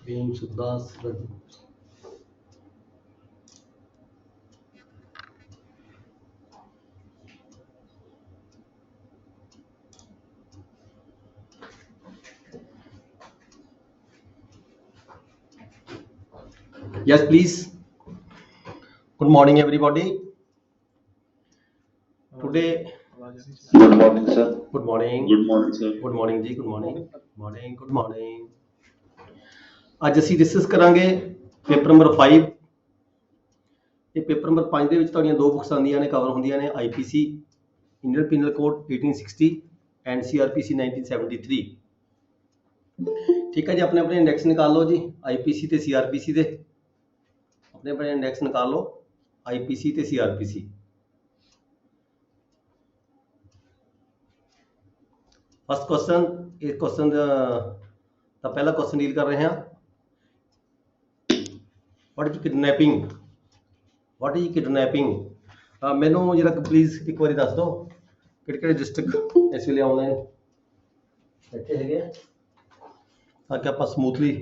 Prem Sukhdas yes please. Good morning everybody. Today Good morning, sir. good morning. Good morning, sir. Good morning ji. Good morning. Morning. Good morning. ਅੱਜ ਅਸੀਂ discuss ਕਰਾਂਗੇ paper number 5। ਇਹ paper number 5 ਦੇ ਵਿੱਚ ਤੁਹਾਡੀਆਂ ਦੋ books ਆਉਂਦੀਆਂ ਨੇ, ਕਵਰ ਹੁੰਦੀਆਂ ਨੇ IPC Indian penal code 1860 and CRPC 1973। ਠੀਕ ਹੈ ਜੀ, ਆਪਣੇ ਆਪਣੇ ਇੰਡੈਕਸ ਨਿਕਾਲ ਲਓ ਜੀ IPC ਤੇ CRPC ਦੇ। ਆਪਣੇ ਆਪਣੇ ਇੰਡੈਕਸ ਨਿਕਾਲ ਲਓ IPC ਤੇ CRPC। फर्स्ट क्वेश्चन, इस क्वेश्चन का पहला क्वेश्चन डील कर रहे हैं what is kidnapping. What is kidnapping मैनू जरा प्लीज़ एक बार दस दो कि डिस्ट्रिक्ट इस वे ऑनलाइन बैठे है ताकि आप स्मूथली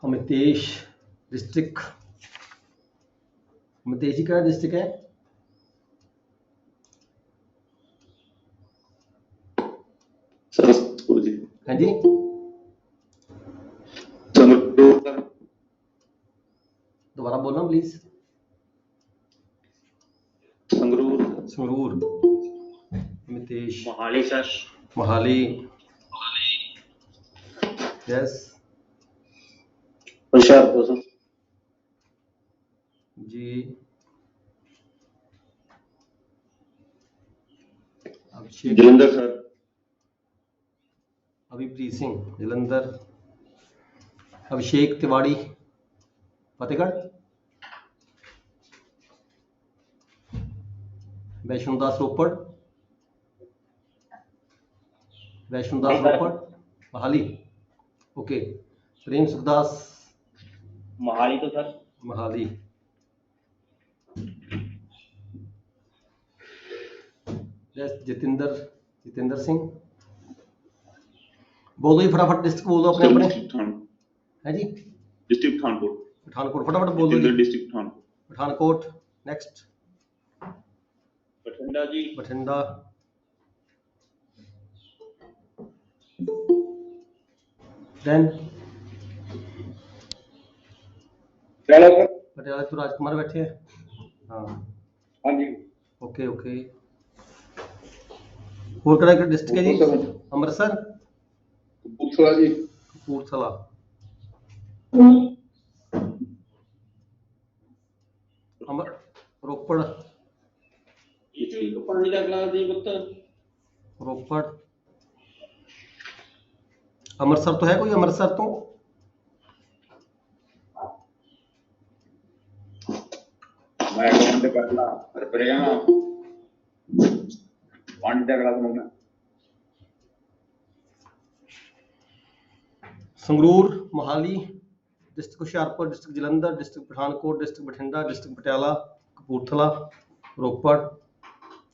अमितेश डिस्ट्रिक्ट। अमितेश जी क्या डिस्ट्रिक्ट है? संगरूर जी। हाँ जी, संगरूर। दोबारा बोलना please. Sangrur. Sangrur. Amitesh Mohali sir. Mohali. Yes Hoshiarpur sir ji. Abhishek Jalandhar sir. Abhipreet Singh Jalandhar. Abhishek Tiwari Fatehgarh. Vaishnodas Ropar. Vaishnodas Ropar Mohali. Okay. Prem Sukhdas Mohali तो सर। मोहाली। जितेंद्र सिंह बोलो जी फटाफट डिस्ट्रिक्ट बोल दो अपने अपने। है जी डिस्ट्रिक्ट पठानकोट। पठानकोट फटाफट बोल दो जी। डिस्ट्रिक्ट पठानकोट। पठानकोट। नेक्स्ट बठिंडा जी। बठिंडा। देन पटियाला तो राजकुमार बैठे हैं। हाँ हाँ जी। Okay okay. और कड़ा डिस्ट्रिक्ट है जी? अमृतसर। कपूरथला जी। कपूरथला। रोपड़। रोपड़। अमृतसर तो है कोई? अमृतसर तो Sangrur Mohali district Hoshiarpur district Jalandhar district Pathankot district Bathinda district Patiala Kapurthala Ropar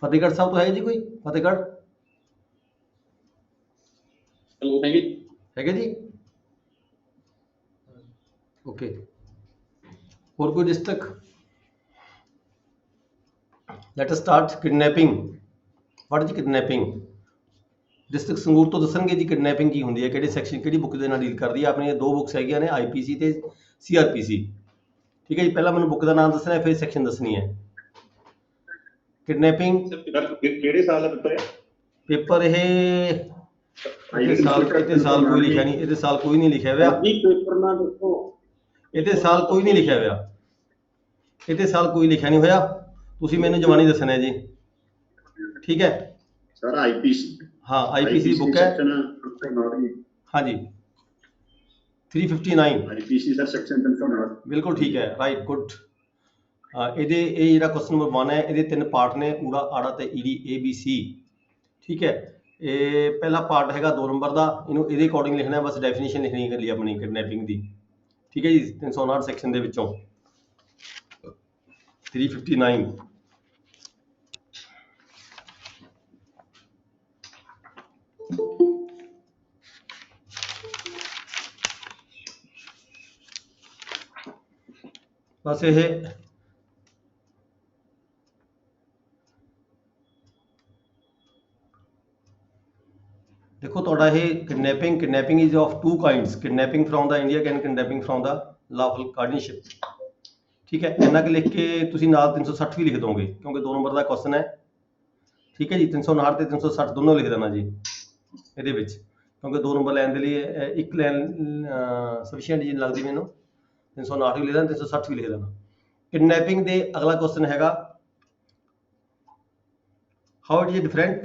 Fatehgarh Sahib तो है जी कोई? फतेहगढ़ है जी। ओके। और कोई district? Let us start kidnapping. What is kidnapping? District Sangrur तो दसणगे जी किडनैपिंग की होंगी है, किहड़े सैक्शन किहड़ी बुक दे नाल डील करदी है। अपनी दो बुक्स हैगियां ने IPC ते CRPC। ठीक है जी, पहला मैंने बुक का नाम दसना है फिर सैक्शन दसनी है। किडनैपिंग किहड़े साल दा पेपर है? पेपर इहदे साल कोई लिखा नहीं, इहदे साल कोई नहीं लिखा हुआ। पेपर ना देखो, इहदे साल कोई नहीं लिखा हुआ, इहदे साल कोई लिखा नहीं होया। तुसीं मैनूं जवानी दसना है जी। ठीक है सर। IPC। हाँ IPC बुक है। हाँ जी 359 IPC सर सेक्शन 309। बिल्कुल ठीक है, राइट गुड। ਇਹਦੇ ਇਹ ਜਿਹੜਾ क्वेश्चन नंबर 1 है, ਇਹਦੇ ਤਿੰਨ ਪਾर्ट ने ਊੜਾ ਆੜਾ ਤੇ ਈੜੀ ABC। ठीक है, ਇਹ ਪਹਿਲਾ ਪਾर्ट हैगा 2 नंबर ਦਾ, ਇਹਨੂੰ ਇਹਦੇ ਅਕੋਰਡਿੰਗ ਲਿਖਣਾ ਹੈ, ਬਸ ਡੈਫੀਨੇਸ਼ਨ ਲਿਖਣੀ ਹੈ ਲਈ ਆਪਣੀ ਕਿਡਨੈਪਿੰਗ ਦੀ। ठीक है जी 359 ਸੈਕਸ਼ਨ ਦੇ ਵਿੱਚੋਂ। 359। बस ये देखो थोड़ा ये kidnapping is of two kinds, kidnapping from the India and kidnapping from the lawful guardianship. ठीक है, इन्ना के लिख के तुसी नाल 360 भी लिख दोगे क्योंकि 2 नंबर का क्वेश्चन है। ठीक है जी, 359 ਤੇ 360 दोनों लिख देना जी ਇਹਦੇ ਵਿੱਚ, क्योंकि 2 नंबर ਲੈਣ ਦੇ ਲਈ ਇੱਕ ਲਾਈਨ ਸਫੀਸ਼ੀਐਂਟ ਜੀ ਲੱਗਦੀ ਮੈਨੂੰ। 359 ਵੀ ਲਿਖ ਦੇਣਾ, 360 ਵੀ ਲਿਖ ਦੇਣਾ। ਕਿਡਨੈਪਿੰਗ ਦੇ ਅਗਲਾ ਕੁਐਸਚਨ ਹੈਗਾ how it is different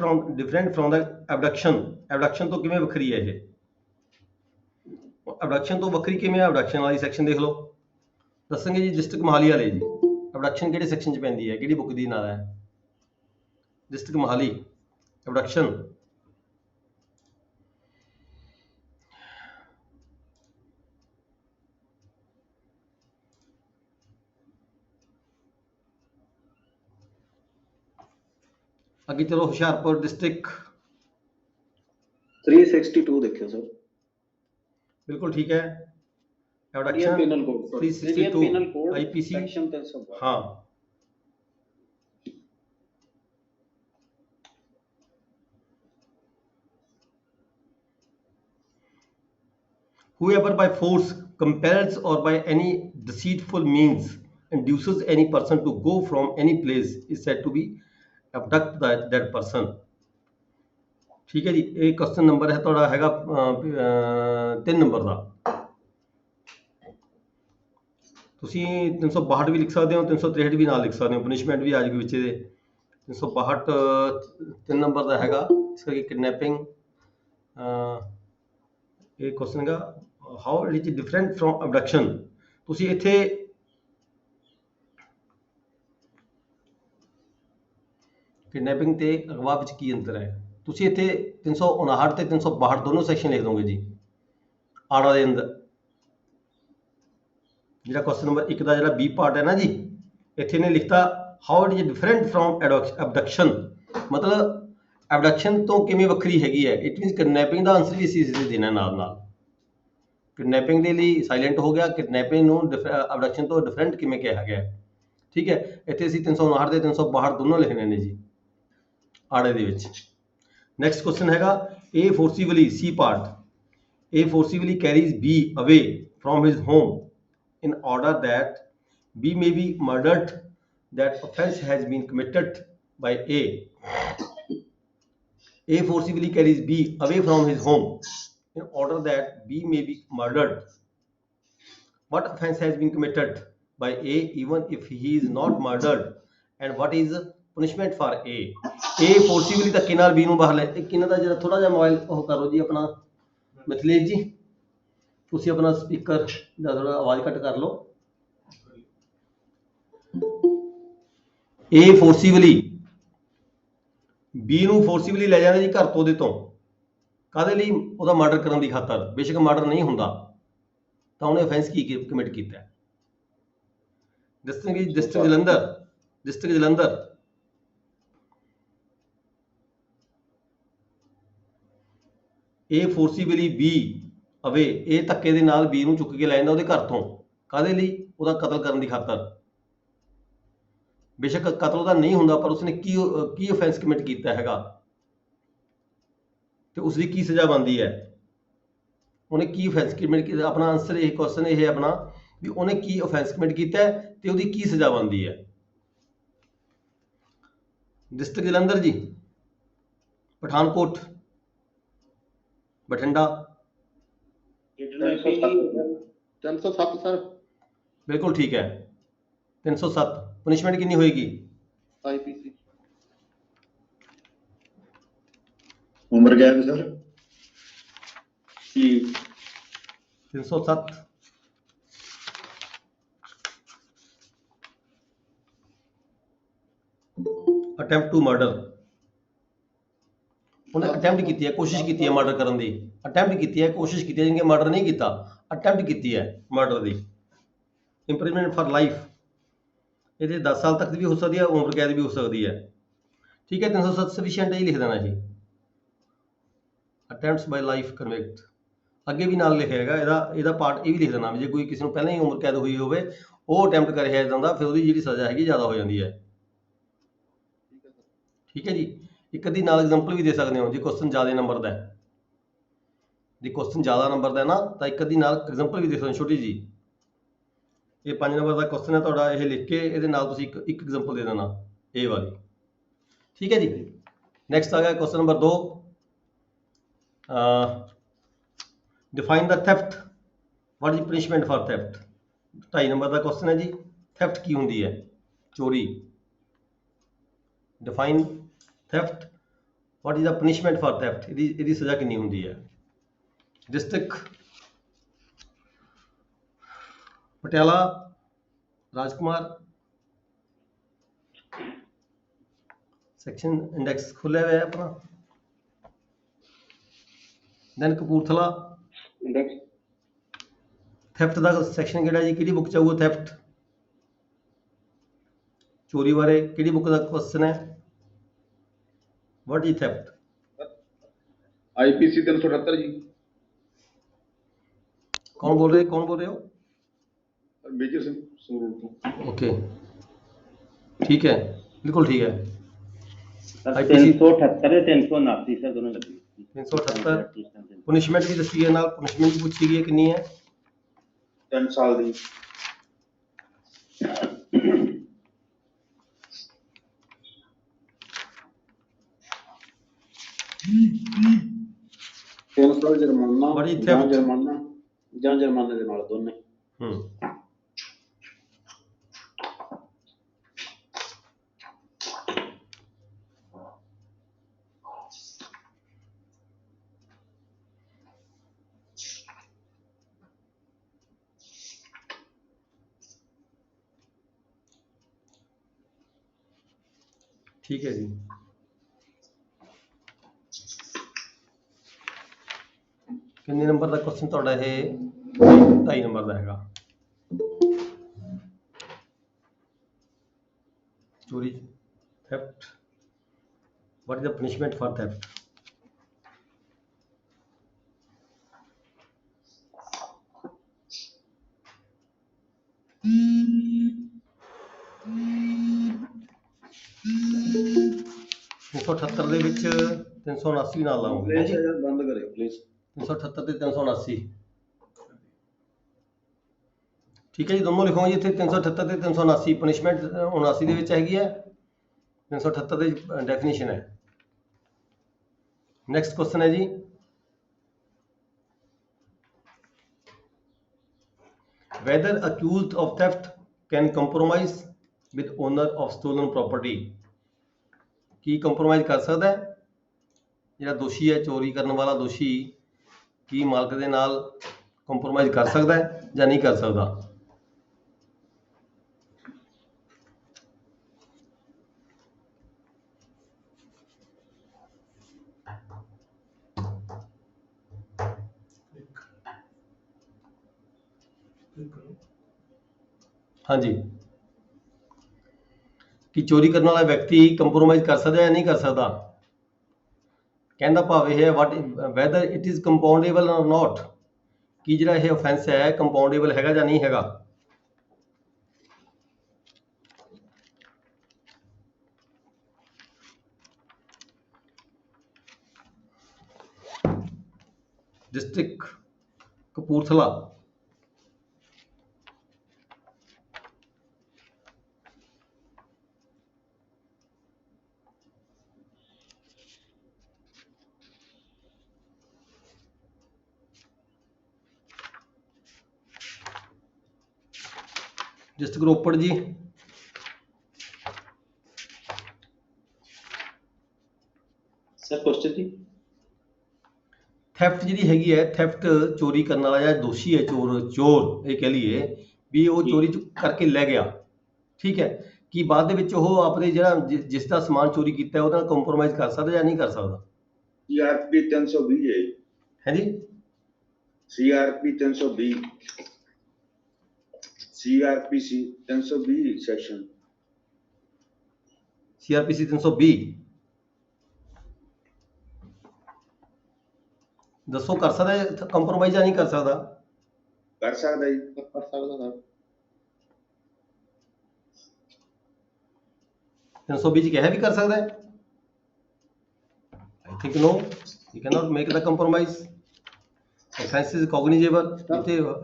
from the abduction. Abduction ਤੋਂ ਕਿਵੇਂ ਵੱਖਰੀ ਹੈ ਇਹ? ਐਬਡਕਸ਼ਨ ਤੋਂ ਵੱਖਰੀ ਕਿਵੇਂ ਹੈ? ਐਬਡਕਸ਼ਨ ਵਾਲੀ ਸੈਕਸ਼ਨ ਦੇਖ ਲਓ, ਦੱਸਾਂਗੇ ਜੀ ਡਿਸਟ੍ਰਿਕਟ ਮੋਹਾਲੀ ਵਾਲੇ ਜੀ। ਐਬਡਕਸ਼ਨ ਕਿਹੜੇ ਸੈਕਸ਼ਨ 'ਚ ਪੈਂਦੀ ਹੈ, ਕਿਹੜੀ ਬੁੱਕ ਦੀ ਨਾਲ ਹੈ? District Mohali abduction. आगे चलो, हुशियारपुर डिस्ट्रिक्ट 362 देखियो सर। बिल्कुल ठीक है, abduction penal code 362 IPC section 312। हाँ। Whoever by force compels or by any deceitful means induces any person to go from any place is said to be abduct that person। ठीक है जी, ਇਹ question number है ਤੁਹਾਡਾ ਹੈਗਾ 3 number ਦਾ। ਤੁਸੀਂ 362 ਵੀ ਲਿਖ ਸਕਦੇ ਹੋ, 363 ਵੀ ਨਾਲ ਲਿਖ ਸਕਦੇ ਹੋ, ਪਨਿਸ਼ਮੈਂਟ ਵੀ ਆ ਜਾਏਗੀ ਵਿੱਚ ਇਹਦੇ। 362 3 ਨੰਬਰ ਦਾ ਹੈਗਾ, ਇਸ ਕਰਕੇ ਕਿਡਨੈਪਿੰਗ। ਇਹ क्वेश्चन ਹੈਗਾ how it is different from abduction। ਤੁਸੀਂ ਇੱਥੇ किडनैपिंग ਤੇ ਅਗਵਾ ਵਿੱਚ ਕੀ ਅੰਤਰ ਹੈ? ਤੁਸੀਂ ਇੱਥੇ 359 ਤੇ 362 ਦੋਨੋਂ ਸੈਕਸ਼ਨ ਲਿਖ ਦੋਗੇ ਜੀ ਆੜਾ ਦੇ ਅੰਦਰ। ਜਿਹੜਾ ਕੁਐਸਚਨ ਨੰਬਰ 1 ਦਾ ਜਿਹੜਾ ਬੀ ਪਾਰਟ ਹੈ ਨਾ ਜੀ, ਇੱਥੇ ਨੇ ਲਿਖਤਾ how it is different from abduction, ਮਤਲਬ abduction ਤੋਂ ਕਿਵੇਂ ਵੱਖਰੀ ਹੈਗੀ ਹੈ। ਇਟ ਮੀਨਸ ਕਿਡਨੈਪਿੰਗ ਦਾ ਆਨਸਰ ਵੀ ਅਸੀਂ ਇਸੇ ਦੇਣਾ ਨਾਲ ਨਾਲ। किडनैपिंग ਦੇ ਲਈ ਸਾਇਲੈਂਟ ਹੋ ਗਿਆ, ਕਿਡਨੈਪਿੰਗ ਨੂੰ abduction ਤੋਂ ਡਿਫਰੈਂਟ ਕਿਵੇਂ ਕਿਹਾ ਗਿਆ। ਠੀਕ ਹੈ, ਇੱਥੇ ਅਸੀਂ 359 ਤੇ 362 ਦੋਨੋਂ ਲਿਖਣੇ ਨੇ ਜੀ ਆੜੇ ਦੇ ਵਿੱਚ। ਨੈਕਸਟ ਕੁਐਸਚਨ ਹੈਗਾ A forcibly, C part, A forcibly carries B away from his home in order that B may be murdered. That offense has been committed by A. A forcibly carries B away from his home in order that B may be murdered. What offense has been committed by A even if he is not murdered, and what is punishment for A? A forcibly ਤਾਂ ਕਿਨਾਰ B ਨੂੰ ਬਾਹਰ ਲੈ, ਕਿਨਾਂ ਦਾ ਜਿਹੜਾ ਥੋੜਾ ਜਿਹਾ mobile ਉਹ ਕਰੋ ਜੀ ਆਪਣਾ ਮਿਥਲੇਸ਼ ਜੀ, ਤੁਸੀਂ ਆਪਣਾ ਸਪੀਕਰ ਦਾ ਥੋੜਾ ਆਵਾਜ਼ ਘੱਟ ਕਰ ਲਓ। A forcibly B ਨੂੰ forcibly ਲੈ ਜਾਣਾ ਜੀ ਘਰ ਤੋਂ ਉਹਦੇ ਤੋਂ, ਕਾਹਦੇ ਲਈ? ਉਹਦਾ ਮਰਡਰ ਕਰਨ ਦੀ ਖਾਤਰ। ਬੇਸ਼ੱਕ ਮਰਡਰ ਨਹੀਂ ਹੁੰਦਾ ਤਾਂ ਉਹਨੇ ਅਫੈਂਸ ਕੀ ਕਮਿਟ ਕੀਤਾ? District Jalandhar A forcibly B away, ਇਹ ਧੱਕੇ ਦੇ ਨਾਲ B ਨੂੰ ਚੁੱਕ ਕੇ ਲੈ ਜਾਂਦਾ ਉਹਦੇ ਘਰ ਤੋਂ, ਕਾਹਦੇ ਲਈ? ਉਹਦਾ ਕਤਲ ਕਰਨ ਦੀ ਖਾਤਰ। ਬੇਸ਼ੱਕ ਕਤਲ ਉਹਦਾ ਨਹੀਂ ਹੁੰਦਾ ਪਰ ਉਸਨੇ ਕੀ ਅਫੈਂਸ ਕਮਿਟ ਕੀਤਾ ਹੈਗਾ ਤੇ ਉਸ ਦੀ ਕੀ ਸਜ਼ਾ ਬਣਦੀ ਹੈ? ਉਹਨੇ ਕੀ ਅਫੈਂਸ ਕਮਿਟ ਕੀਤਾ? ਆਪਣਾ ਆਨਸਰ ਇਹ ਕੁਐਸਚਨ ਇਹ ਹੈ ਆਪਣਾ ਵੀ ਉਹਨੇ ਕੀ ਅਫੈਂਸ ਕਮਿਟ ਕੀਤਾ ਤੇ ਉਹਦੀ ਕੀ ਸਜ਼ਾ ਬਣਦੀ ਹੈ। ਡਿਸਟ੍ਰਿਕਟ ਜਲੰਧਰ ਜੀ, ਪਠਾਨਕੋਟ, ਬਠਿੰਡਾ। 307 ਸਰ। ਬਿਲकुल ठीक है, 307। ਪਨਿਸ਼ਮੈਂਟ ਕਿੰਨੀ ਹੋਏਗੀ? आईपीसी उम्र कैद sir ji. 307 attempt to murder. ਉਹਨੇ ਅਟੈਂਪਟ ਕੀਤੀ ਹੈ, ਕੋਸ਼ਿਸ਼ ਕੀਤੀ ਹੈ ਮਰਡਰ ਕਰਨ ਦੀ। ਅਟੈਂਪਟ ਕੀਤੀ ਹੈ, ਕੋਸ਼ਿਸ਼ ਕੀਤੀ ਹੈ, ਜਿਨਕੇ ਮਰਡਰ ਨਹੀਂ ਕੀਤਾ, ਅਟੈਂਪਟ ਕੀਤੀ ਹੈ murder the. Imprisonment for life ਇਹਦੇ 10 ਸਾਲ ਤੱਕ ਦੀ ਵੀ ਹੋ ਸਕਦੀ ਹੈ, ਉਮਰ ਕੈਦ ਵੀ ਹੋ ਸਕਦੀ ਹੈ। ਠੀਕ ਹੈ, 307 ਸਫੀਸ਼ੀਐਂਟ ਹੀ ਲਿਖ ਦੇਣਾ ਜੀ। ਅਟੈਂਪਟਸ ਬਾਈ ਲਾਈਫ ਕਨਵਿਕਟ ਅੱਗੇ ਵੀ ਨਾਲ ਲਿਖਿਆ ਹੈਗਾ, ਇਹਦਾ ਪਾਰਟ ਇਹ ਵੀ ਲਿਖ ਦੇਣਾ ਵੀ ਜੇ ਕੋਈ ਕਿਸੇ ਨੂੰ ਪਹਿਲਾਂ ਹੀ ਉਮਰ ਕੈਦ ਹੋਈ ਹੋਵੇ, ਉਹ ਅਟੈਂਪਟ ਕਰ ਰਿਹਾ ਜਾਂਦਾ, ਫਿਰ ਉਹਦੀ ਜਿਹੜੀ ਸਜ਼ਾ ਹੈਗੀ ਜ਼ਿਆਦਾ ਹੋ ਜਾਂਦੀ ਹੈ। ਠੀਕ ਹੈ ਜੀ, ਇੱਕ ਅੱਧੀ ਨਾਲ ਐਗਜ਼ਾਮਪਲ ਵੀ ਦੇ ਸਕਦੇ ਹੋ ਜੇ ਕੁਐਸਚਨ ਜ਼ਿਆਦਾ ਨੰਬਰ ਦਾ ਹੈ। ਜੇ ਕੁਐਸਚਨ ਜ਼ਿਆਦਾ ਨੰਬਰ ਦਾ ਹੈ ਨਾ, ਤਾਂ ਇੱਕ ਅੱਧੀ ਨਾਲ ਐਗਜ਼ਾਮਪਲ ਵੀ ਦੇ ਸਕਦੇ ਹੋ ਛੋਟੀ ਜੀ। ਇਹ 5 ਨੰਬਰ ਦਾ ਕੁਐਸਚਨ ਹੈ ਤੁਹਾਡਾ, ਇਹ ਲਿਖ ਕੇ ਇਹਦੇ ਨਾਲ ਤੁਸੀਂ ਇੱਕ ਐਗਜ਼ਾਮਪਲ ਦੇ ਦੇਣਾ ਇਹ ਵਾਲੀ। ਠੀਕ ਹੈ ਜੀ, ਨੈਕਸਟ ਆ ਗਿਆ question number 2। Define the theft, what is punishment for theft. 2.5 number the question ਹੈ ਜੀ, ਥੈਫਟ ਕੀ ਹੁੰਦੀ ਹੈ, ਚੋਰੀ। Define theft, what is the punishment for theft, ਇਹਦੀ ਸਜ਼ਾ ਕਿੰਨੀ ਹੁੰਦੀ ਹੈ। ਡਿਸਟ੍ਰਿਕਟ ਪਟਿਆਲਾ, ਰਾਜਕੁਮਾਰ। ਸੈਕਸ਼ਨ ਇੰਡੈਕਸ ਖੁੱਲਿਆ ਹੋਇਆ ਹੈ ਆਪਣਾ। ਦੈਨ ਕਪੂਰਥਲਾ, ਥੈਫਟ ਦਾ ਸੈਕਸ਼ਨ ਕਿਹੜਾ ਜੀ, ਕਿਹੜੀ ਬੁੱਕ ਚ ਆਊਗਾ ਥੈਫਟ, ਚੋਰੀ ਬਾਰੇ ਕਿਹੜੀ ਬੁੱਕ ਦਾ ਕੁਐਸਚਨ ਹੈ। ਵਾਟ ਇਜ਼ ਥੈਫਟ, IPC 378 ਜੀ। ਕੌਣ ਬੋਲ ਰਹੇ ਹੋ। ਮੇਜਰ ਸਿੰਘ ਸੰਗਰੂਰ ਤੋਂ। ਓਕੇ, ਠੀਕ ਹੈ, ਬਿਲकुल ठीक है। 378 ਤੇ 379 ਸਰ ਦੋਨੋਂ ਲੱਗੀ। 378 ਪਨਿਸ਼ਮੈਂਟ ਵੀ ਦੱਸੀ ਹੈ ਨਾਲ, ਪਨਿਸ਼ਮੈਂਟ ਵੀ ਪੁੱਛੀ ਗਈ ਹੈ ਕਿੰਨੀ ਹੈ, 3 ਸਾਲ ਦੀ। ਜੁਰਮਾਨਾ ਬੜੀ ਜਾਂ theft। ਜੁਰਮਾਨੇ ਦੇ ਨਾਲ ਦੋਨੇ। ਠੀਕ ਹੈ ਜੀ, ਕਿੰਨੇ ਨੰਬਰ ਦਾ ਕੁਐਸਚਨ ਤੁਹਾਡਾ ਇਹ, 2.5 ਨੰਬਰ ਦਾ ਹੈਗਾ। ਚੋਰੀ, theft, what is the punishment for theft. ਦੇ ਵਿੱਚ 379 ਨਾਲ ਲਾਉਂਗੇ ਜੀ, ਬੰਦ ਕਰਿਓ ਪਲੀਜ਼। 378 ਤੇ 379। ਠੀਕ ਹੈ ਜੀ, ਦੋਨੋਂ ਲਿਖੋਗੇ ਇੱਥੇ 378 ਤੇ 379। ਪਨਿਸ਼ਮੈਂਟ 79 ਦੇ ਵਿੱਚ ਹੈਗੀ ਹੈ, 378 ਦੇ ਡੈਫੀਨੇਸ਼ਨ ਹੈ। ਨੈਕਸਟ ਕੁਐਸਚਨ ਹੈ ਜੀ, whether accused of theft can compromise with owner of stolen property। Ki compromise ਕਰ ਸਕਦਾ ਹੈ ਜਿਹੜਾ ਦੋਸ਼ੀ ਹੈ, ਚੋਰੀ ਕਰਨ ਵਾਲਾ ਦੋਸ਼ੀ, ਕੀ ਮਾਲਕ ਦੇ ਨਾਲ ਕੰਪਰੋਮਾਈਜ਼ ਕਰ ਸਕਦਾ ਹੈ ਜਾਂ ਨਹੀਂ ਕਰ ਸਕਦਾ। ਹਾਂਜੀ, ਕਿ ਚੋਰੀ ਕਰਨ ਵਾਲਾ ਵਿਅਕਤੀ ਕੰਪਰੋਮਾਈਜ਼ ਕਰ ਸਕਦਾ ਜਾਂ ਨਹੀਂ ਕਰ ਸਕਦਾ। ਕਹਿੰਦਾ ਭਾਵ ਇਹ ਹੈ whether it is compoundable or not, ਕਿ ਜਿਹੜਾ ਇਹ offense ਹੈ ਕੰਪਾਊਂਡੇਬਲ ਹੈਗਾ ਜਾਂ ਨਹੀਂ ਹੈਗਾ। ਡਿਸਟ੍ਰਿਕਟ ਕਪੂਰਥਲਾ, ਡਿਸਟ੍ਰਿਕਟ ਰੋਪੜ ਜੀ, ਸਰ ਕੁਐਸਚਨ ਜੀ, ਥੈਫਟ ਜਿਹੜੀ ਹੈਗੀ ਹੈ, ਥੈਫਟ ਚੋਰੀ ਕਰਨ ਵਾਲਾ ਜਾਂ ਦੋਸ਼ੀ ਹੈ, ਚੋਰ ਇਹ ਕਹਿ ਲਈਏ ਵੀ ਉਹ ਚੋਰੀ ਕਰਕੇ ਲੈ ਗਿਆ। ਠੀਕ ਹੈ, ਕਿ ਬਾਅਦ ਦੇ ਵਿੱਚ ਉਹ ਆਪਣੇ ਜਿਹੜਾ ਜਿਸ ਦਾ ਸਮਾਨ ਚੋਰੀ ਕੀਤਾ ਉਹਦੇ ਨਾਲ ਕੰਪਰੋਮਾਈਜ਼ ਕਰ ਸਕਦਾ ਜਾਂ ਨਹੀਂ ਕਰ ਸਕਦਾ। CRP 320 ਹੈ ਜੀ, CRP 320 CRPC 320 ਸੈਕਸ਼ਨ CRPC 320 ਦੱਸੋ ਕਰ ਸਕਦਾ ਹੈ ਕੰਪਰੋਮਾਈਜ਼ ਜਾਂ ਨਹੀਂ ਕਰ ਸਕਦਾ? ਕਰ ਸਕਦਾ ਜੀ। ਕਰ ਸਕਦਾ ਸਰ। 320 ਚ ਕਿਹਾ ਵੀ ਕਰ ਸਕਦਾ ਹੈ? I think no, you cannot make the compromise. Offense is cognizable.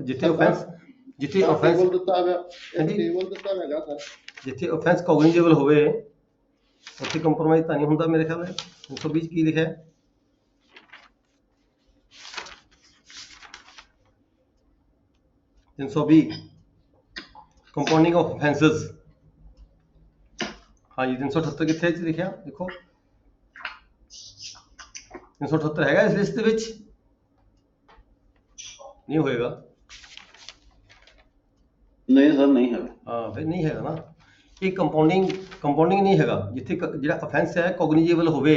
ਜਿੱਥੇ offense ਟੇਬਲ ਦਿੱਤਾ ਹੋਇਆ, ਹਾਂਜੀ। ਟੇਬਲ ਦਿੱਤਾ ਹੈਗਾ ਸਰ। ਜਿੱਥੇ offense cognizable ਹੋਵੇ ਉੱਥੇ ਕੰਪਰੋਮਾਈਜ਼ ਤਾਂ ਨਹੀਂ ਹੁੰਦਾ ਮੇਰੇ ਖਿਆਲ ਨਾਲ। 320 ਚ ਕੀ ਲਿਖਿਆ ਹੈ? Compounding of offences. हाँ जी 378 कितने च लिखा देखो 378 हैगा इस लिस्ट विच नहीं होएगा। नहीं सर नहीं है। हाँ फिर नहीं हैगा ना ये कंपाउंडिंग नहीं हैगा जिथे जिहड़ा ऑफेंस है कॉग्निजेबल होवे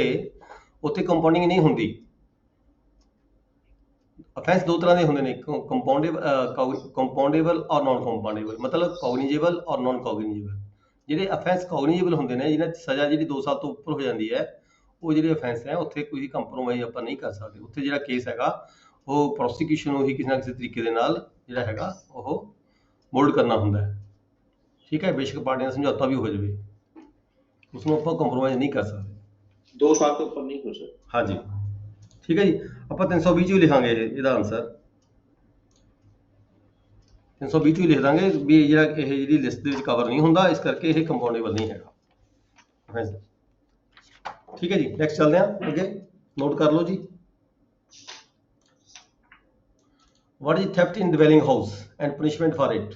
उत्थे कंपाउंडिंग नहीं हुंदी। ऑफेंस दो तरह के होंगे ने कंपाउंडेबल और नॉन कंपाउंडेबल मतलब कॉग्निजेबल और नॉन कॉग्निजेबल। ਜਿਹੜੇ ऑफेंस कॉग्निजेबल ਹੁੰਦੇ ਨੇ ਜਿਨ੍ਹਾਂ ਸਜ਼ਾ ਜਿਹੜੀ 2 ਸਾਲ ਤੋਂ ਉੱਪਰ ਹੋ ਜਾਂਦੀ ਹੈ ਉਹ ਜਿਹੜੇ ऑफेंस ਹੈ ਉੱਥੇ ਕੋਈ ਕੰਪਰੋਮਾਈਜ਼ ਆਪਾਂ ਨਹੀਂ ਕਰ ਸਕਦੇ। ਉੱਥੇ ਜਿਹੜਾ ਕੇਸ ਹੈਗਾ ਉਹ ਪ੍ਰੋਸੀਕਿਊਸ਼ਨ ਨੂੰ ਹੀ ਕਿਸੇ ਨਾ ਕਿਸੇ ਤਰੀਕੇ ਦੇ ਨਾਲ ਜਿਹੜਾ ਹੈਗਾ ਉਹ ਮੋਲਡ ਕਰਨਾ ਹੁੰਦਾ ਹੈ। ਠੀਕ ਹੈ ਬੇਸ਼ੱਕ ਪਾਰਟੀ ਨਾਲ ਸਮਝੌਤਾ ਵੀ ਹੋ ਜਾਵੇ ਉਸ ਨੂੰ ਆਪਾਂ ਕੰਪਰੋਮਾਈਜ਼ ਨਹੀਂ ਕਰ ਸਕਦੇ। 2 साल के ऊपर नहीं हो सकता। हाँ जी ठीक है जी ਆਪਾਂ 320 ਚ ਹੀ ਲਿਖਾਂਗੇ ਇਹਦਾ ਆਨਸਰ 320 ਚ ਹੀ ਲਿਖ ਦਾਂਗੇ ਵੀ ਜਿਹੜਾ ਇਹ ਜਿਹੜੀ ਲਿਸਟ ਦੇ ਵਿੱਚ ਕਵਰ ਨਹੀਂ ਹੁੰਦਾ ਇਸ ਕਰਕੇ ਇਹ ਕੰਪਾਊਂਡੇਬਲ ਨਹੀਂ ਹੈਗਾ। ਠੀਕ ਹੈ ਜੀ ਨੈਕਸਟ ਚੱਲਦੇ ਹਾਂ ਅੱਗੇ ਨੋਟ ਕਰ ਲਓ ਜੀ। What is theft in dwelling house and punishment for it?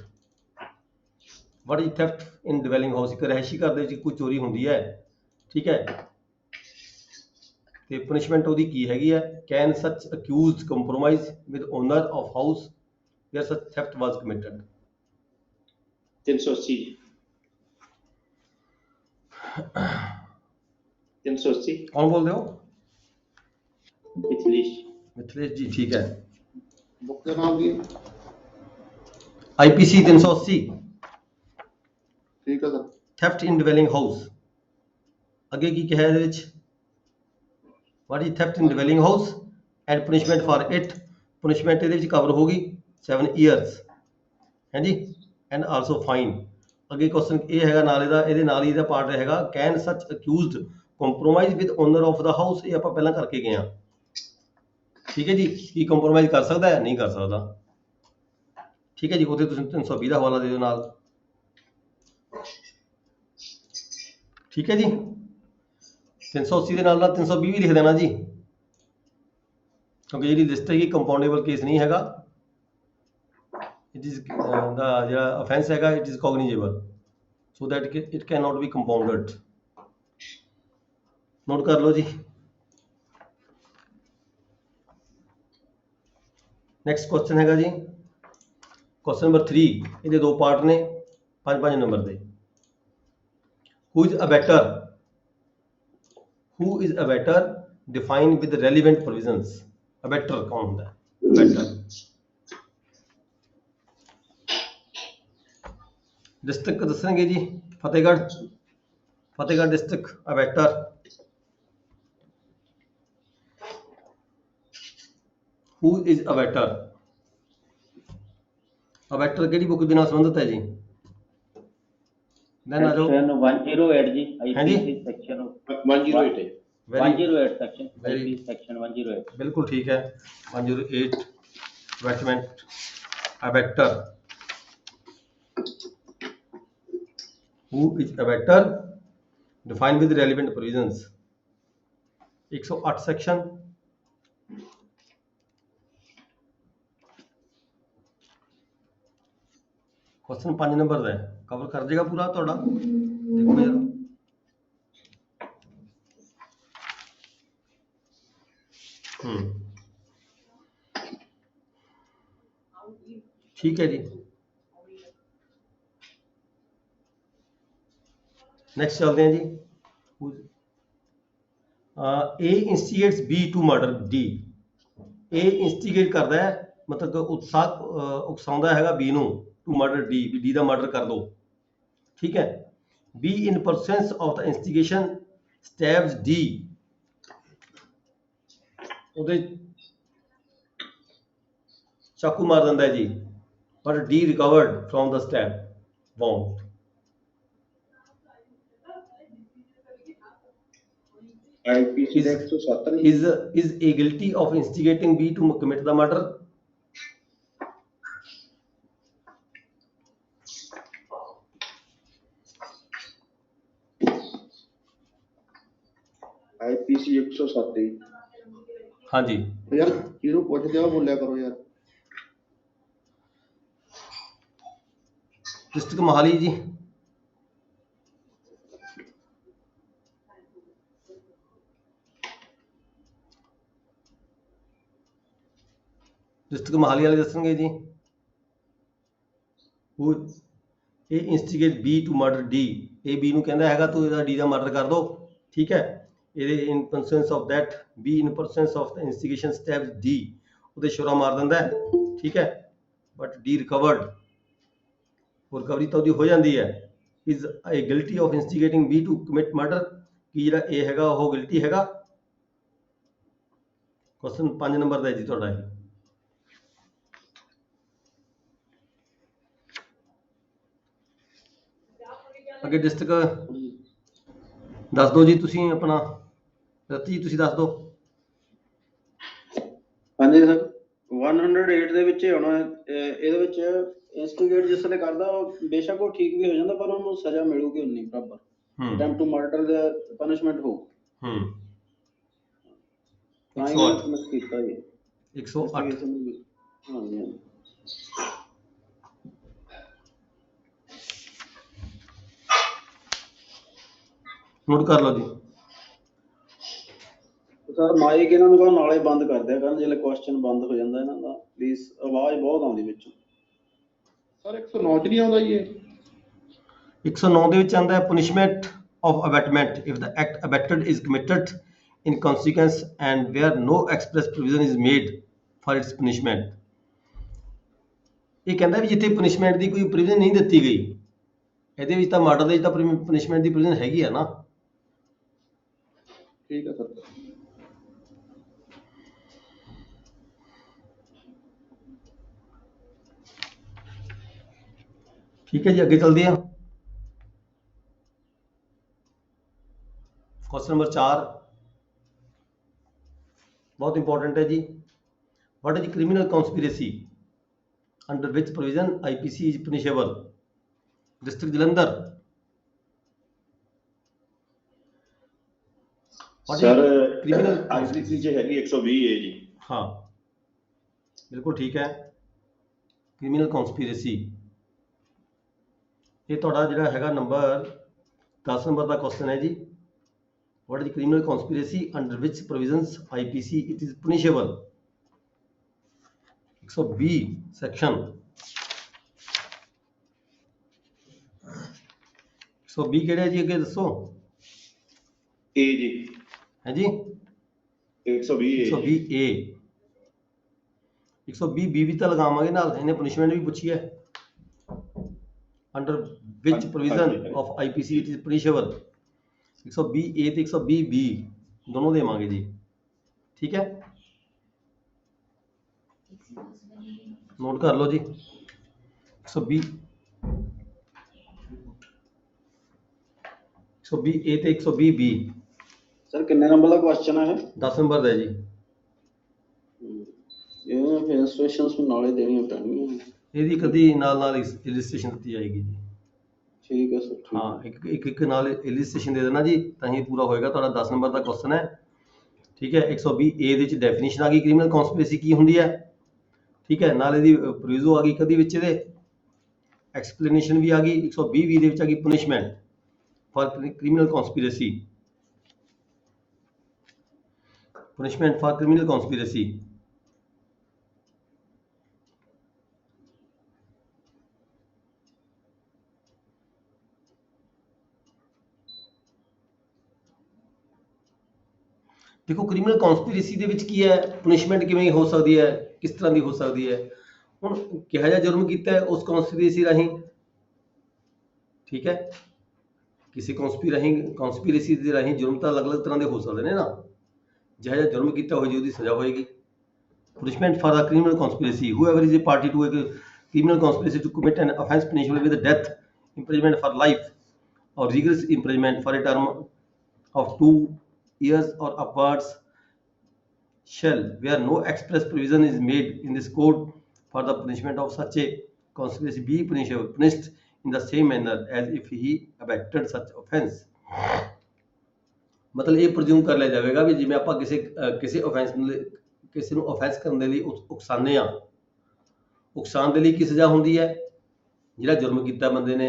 What is theft in dwelling house? ਇੱਕ ਰਹਿਸ਼ੀ ਘਰ ਦੇ ਵਿੱਚ ਕੋਈ ਚੋਰੀ ਹੁੰਦੀ ਹੈ ਠੀਕ ਹੈ ਤੇ punishment ਉਹਦੀ ਕੀ ਹੈਗੀ ਹੈ? Can such accused compromise with owner of house where such theft was committed? 380 380 कौन बोल रहे हो? मिथिलेश मिथिलेश जी ठीक है। बुक का नाम की IPC 380 ठीक है सर। थेफ्ट इन डिवेलिंग हाउस ਅੱਗੇ ਕੀ ਕਿਹਾ ਇਹਦੇ ਵਿੱਚ? What is theft in dwelling house and punishment for it? punishment ਇਹਦੇ ਵਿੱਚ ਕਵਰ ਹੋਗੀ 7 years ਹੈ ਜੀ and also fine। ਅੱਗੇ ਕੁਐਸਚਨ ਇਹ ਹੈਗਾ ਨਾਲ ਇਹਦੇ ਨਾਲ ਹੀ ਇਹਦਾ ਪਾਰਟ ਹੈਗਾ can such accused compromise with owner of the house? ਇਹ ਆਪਾਂ ਪਹਿਲਾਂ ਕਰਕੇ ਗਏ ਹਾਂ ਠੀਕ ਹੈ ਜੀ ਕੀ ਕੰਪਰੋਮਾਈਜ਼ ਕਰ ਸਕਦਾ ਹੈ? ਨਹੀਂ ਕਰ ਸਕਦਾ। ਠੀਕ ਹੈ ਜੀ ਉਹਦੇ ਤੁਸੀਂ 320 ਦਾ ਹਵਾਲਾ ਦੇ ਦਿਓ ਨਾਲ। ਠੀਕ ਹੈ ਜੀ 380 ਦੇ ਨਾਲ 320 ਵੀ ਲਿਖ ਦੇਣਾ ਜੀ ਕਿਉਂਕਿ ਜਿਹੜੀ ਲਿਸਟ ਹੈਗੀ ਕੰਪਾਊਂਡੇਬਲ ਕੇਸ ਨਹੀਂ ਹੈਗਾ। ਇਟ ਇਜ਼ ਦਾ ਜਿਹੜਾ ਅਫੈਂਸ ਹੈਗਾ it is cognizable so that it can not be compounded. Note ਕਰ ਲਓ ਜੀ। ਨੈਕਸਟ ਕੁਐਸਚਨ ਹੈਗਾ ਜੀ ਕੁਐਸਚਨ ਨੰਬਰ 3 ਇਹਦੇ ਦੋ ਪਾਰਟ ਨੇ 5 ਨੰਬਰ ਦੇ। Who is abettor? Who is abettor defined with relevant provisions? Abettor कौन होता है? Abettor डिस्ट्रिक्ट दसेंगे जी Fatehgarh district abettor Who is abettor? abettor केड़ी बुक के नाल संबंधित है जी? Then आ जाओ सेक्शन 108 जी हाँ जी। आईपीसी सेक्शन 108 है। 108 सेक्शन Very- आईपीसी सेक्शन 108 बिल्कुल ठीक है 108 abetment abettor who is abettor defined with relevant provisions 108 section question 5 number ਦਾ ਹੈ कवर कर देगा पूरा ਤੁਹਾਡਾ देखो जरा ठीक है जी नेक्स्ट चलते हैं जी A instigates B to murder D. A instigate करता है मतलब उकसाਉਂਦਾ ਹੈਗਾ बी ਨੂੰ टू मर्डर डी भी डी ਦਾ मर्डर कर दो ठीक है B in presence of the instigation stabs D. ਉਹਦੇ ਚਾਕੂ ਮਾਰ ਦਿੰਦਾ ਹੈ ਜੀ, but D recovered from the stab wound. IPC the 170 Is A guilty of instigating B to commit the murder? IPC 107 ਹਾਂਜੀ, ਯਾਰ ਜਿਹਨੂੰ ਪੁੱਛਦੇ ਆ ਉਹ ਬੋਲਿਆ ਕਰੋ ਯਾਰ। ਡਿਸਟ੍ਰਿਕਟ ਮੋਹਾਲੀ ਜੀ। ਡਿਸਟ੍ਰਿਕਟ ਮੋਹਾਲੀ ਵਾਲੇ ਦੱਸਣਗੇ ਜੀ। ਉਹ ਇਹ ਇਨਸਟੀਗੇਟ B ਟੂ ਮਰਡਰ D, ਇਹ B ਨੂੰ ਕਹਿੰਦਾ ਹੈਗਾ ਤੂੰ ਇਹਦਾ D ਦਾ ਮਰਡਰ ਕਰ ਦੋ, ਠੀਕ ਹੈ। ਇਹਦੇ in presence of that B in presence of the instigation stabs D, ਉਹਦੇ ਛੁਰਾ ਮਾਰ ਦਿੰਦਾ ਹੈ, ਠੀਕ ਹੈ। ਬਟ D ਰਿਕਵਰਡ, ਰਿਕਵਰੀ ਤਾਂ ਉਹਦੀ ਹੋ ਜਾਂਦੀ ਹੈ। Is A guilty of instigating B to commit murder, ਕੀ ਜਿਹੜਾ ਇਹ ਹੈਗਾ ਉਹ ਗਿਲਟੀ ਹੈਗਾ। ਕੁਐਸਚਨ 5 ਨੰਬਰ ਦਾ ਹੈ ਜੀ ਤੁਹਾਡਾ ਇਹ। ਅੱਗੇ ਡਿਸਟ੍ਰਿਕਟ ਦੱਸ ਦਿਓ ਜੀ ਤੁਸੀਂ ਆਪਣਾ, ਰਤੀ ਤੁਸੀਂ ਦੱਸ ਦਿਓ। ਹਾਂਜੀ ਸਰ 108 ਦੇ ਵਿੱਚ ਹੋਣਾ ਇਹਦੇ ਵਿੱਚ ਇਨਸਟੀਗੇਟ ਜਿਸ ਵੇਲੇ ਕਰਦਾ ਉਹ ਬੇਸ਼ੱਕ ਉਹ ਠੀਕ ਵੀ ਹੋ ਜਾਂਦਾ ਪਰ ਉਹਨੂੰ ਸਜ਼ਾ ਮਿਲੂਗੀ ਉਨੀ ਬਰਾਬਰ। ਅਟੈਂਪਟ ਟੂ ਮਰਡਰ ਦਾ ਪਨਿਸ਼ਮੈਂਟ ਹੋ ਤਾਂ ਹੀ ਮੈਂ ਕੀਤਾ ਜੀ 108 ਹਾਂਜੀ ਹਾਂਜੀ। ਨੋਟ ਕਰ ਲਓ ਜੀ। ਸਰ ਮਾਈਕ ਇਹਨਾਂ ਨੂੰ ਕਹੋ ਨਾਲੇ ਬੰਦ ਕਰ ਦਿਆ ਕਰਨ ਜਦੋਂ ਕੁਐਸਚਨ ਬੰਦ ਹੋ ਜਾਂਦਾ ਇਹਨਾਂ ਦਾ ਪਲੀਜ਼, ਆਵਾਜ਼ ਬਹੁਤ ਆਉਂਦੀ ਵਿੱਚੋਂ। ਸਰ 109 ਚ ਨਹੀਂ ਆਉਂਦਾ ਜੀ ਇਹ? 109 ਦੇ ਵਿੱਚ ਆਉਂਦਾ ਹੈ punishment of abetment if the act abetted is committed in consequence and where no express provision is made for its punishment। ਇਹ ਕਹਿੰਦਾ ਵੀ ਜਿੱਥੇ punishment ਦੀ ਕੋਈ provision ਨਹੀਂ ਦਿੱਤੀ ਗਈ, ਇਹਦੇ ਵਿੱਚ ਤਾਂ ਮਰਡਰ ਦੇ ਵਿੱਚ ਤਾਂ punishment ਦੀ provision ਹੈਗੀ ਆ ਨਾ। ਠੀਕ ਹੈ ਸਰ। ਠੀਕ ਹੈ ਜੀ, ਅੱਗੇ ਚੱਲਦੇ ਹਾਂ। क्वेश्चन नंबर 4 बहुत इंपॉर्टेंट है जी। What is criminal conspiracy under which provision IPC is punishable. District Jalandhar. Sir criminal IPC ਚ ਹੈਗੀ 120 ਹੈ ਜੀ। हाँ बिल्कुल ठीक है। क्रिमिनल कॉन्स्पिरेसी ये ਤੁਹਾਡਾ ਜਿਹੜਾ ਹੈਗਾ ਨੰਬਰ 10 ਨੰਬਰ ਦਾ ਕੁਐਸਚਨ ਹੈ ਜੀ। What is the criminal conspiracy under which provisions IPC it is punishable? 120 section 120 ਕਿਹੜਾ ਜੀ ਅੱਗੇ ਦੱਸੋ। A ਜੀ ਹੈ ਜੀ 120 ਹੈ 120 A 120 B ਵੀ ਤਾਂ ਲਗਾਵਾਂਗੇ ਨਾਲ, ਇਹਨੇ punishment ਵੀ ਪੁੱਛੀ ਹੈ। under which provision of IPC it is punishable। 120 A ਤੇ 120 B दोनों देवांगे जी, ठीक है। नोट कर लो जी 120 A ਤੇ 120 B। ਸਰ ਕਿੰਨੇ ਨੰਬਰ ਦਾ ਕੁਐਸਚਨ ਹੈ ਇਹ? 10 ਨੰਬਰ ਦਾ ਜੀ। ਇਹ ਫਿਰ ਇੰਸਟ੍ਰਕਸ਼ਨਸ ਨੂੰ ਨਾਲੇ ਦੇਣੀਆਂ ਪੈਣਗੀਆਂ। ਇਹਦੀ ਕਦੀ ਨਾਲ ਇਲਿਸਟ੍ਰੇਸ਼ਨ ਦਿੱਤੀ ਜਾਏਗੀ ਜੀ। ਠੀਕ ਹੈ ਸਰ। हाँ एक नाल इलिस्ट्रेशन दे देना जी, ਤਾਂ ਹੀ ਪੂਰਾ ਹੋਏਗਾ ਤੁਹਾਡਾ। 10 ਨੰਬਰ ਦਾ ਕੁਐਸਚਨ ਹੈ, ਠੀਕ ਹੈ। 120 A ਦੇ ਵਿੱਚ ਡੈਫੀਨੇਸ਼ਨ ਆ ਗਈ ਕ੍ਰਿਮੀਨਲ ਕੌਨਸਪੀਰੇਸੀ ਕੀ ਹੁੰਦੀ ਹੈ, ਠੀਕ ਹੈ। ਨਾਲ ਇਹਦੀ ਪ੍ਰੋਵੀਜ਼ੋ ਆ ਗਈ ਕਦੀ ਵਿੱਚ, ਇਹਦੇ ਐਕਸਪਲੇਨੇਸ਼ਨ ਵੀ ਆ ਗਈ। 120 B ਦੇ ਵਿੱਚ ਆ ਗਈ punishment for criminal conspiracy, punishment for criminal conspiracy। देखो क्रिमिनल कॉन्स्पिरेसी ਦੇ ਵਿੱਚ ਕੀ ਹੈ, ਪੁਨਿਸ਼ਮੈਂਟ ਕਿਵੇਂ ਹੋ ਸਕਦੀ ਹੈ, ਕਿਸ ਤਰ੍ਹਾਂ ਦੀ ਹੋ ਸਕਦੀ ਹੈ। ਹੁਣ ਕਿਹੋ ਜਿਹਾ ਜੁਰਮ ਕੀਤਾ ਹੈ ਉਸ ਕੌਨਸਪੀਰੇਸੀ ਰਾਹੀਂ, ਠੀਕ ਹੈ। ਕਿਸੇ ਕੌਂਸਪੀਰੇਸੀ ਦੇ ਰਾਹੀਂ ਜੁਰਮ ਤਾਂ ਅਲੱਗ-ਅਲੱਗ ਤਰ੍ਹਾਂ ਦੇ ਹੋ ਸਕਦੇ ਨੇ ਨਾ। ਜਿਹੜਾ ਜਿਹਾ ਜੁਰਮ ਕੀਤਾ ਹੋਏ ਜੀ ਉਹਦੀ ਸਜ਼ਾ ਹੋਏਗੀ। Punishment for a criminal conspiracy. Whoever is a party to a criminal conspiracy to commit an offence punishable with death, imprisonment for life, or rigorous imprisonment for a term of 2 years or upwards, shall, where no express provision is made in this code for the punishment of such a conspiracy, be punished in the same manner as if he abetted such offence. ਮਤਲਬ ਇਹ ਪ੍ਰਜ਼ੂਮ ਕਰ ਲਿਆ ਜਾਵੇਗਾ ਵੀ ਜਿਵੇਂ ਆਪਾਂ ਕਿਸੇ ਨੂੰ offense ਕਰਨ ਦੇ ਲਈ ਉਕਸਾਉਂਦੇ ਆ, ਉਕਸਾਉਣ ਦੇ ਲਈ ਕੀ ਸਜ਼ਾ ਹੁੰਦੀ ਹੈ? ਜਿਹੜਾ ਜੁਰਮ ਕੀਤਾ ਬੰਦੇ ਨੇ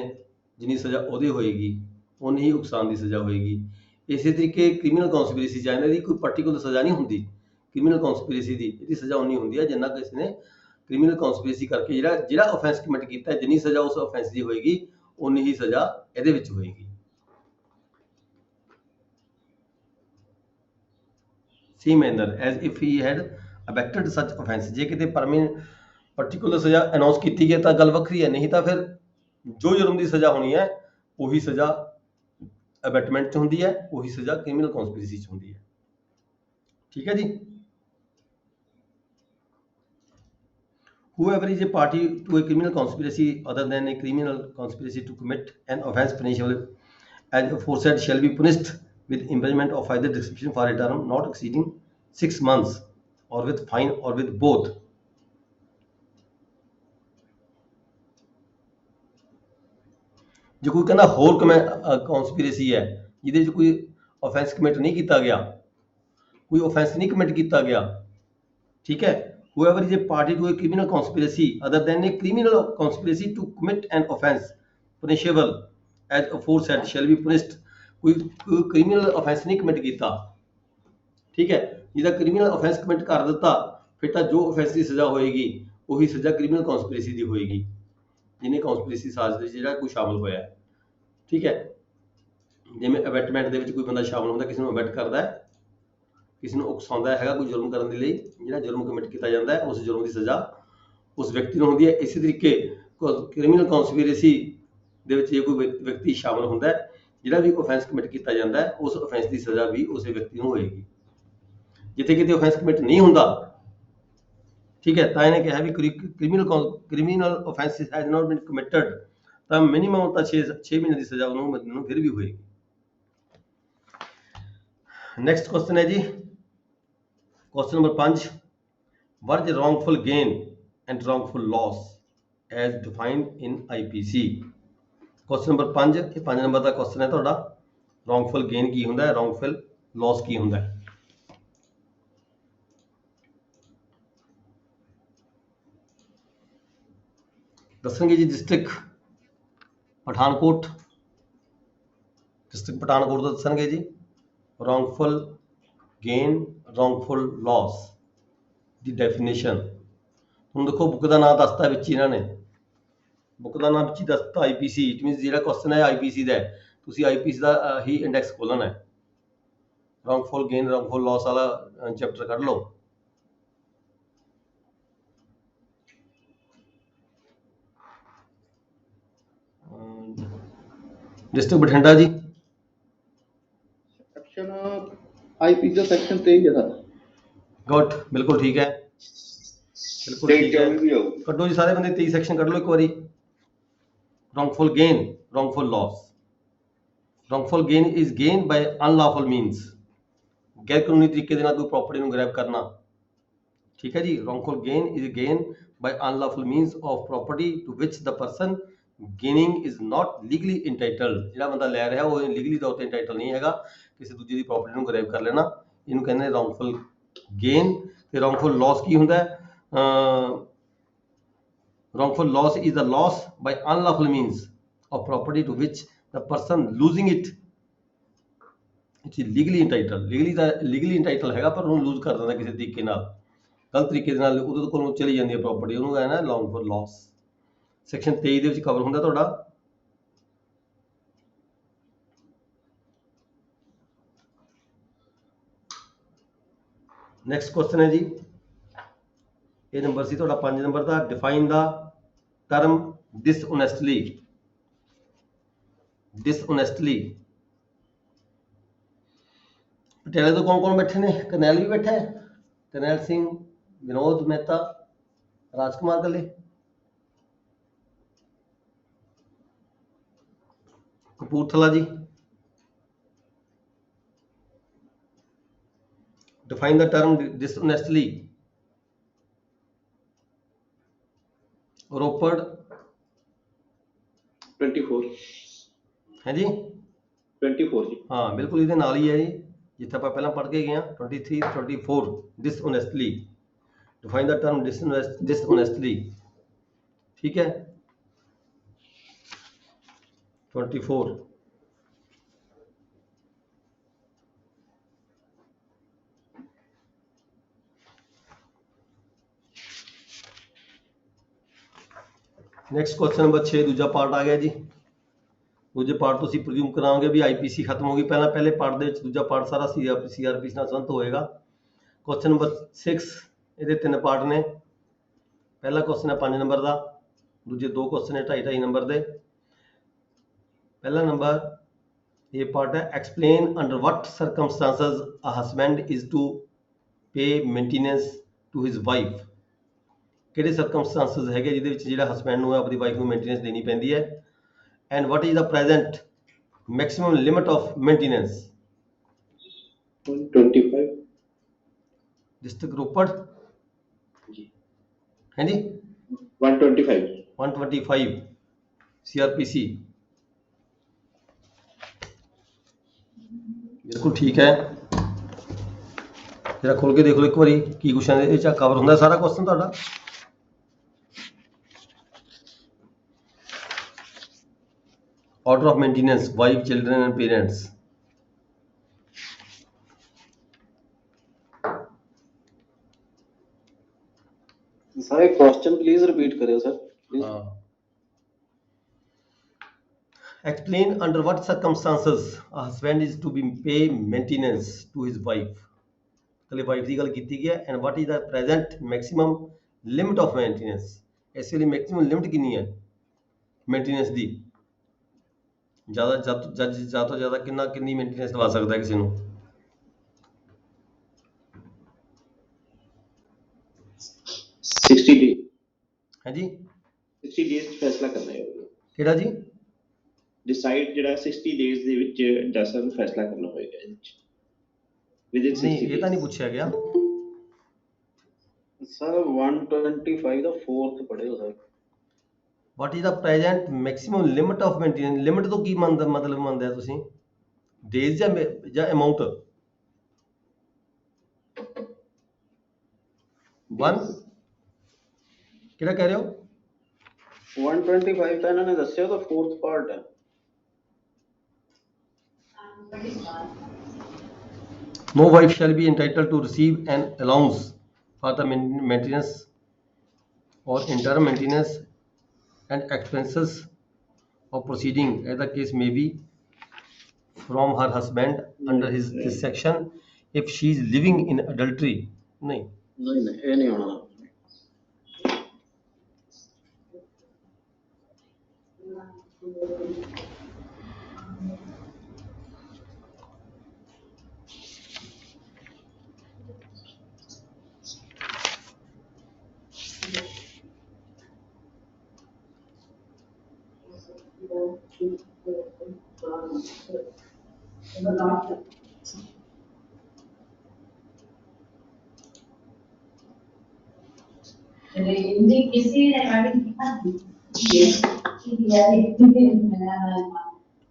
ਜਿੰਨੀ ਸਜ਼ਾ ਉਹਦੀ ਹੋਏਗੀ ਉਨੀ ਹੀ ਉਕਸਾਉਣ ਦੀ ਸਜ਼ਾ ਹੋਏਗੀ। ਇਸੇ ਤਰੀਕੇ ਕ੍ਰਿਮੀਨਲ ਕੌਂਸਪੀਰੇਸੀ ਚ ਇਹਨਾਂ ਦੀ ਕੋਈ ਪਾਰਟੀਕੂਲਰ ਸਜ਼ਾ ਨਹੀਂ ਹੁੰਦੀ। ਕ੍ਰਿਮੀਨਲ ਕੌਂਸਪੀਰੇਸੀ ਦੀ ਇਹਦੀ ਸਜ਼ਾ ਉਨੀ ਹੁੰਦੀ ਹੈ ਜਿੰਨਾ ਕਿਸੇ ਨੇ ਕ੍ਰਿਮੀਨਲ ਕੌਂਸਪੀਰੇਸੀ ਕਰਕੇ ਜਿਹੜਾ offense ਕਮਿਟ ਕੀਤਾ ਜਿੰਨੀ ਸਜ਼ਾ ਉਸ offense ਦੀ ਹੋਏਗੀ ਉਨੀ ਹੀ ਸਜ਼ਾ ਇਹਦੇ ਵਿੱਚ ਹੋਏਗੀ। Same manner as if he had abetted such offence। ਜੇ ਕਿਤੇ particular ਸਜ਼ਾ ਅਨਾਉਂਸ ਕੀਤੀ ਗਈ ਤਾਂ ਗੱਲ ਵੱਖਰੀ ਹੈ, ਨਹੀਂ ਤਾਂ ਫਿਰ ਜੋ ਜੁਰਮ ਦੀ ਸਜ਼ਾ ਹੋਣੀ ਹੈ ਉਹੀ ਸਜ਼ਾ ਅਬੈਟਮੈਂਟ 'ਚ ਹੁੰਦੀ ਹੈ, ਉਹੀ ਸਜ਼ਾ ਕ੍ਰਿਮੀਨਲ ਕੌਂਸਪੀਰੇਸੀ 'ਚ ਹੁੰਦੀ ਹੈ। ਠੀਕ ਹੈ ਜੀ। Whoever is a party to a criminal conspiracy other than a criminal conspiracy to commit an offence punishable as aforesaid shall be punished with imprisonment of either description for a term not exceeding 6 months or with fine or with both। ਜੇ ਕੋਈ ਕਹਿੰਦਾ ਹੋਰ ਕੌਂਸਪੀਰੇਸੀ ਹੈ ਜਿਹਦੇ ਵਿੱਚ ਕੋਈ offense commit ਨਹੀਂ ਕੀਤਾ ਗਿਆ, ਕੋਈ offense ਨਹੀਂ ਕਮਿਟ ਕੀਤਾ ਗਿਆ, ਠੀਕ ਹੈ। Whoever is a party to a criminal conspiracy other than a criminal conspiracy to commit an offence punishable as aforesaid shall be punished। ਕੋਈ ਕ੍ਰਿਮੀਨਲ offense ਨਹੀਂ ਕਮਿਟ ਕੀਤਾ, ਠੀਕ ਹੈ। ਜਿਹਦਾ ਕ੍ਰਿਮੀਨਲ offense ਕਮਿਟ ਕਰ ਦਿੱਤਾ ਫਿਰ ਤਾਂ ਜੋ offense ਦੀ ਸਜ਼ਾ ਹੋਏਗੀ ਉਹੀ ਸਜ਼ਾ ਕ੍ਰਿਮੀਨਲ ਕੌਂਸਪੀਰੇਸੀ ਦੀ ਹੋਏਗੀ ਜਿਹਨੇ ਕੌਂਸਪੀਰੇਸੀ ਸਾਜ਼ਿਸ਼ ਵਿੱਚ ਜਿਹੜਾ ਕੋਈ ਸ਼ਾਮਲ ਹੋਇਆ ਹੈ, ਠੀਕ ਹੈ। ਜਿਵੇਂ ਅਬੈਟਮੈਂਟ ਦੇ ਵਿੱਚ ਕੋਈ ਬੰਦਾ ਸ਼ਾਮਲ ਹੁੰਦਾ, ਕਿਸੇ ਨੂੰ ਅਬੈਟ ਕਰਦਾ ਹੈ, ਕਿਸੇ ਨੂੰ ਉਕਸਾਉਂਦਾ ਹੈਗਾ ਕੋਈ ਜੁਰਮ ਕਰਨ ਦੇ ਲਈ, ਜਿਹੜਾ ਜੁਰਮ ਕਮਿਟ ਕੀਤਾ ਜਾਂਦਾ ਹੈ ਉਸ ਜੁਰਮ ਦੀ ਸਜ਼ਾ ਉਸ ਵਿਅਕਤੀ ਨੂੰ ਹੁੰਦੀ ਹੈ। ਇਸੇ ਤਰੀਕੇ ਕ੍ਰਿਮੀਨਲ ਕੌਂਸਪੀਰੇਸੀ ਦੇ ਵਿੱਚ ਜੇ ਕੋਈ ਵਿਅਕਤੀ ਸ਼ਾਮਲ ਹੁੰਦਾ ਹੈ, ਜਿਹੜਾ ਵੀ offense ਕਮਿਟ ਕੀਤਾ ਜਾਂਦਾ ਹੈ ਉਸ offense ਦੀ ਸਜ਼ਾ ਵੀ ਉਸੇ ਵਿਅਕਤੀ ਨੂੰ ਹੋਏਗੀ। ਜਿੱਥੇ ਕਿਤੇ offense ਕਮਿਟ ਨਹੀਂ ਹੁੰਦਾ, ਠੀਕ ਹੈ, ਤਾਂ ਇਹਨੇ ਕਿਹਾ ਵੀ criminal offense has not been committed ਤਾਂ ਮਿਨੀਮਮ ਤਾਂ 6 ਮਹੀਨੇ ਦੀ ਸਜ਼ਾ ਉਹਨੂੰ ਬੰਦੇ ਨੂੰ ਫਿਰ ਵੀ ਹੋਏਗੀ। ਨੈਕਸਟ ਕੁਐਸਚਨ ਹੈ ਜੀ, question number 5, what is wrongful gain and wrongful loss as defined in IPC। Question number 5, ਇਹ 5 ਨੰਬਰ ਦਾ ਕੁਐਸਚਨ ਹੈ ਤੁਹਾਡਾ। wrongful gain ਕੀ ਹੁੰਦਾ ਹੈ, wrongful loss ਕੀ ਹੁੰਦਾ ਹੈ? ਦੱਸਣਗੇ ਜੀ ਡਿਸਟ੍ਰਿਕਟ ਪਠਾਨਕੋਟ ਤੋਂ ਦੱਸਣਗੇ ਜੀ wrongful gain wrongful loss ਦੀ ਡੈਫੀਨੇਸ਼ਨ। ਹੁਣ ਦੇਖੋ ਬੁੱਕ ਦਾ ਨਾਮ ਦੱਸਤਾ ਵਿੱਚ ਇਹਨਾਂ ਨੇ, ਬੁੱਕ ਦਾ ਨਾਮ ਵਿੱਚ ਹੀ ਦੱਸਤਾ ਆਈਪੀਸੀ। ਇਟ ਮੀਨਸ ਜਿਹੜਾ ਕੁਐਸਚਨ ਹੈ ਆਈਪੀਸੀ ਦਾ ਹੈ, ਤੁਸੀਂ ਆਈਪੀਸੀ ਦਾ ਹੀ ਇੰਡੈਕਸ ਖੋਲਣਾ ਹੈ। wrongful gain wrongful loss ਵਾਲਾ ਚੈਪਟਰ ਕੱਢ ਲਓ। ਡਿਸਟ੍ਰਿਕਟ ਬਠਿੰਡਾ ਜੀ। ਸੈਕਸ਼ਨ ਆਈਪੀ ਦਾ ਸੈਕਸ਼ਨ 23 ਹੈ ਸਰ। ਗੁੱਡ, ਬਿਲਕੁਲ ਠੀਕ ਹੈ, ਬਿਲਕੁਲ ਠੀਕ ਹੈ। ਵੀ ਆਊ ਕੱਢੋ ਜੀ ਸਾਰੇ ਬੰਦੇ 23 ਸੈਕਸ਼ਨ ਕੱਢ ਲਓ ਇੱਕ ਵਾਰੀ। wrongful gain wrongful loss। wrongful gain is gain by unlawful means। ਗੈਰ ਕਾਨੂੰਨੀ ਤਰੀਕੇ ਦੇ ਨਾਲ ਕੋਈ ਪ੍ਰਾਪਰਟੀ ਨੂੰ ਗ੍ਰੈਬ ਕਰਨਾ, ਠੀਕ ਹੈ ਜੀ। wrongful gain is gain by unlawful means of property to which the person gaining is not legally entitled। ਜਿਹੜਾ ਬੰਦਾ ਲੈ ਰਿਹਾ ਉਹ ਲੀਗਲੀ ਤੌਰ ਤੇ ਇੰਟਾਈਟਲ ਨਹੀਂ ਹੈਗਾ ਕਿਸੇ ਦੂਜੇ ਦੀ ਪ੍ਰਾਪਰਟੀ ਨੂੰ ਗ੍ਰੈਬ ਕਰ ਲੈਣਾ, ਇਹਨੂੰ ਕਹਿੰਦੇ wrongful gain। ਤੇ wrongful loss ਕੀ ਹੁੰਦਾ ਹੈ? wrongful loss is the loss by unlawful means of property to which the person losing it is legally entitled। legally entitled ਹੈਗਾ ਪਰ ਉਹਨੂੰ ਲੂਜ਼ ਕਰ ਦਿੰਦਾ ਕਿਸੇ ਤਰੀਕੇ ਨਾਲ, ਗਲਤ ਤਰੀਕੇ ਦੇ ਨਾਲ ਉਹਦੇ ਕੋਲੋਂ ਚਲੀ ਜਾਂਦੀ ਹੈ ਪ੍ਰਾਪਰਟੀ, ਉਹਨੂੰ ਕਹਿੰਦਾ wrongful loss। ਸੈਕਸ਼ਨ 23 ਦੇ ਵਿੱਚ ਕਵਰ ਹੁੰਦਾ ਤੁਹਾਡਾ। ਨੈਕਸਟ ਕੁਐਸਚਨ ਹੈ ਜੀ, ਇਹ ਨੰਬਰ ਸੀ ਤੁਹਾਡਾ 5 ਨੰਬਰ ਦਾ। ਡਿਫਾਈਨ ਦਾ ਟਰਮ dishonestly। डिसऑनेस्टली। पटियाले तो कौन कौन बैठे ने? करनैल भी बैठा है, Karnail Singh, Vinod Mehta, Rajkumar Kale, Kapurthala ji. Define the term dishonestly. Ropar 24 है जी, 24 ਜੀ। हाँ बिल्कुल ਇਹਦੇ ਨਾਲ ਹੀ ਹੈ ਜੀ, ਜਿੱਥੇ ਆਪਾਂ ਪਹਿਲਾਂ ਪੜ੍ਹ ਕੇ ਗਏ ਹਾਂ 23 24 dishonestly. Define the term dishonestly, ठीक है। 24 ਨੈਕਸਟ ਕੁਐਸਚਨ ਨੰਬਰ 6 ਦੂਜਾ ਪਾਰਟ ਆ ਗਿਆ ਜੀ। ਦੂਜੇ ਪਾਰਟ ਤੁਸੀਂ ਪ੍ਰਜ਼ੂਮ ਕਰਾਂਗੇ ਵੀ ਆਈਪੀਸੀ ਖਤਮ ਹੋ ਗਈ। ਪਹਿਲੇ ਪਾਰਟ ਦੇ ਵਿੱਚ ਦੂਜਾ ਪਾਰਟ ਸਾਰਾ ਸੀਆਰਪੀਸੀ ਨਾਲ ਸੰਬੰਧਿਤ ਹੋਏਗਾ। ਕੁਐਸਚਨ ਨੰਬਰ 6 ਇਹਦੇ 3 ਪਾਰਟ ਨੇ। ਪਹਿਲਾ ਕੁਐਸਚਨ ਹੈ 5 ਨੰਬਰ ਦਾ, ਦੂਜੇ 2 ਕੁਐਸਚਨ ਹੈ 2.5 ਨੰਬਰ ਦੇ। ਪਹਿਲਾ ਨੰਬਰ ਇਹ ਪਾਰਟ ਹੈ explain under what circumstances a husband is to pay maintenance to his wife. ਕਿਹੜੇ ਸਰਕਮਸਟੈਂਸਸ ਹੈਗੇ ਜਿਹਦੇ ਵਿੱਚ ਜਿਹੜਾ ਹਸਬੈਂਡ ਨੂੰ ਆਪਣੀ ਵਾਈਫ ਨੂੰ ਮੇਨਟੇਨੈਂਸ ਦੇਣੀ ਪੈਂਦੀ ਹੈ। And what is the present maximum limit of maintenance. 125 district Ropar ਜੀ। ਹੈ ਜੀ 125 125 सीआरपीसी। बिल्कुल ठीक है, जरा खोल के देख लो एक बारी की क्वेश्चन ਇਹ ਚ ਕਵਰ ਹੁੰਦਾ ਸਾਰਾ ਕੁਐਸਚਨ ਤੁਹਾਡਾ। Order of maintenance wife children and parents. Sir एक क्वेश्चन प्लीज रिपीट करियो sir please. Explain under what circumstances a husband is to be pay maintenance to his wife। कल वाइफ की गल की गई है। And what is the present maximum limit of maintenance. इसके लिए मैक्सिमम लिमिट कितनी है मेंटेनेंस दी? ज़्यादा तो ज़्यादा कितनी मेंटेनेंस दवा सकता है किसी को? 60 डेज है जी 60 डेज ਫੈਸਲਾ ਕਰਨਾ ਹੈ। ਕਿਹੜਾ ਜੀ? ਡਿਸਾਈਡ ਜਿਹੜਾ 60 ਡੇਜ਼ ਦੇ ਵਿੱਚ ਜੱਜ ਸਾਹਿਬ ਨੂੰ ਫੈਸਲਾ ਕਰਨਾ ਹੋਏਗਾ ਇਹਦੇ ਵਿੱਚ। ਵਿਦਿਨ 60 नहीं ये तो नहीं पूछा गया। सर 125 ਦਾ 4th ਪੜਿਓ sir. What is the present maximum limit of maintenance. Limit तो की मतलब ਮੰਨਦੇ ਆ ਤੁਸੀਂ? डेज ਜਾਂ अमाउंट? 1 ਕਿਹੜਾ ਕਹਿ ਰਹੇ ਹੋ? 125 ਤਾਂ ਇਹਨਾਂ ਨੇ ਦੱਸਿਆ ਤਾਂ 4th ਪਾਰਟ ਹੈ। No wife shall be entitled to receive an allowance for the maintenance or interim maintenance and expenses of proceeding as the case may be from her husband under this section if she is living in adultery। नहीं ਨਹੀਂ ਇਹ ਨਹੀਂ ਹੋਣਾ।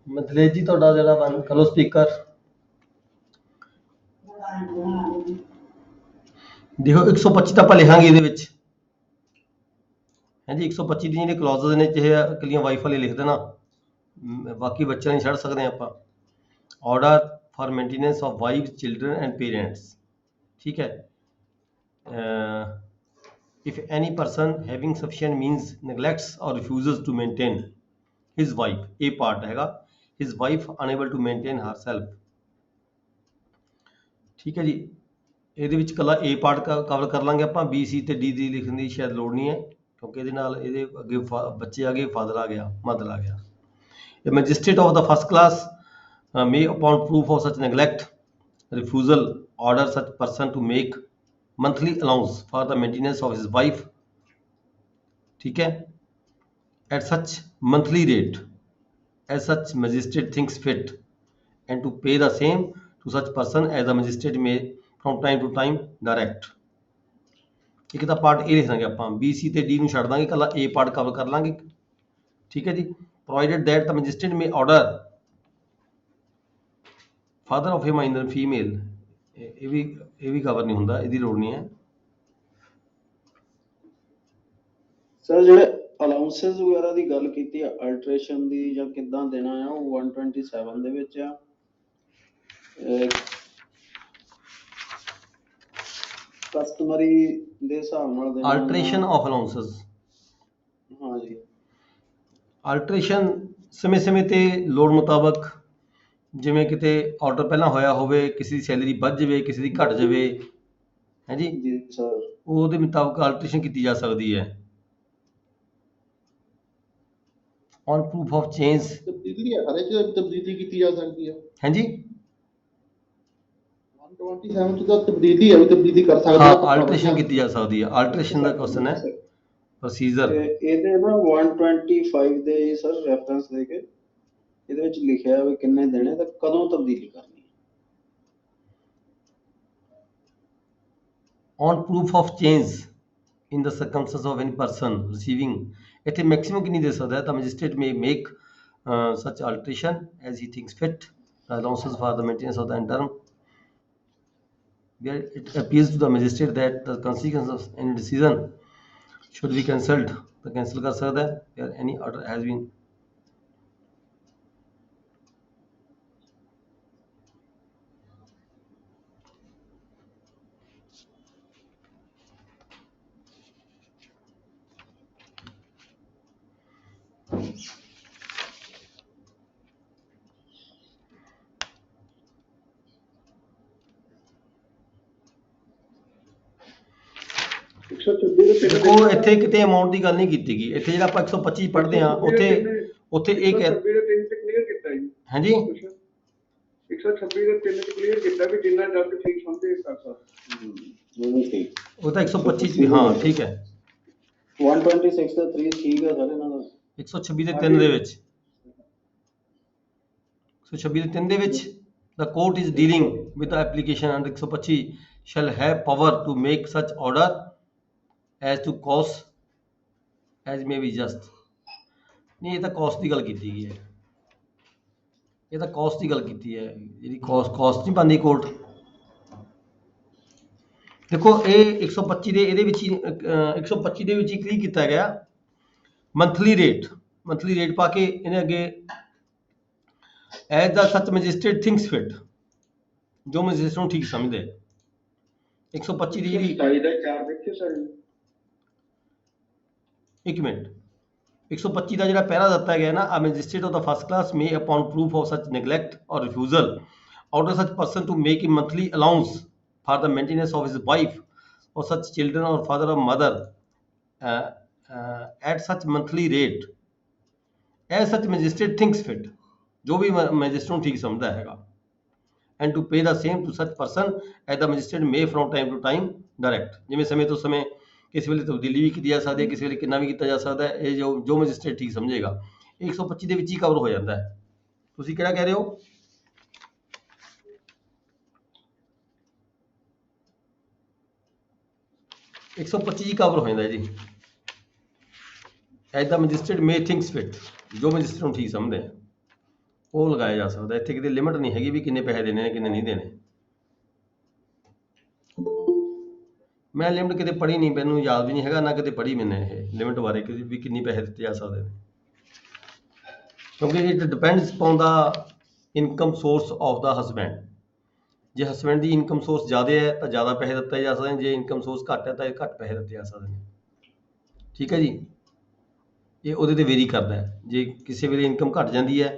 ਮਤਲਬ ਜੀ ਤੁਹਾਡਾ ਜਿਹੜਾ ਬੰਦ ਕਰੋ ਸਪੀਕਰ। ਦੇਖੋ 125 ਤਾਂ ਆਪਾਂ ਲਿਖਾਂਗੇ ਇਹਦੇ ਵਿੱਚ ਹੈ ਜੀ। 125 ਦੀ ਜਿਹੜੇ ਕਲੌਜ਼ਸ ਨੇ ਚਾਹੇ ਇਕੱਲੀਆਂ ਵਾਈਫ ਵਾਲੇ ਲਿਖ ਦੇਣਾ, ਬਾਕੀ ਬੱਚਿਆਂ ਨਹੀਂ ਛੱਡ ਸਕਦੇ ਆਪਾਂ। Order for maintenance of wife children and parents, ठीक है। if any person having sufficient means neglects or refuses to maintain his wife, a part हैगा his wife unable to maintain herself, ठीक है जी। ਇਹਦੇ ਵਿੱਚ ਕੱਲਾ A ਪਾਰਟ ਕਵਰ ਕਰ ਲਾਂਗੇ ਆਪਾਂ, B C ਤੇ D ਦੀ ਲਿਖਣ ਦੀ ਸ਼ਾਇਦ ਲੋੜ ਨਹੀਂ ਹੈ ਕਿਉਂਕਿ ਇਹਦੇ ਨਾਲ ਇਹਦੇ ਅੱਗੇ ਬੱਚੇ ਆ ਗਏ, ਫਾਦਰ ਆ ਗਿਆ, ਮਦਰ ਆ ਗਿਆ। A magistrate of the first class may, upon proof of such neglect, refusal, order such person to make monthly allowance for the maintenance of his wife, ठीक है, at such monthly rate as such magistrate thinks fit, and to pay the same to such person as the magistrate may from time to time direct। ਇੱਕ ਤਾਂ part A ਲਿਖ ਦਾਂਗੇ ਆਪਾਂ, B C ਤੇ D ਨੂੰ ਛੱਡ ਦਾਂਗੇ, ਕੱਲਾ A ਪਾਰਟ ਕਵਰ ਕਰ ਲਾਂਗੇ, ਠੀਕ ਹੈ ਜੀ। provided that the magistrate may order father of a minor female, ਇਹ ਵੀ ਕਵਰ ਨਹੀਂ ਹੁੰਦਾ, ਇਹਦੀ ਲੋੜ ਨਹੀਂ ਹੈ। ਸਰ ਜਿਹੜੇ ਅਲਾਉਂਸਸ ਵਗੈਰਾ ਦੀ ਗੱਲ ਕੀਤੀ ਆ, ਅਲਟਰੇਸ਼ਨ ਦੀ ਜਾਂ ਕਿੱਦਾਂ ਦੇਣਾ ਆ, ਉਹ 127 ਦੇ ਵਿੱਚ ਆ। ਕਸਟਮਰੀ ਦੇ ਹਿਸਾਬ ਨਾਲ ਦੇਣਾ। ਅਲਟਰੇਸ਼ਨ ਆਫ ਅਲਾਉਂਸਸ, ਹਾਂ ਜੀ। ਅਲਟਰੇਸ਼ਨ ਸਮੇਂ-ਸਮੇਂ ਤੇ ਲੋੜ ਮੁਤਾਬਕ, ਜਿਵੇਂ ਕਿਤੇ ਆਰਡਰ ਪਹਿਲਾਂ ਹੋਇਆ ਹੋਵੇ, ਕਿਸੇ ਦੀ ਸੈਲਰੀ ਵੱਧ ਜਾਵੇ, ਕਿਸੇ ਦੀ ਘਟ ਜਾਵੇ, ਹੈ ਜੀ, ਜੀ ਸਰ। ਉਹਦੇ ਮੁਤਾਬਕ ਅਲਟਰੇਸ਼ਨ ਕੀਤੀ ਜਾ ਸਕਦੀ ਹੈ। ਔਨ ਪ੍ਰੂਫ ਆਫ ਚੇਂਜ, ਤਬਦੀਲੀ ਹੈ, ਹਰ ਇੱਕ ਤਬਦੀਲੀ ਕੀਤੀ ਜਾ ਸਕਦੀ ਹੈ। ਹਾਂਜੀ 127 ਚ ਤਾਂ ਤਬਦੀਲੀ ਹੈ, ਵੀ ਤਬਦੀਲੀ ਕਰ ਸਕਦੇ ਹਾਂ, ਅਲਟਰੇਸ਼ਨ ਕੀਤੀ ਜਾ ਸਕਦੀ ਹੈ। ਅਲਟਰੇਸ਼ਨ ਦਾ ਕੁਐਸਚਨ ਹੈ, ਪ੍ਰੋਸੀਜਰ। ਇਹਦੇ ਨਾ 125 ਦੇ ਸਰ ਰੈਫਰੈਂਸ ਦੇ ਕੇ ਇਹਦੇ ਵਿੱਚ ਲਿਖਿਆ ਵੀ ਕਿੰਨੇ ਦੇਣੇ ਤੇ ਕਦੋਂ ਤਬਦੀਲੀ ਕਰਨੀ। On proof of change in the circumstances of any person receiving, ਇੱਥੇ ਮੈਕਸਿਮਮ ਕਿੰਨੀ ਦੇ ਸਕਦਾ ਹੈ? ਤਾਂ magistrate may make such alteration as he thinks fit, the allowances for the maintenance of the interim, where it appears to the magistrate that the consequence of any decision should be cancelled, ਤਾਂ cancel ਕਰ ਸਕਦਾ ਹੈ, where any order has been ਦੇਖੋ, ਇੱਥੇ ਕਿਤੇ amount ਦੀ ਗੱਲ ਨਹੀਂ ਕੀਤੀ ਗਈ। ਇੱਥੇ ਜਿਹੜਾ ਆਪਾਂ 125 ਪੜ੍ਹਦੇ ਹਾਂ, ਉੱਥੇ ਇਹ ਹਾਂਜੀ 126 ਦੇ 3 ਚ ਕਲੀਅਰ ਕੀਤਾ ਵੀ ਜਿੰਨਾ ਜੱਜ ਠੀਕ ਸਮਝੇ ਕਰ ਸਕਦਾ। ਉਹ ਤਾਂ 125 ਚ ਵੀ, ਹਾਂ ਠੀਕ ਹੈ। 126 ਦਾ 3 ਠੀਕ ਹੈ ਸਰ ਇਹਨਾਂ ਦਾ। 126 ਦੇ 3 ਦੇ ਵਿੱਚ, 126 ਦੇ 3 ਦੇ ਵਿੱਚ, the court is dealing with the application under 125 shall have power to make such order as to cause as may be just। ਨਹੀਂ, ਇਹ ਤਾਂ cost ਦੀ ਗੱਲ ਕੀਤੀ ਗਈ ਹੈ, ਇਹ ਤਾਂ cost ਦੀ ਗੱਲ ਕੀਤੀ ਹੈ, ਜਿਹੜੀ cost ਨਹੀਂ ਪਾਉਂਦੀ ਕੋਰਟ। ਦੇਖੋ ਇਹ 125 ਦੇ ਇਹਦੇ ਵਿੱਚ ਹੀ 125 ਦੇ ਵਿੱਚ ਹੀ ਕੀ ਕੀਤਾ ਗਿਆ, ਮੰਥਲੀ ਰੇਟ ਪਾ ਕੇ ਇਹਨੇ ਅੱਗੇ ਐਜ਼ ਦਾ ਸੱਚ ਮੈਜਿਸਟ੍ਰੇਟ ਥਿੰਕਸ ਫਿਟ, ਜੋ ਮੈਜਿਸਟ੍ਰੇਟ ਨੂੰ ਠੀਕ ਸਮਝਦੇ। 125 ਦੀ ਜਿਹੜੀ, 27 ਦਾ 4 ਦੇਖਿਓ ਸਰ। ਇੱਕ ਮਿੰਟ, 125 ਦਾ ਜਿਹੜਾ ਪਹਿਰਾ ਦਿੱਤਾ ਗਿਆ ਨਾ, a magistrate of the first class may upon proof of such neglect or refusal order such person to make a monthly allowance for the maintenance of his wife or such children or father or mother at such monthly rate as such magistrate thinks fit, जो भी magistrate ठीक समझता हैगा, and to pay the same to such person as the magistrate may from time to time direct, ਜਿਵੇਂ ਸਮੇਂ ਤੋਂ ਸਮੇਂ ਕਿਸੇ ਵੇਲੇ ਤਬਦੀਲੀ ਵੀ ਕੀਤੀ ਜਾ ਸਕਦੀ ਹੈ, ਕਿਸੇ ਵੇਲੇ ਕਿੰਨਾ ਵੀ ਕੀਤਾ ਜਾ ਸਕਦਾ ਹੈ, ਇਹ ਜੋ ਮੈਜਿਸਟ੍ਰੇਟ ਠੀਕ ਸਮਝੇਗਾ। 125 ਦੇ ਵਿੱਚ ਹੀ ਕਵਰ ਹੋ ਜਾਂਦਾ ਹੈ। ਤੁਸੀਂ ਕਿਹੜਾ ਕਹਿ ਰਹੇ ਹੋ? एक 125 कवर हो जाता है जी, as the magistrate may thinks fit, जो मैजिस्ट्रेट ਨੂੰ ਠੀਕ ਸਮਝਦੇ ਆ ਉਹ ਲਗਾਇਆ ਜਾ ਸਕਦਾ। ਇੱਥੇ ਕਿਤੇ ਲਿਮਿਟ ਨਹੀਂ ਹੈਗੀ ਵੀ ਕਿੰਨੇ ਪੈਸੇ ਦੇਣੇ ਨੇ ਕਿੰਨੇ ਨਹੀਂ ਦੇਣੇ। ਮੈਂ ਲਿਮਿਟ ਕਿਤੇ ਪੜ੍ਹੀ ਨਹੀਂ, ਮੈਨੂੰ ਯਾਦ ਵੀ ਨਹੀਂ ਹੈਗਾ, ਨਾ ਕਿਤੇ ਪੜ੍ਹੀ ਮੈਨੇ ਇਹ ਲਿਮਿਟ ਬਾਰੇ ਵੀ ਕਿੰਨੀ ਪੈਸੇ ਦਿੱਤੇ ਜਾ ਸਕਦੇ ਨੇ, ਕਿਉਂਕਿ it depends upon the income source of the husband. ਜੇ ਹਸਬੈਂਡ ਦੀ ਇਨਕਮ ਸੋਰਸ ਜ਼ਿਆਦਾ ਹੈ ਤਾਂ ਜ਼ਿਆਦਾ ਪੈਸੇ ਦਿੱਤੇ ਜਾ ਸਕਦੇ ਨੇ, ਜੇ ਇਨਕਮ ਸੋਰਸ ਘੱਟ ਹੈ ਤਾਂ ਘੱਟ ਪੈਸੇ ਦਿੱਤੇ ਜਾ ਸਕਦੇ ਨੇ, ਠੀਕ ਹੈ ਜੀ। ਇਹ ਉਹਦੇ 'ਤੇ ਵੇਰੀ ਕਰਦਾ ਹੈ। ਜੇ ਕਿਸੇ ਵੇਲੇ ਇਨਕਮ ਘੱਟ ਜਾਂਦੀ ਹੈ